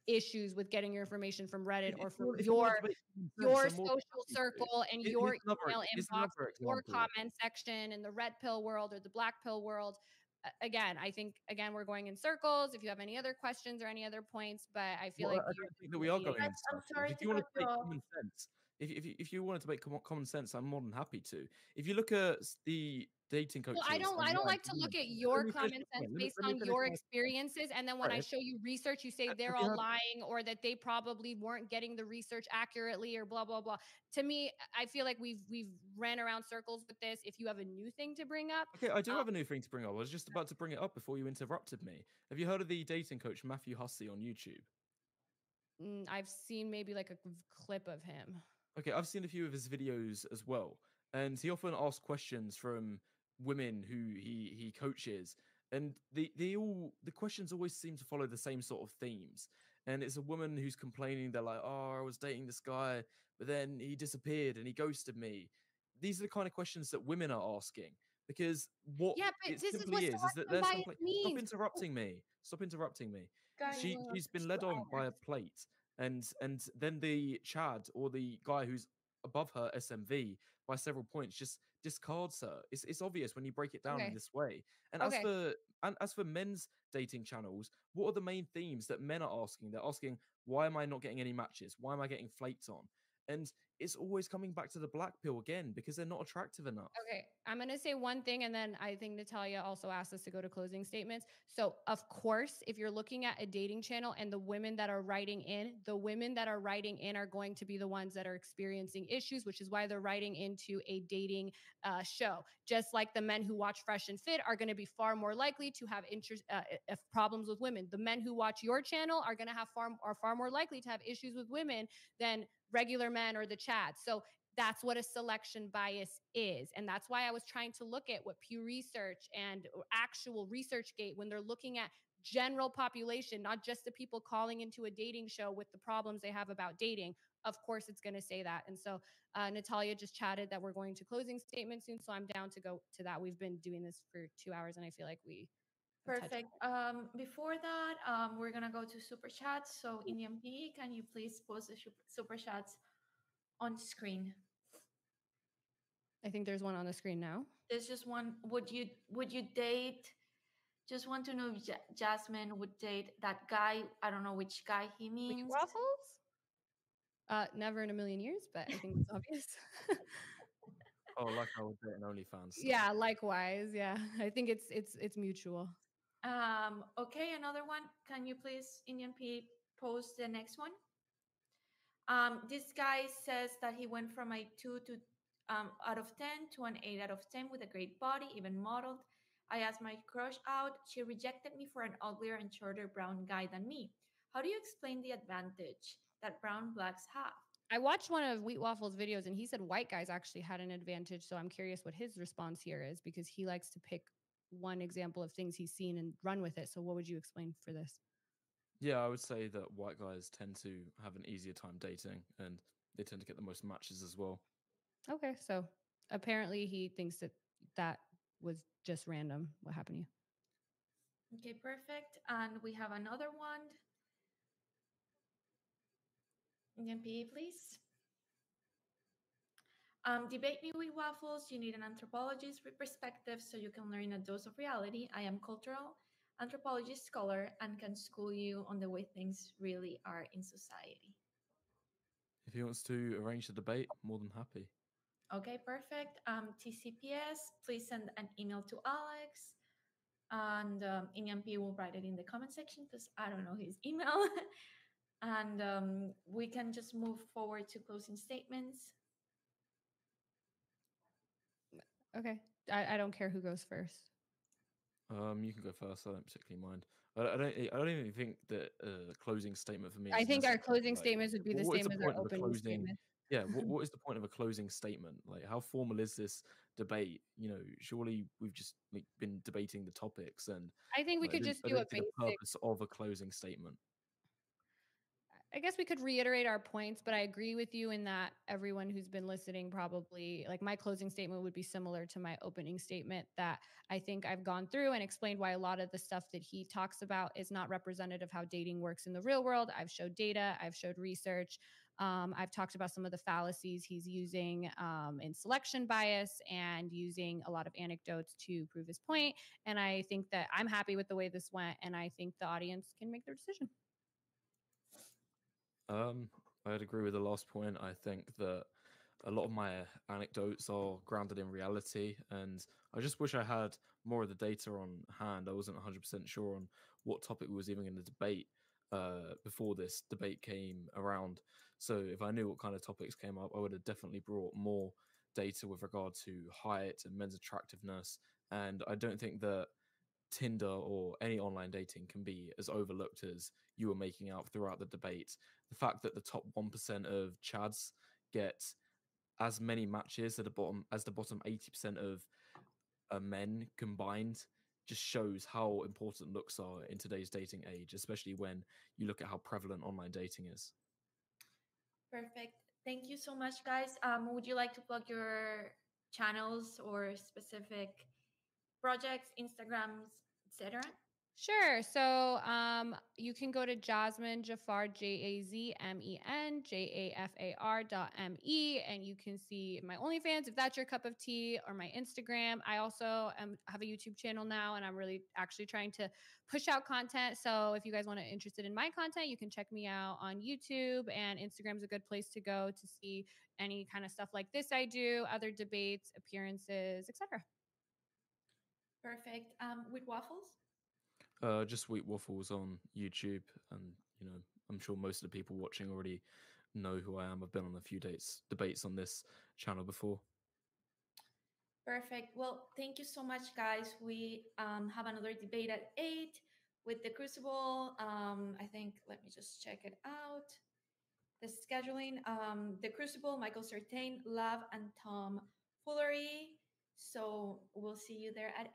issues with getting your information from Reddit or from If you wanted to make common sense, your I'm more than social happy to. circle and Here's your another email here's inbox, another your example. comment section in the red pill world or the black pill world. Again, I think we're going in circles. If you have any other questions or any other points, but I feel Well, like I you're don't think just that we are moving it. going Guys, in I'm circles. sorry If to you wanted cut to you make off. common sense, if you wanted to make common sense, I'm more than happy to. If you look at the dating Well, coaches I online, don't like to look at let your me finish common my sense point. based Let me on finish your my point. experiences, and then when I Right. show you research, you say they're Have you all heard? lying or that they probably weren't getting the research accurately or blah blah blah. To me, I feel like we've ran around circles with this. If you have a new thing to bring up, Okay, I do um, have a new thing to bring up. I was just about to bring it up before you interrupted me. Have you heard of the dating coach Matthew Hussey on YouTube? I've seen maybe like a clip of him. Okay, I've seen a few of his videos as well, and he often asks questions from women who he coaches, and the questions always seem to follow the same sort of themes. And it's a woman who's complaining, they're like, "Oh, I was dating this guy, but then he disappeared and he ghosted me." These are the kind of questions that women are asking because what Yeah, but it this is what simply is that selection they're bias simply stop means. interrupting me. Stop interrupting me. Guys, She's been 2 led on by a hours. plate, and then the Chad or the guy who's above her SMV by several points just discards her. It's obvious when you break it down in Okay, this way. And okay. as for men's dating channels, what are the main themes that men are asking? They're asking, why am I not getting any matches? Why am I getting flaked on? And it's always coming back to the black pill again because they're not attractive enough. Okay, I'm going to say one thing, and then I think Natalia also asked us to go to closing statements. So, of course, if you're looking at a dating channel and the women that are writing in, the women that are writing in are going to be the ones that are experiencing issues, which is why they're writing into a dating show. Just like the men who watch Fresh and Fit are going to be far more likely to have problems with women. The men who watch your channel are going to have far more likely to have issues with women than regular men or the Chads. So that's what a selection bias is. And that's why I was trying to look at what Pew Research and actual ResearchGate, when they're looking at general population, not just the people calling into a dating show with the problems they have about dating. Of course, it's going to say that. And so Natalia just chatted that we're going to closing statement soon. So I'm down to go to that. We've been doing this for 2 hours, and I feel like we have touched. Perfect. Before that, we're gonna go to super chats. So, Indian P, can you please post the super chats on screen? I think there's one on the screen now. There's just one. Would you date? Just want to know if Jasmine would date that guy. I don't know which guy he Wheat means. waffles? Never in a million years, but I think it's obvious. Oh, like I would date an OnlyFans star. Yeah, likewise. Yeah, I think it's mutual. Okay, another one. Can you please, Indian P, post the next one? This guy says that he went from a 2 to out of 10 to an 8 out of 10 with a great body, even modeled. I asked my crush out. She rejected me for an uglier and shorter brown guy than me. How do you explain the advantage that brown blacks have? I watched one of Wheat Waffles videos, and he said white guys actually had an advantage. So I'm curious what his response here is, because he likes to pick one example of things he's seen and run with it. So what would you explain for this? Yeah, I would say that white guys tend to have an easier time dating and they tend to get the most matches as well. Okay, so apparently he thinks that was just random. What happened to you? Okay, perfect. And we have another one. Indian P, please. Debate me with waffles. You need an anthropologist with perspective so you can learn a dose of reality. I am cultural anthropology scholar and can school you on the way things really are in society. If he wants to arrange the debate, more than happy. Okay, perfect. TCPS, please send an email to Alex, and EMP will write it in the comment section because I don't know his email. And we can just move forward to closing statements. Okay. I don't care who goes first. You can go first. I don't particularly mind. I don't even think that closing statement for me I is think our necessary. closing Like, statements would be the what is same the as our point of a opening closing? statement. Yeah, what is the point of a closing statement? Like, how formal is this debate? You know, surely we've just like been debating the topics, and I think we could just I do a don't see the basic. purpose of a closing statement. I guess we could reiterate our points, but I agree with you in that everyone who's been listening probably, like, my closing statement would be similar to my opening statement, that I think I've gone through and explained why a lot of the stuff that he talks about is not representative of how dating works in the real world. I've showed data, I've showed research. I've talked about some of the fallacies he's using in selection bias and using a lot of anecdotes to prove his point. And I think that I'm happy with the way this went, and I think the audience can make their decision. I'd agree with the last point. I think that a lot of my anecdotes are grounded in reality, and I just wish I had more of the data on hand. I wasn't 100% sure on what topic was even in the debate before this debate came around. So if I knew what kind of topics came up, I would have definitely brought more data with regard to height and men's attractiveness. And I don't think that Tinder or any online dating can be as overlooked as you were making out throughout the debate. The fact that the top 1% of Chads get as many matches at the bottom as the bottom 80% of men combined just shows how important looks are in today's dating age, especially when you look at how prevalent online dating is. Perfect. Thank you so much, guys. Would you like to plug your channels or specific projects, Instagrams, etc.? Sure. So you can go to Jazmen Jaffar, JAZMEN, and you can see my OnlyFans if that's your cup of tea, or my Instagram. I also have a YouTube channel now, and I'm really actually trying to push out content. So if you guys want to interested in my content, you can check me out on YouTube, and Instagram's a good place to go to see any kind of stuff like this I do, other debates, appearances, etc. Perfect. With Waffles? Just Sweet Waffles on YouTube, and you know, I'm sure most of the people watching already know who I am. I've been on a few debates on this channel before. Perfect. Well, thank you so much, guys. We have another debate at 8 with the Crucible. I think, let me just check it out. The scheduling, the Crucible, Michael Certain, Love, and Tom Foolery. So we'll see you there at 8.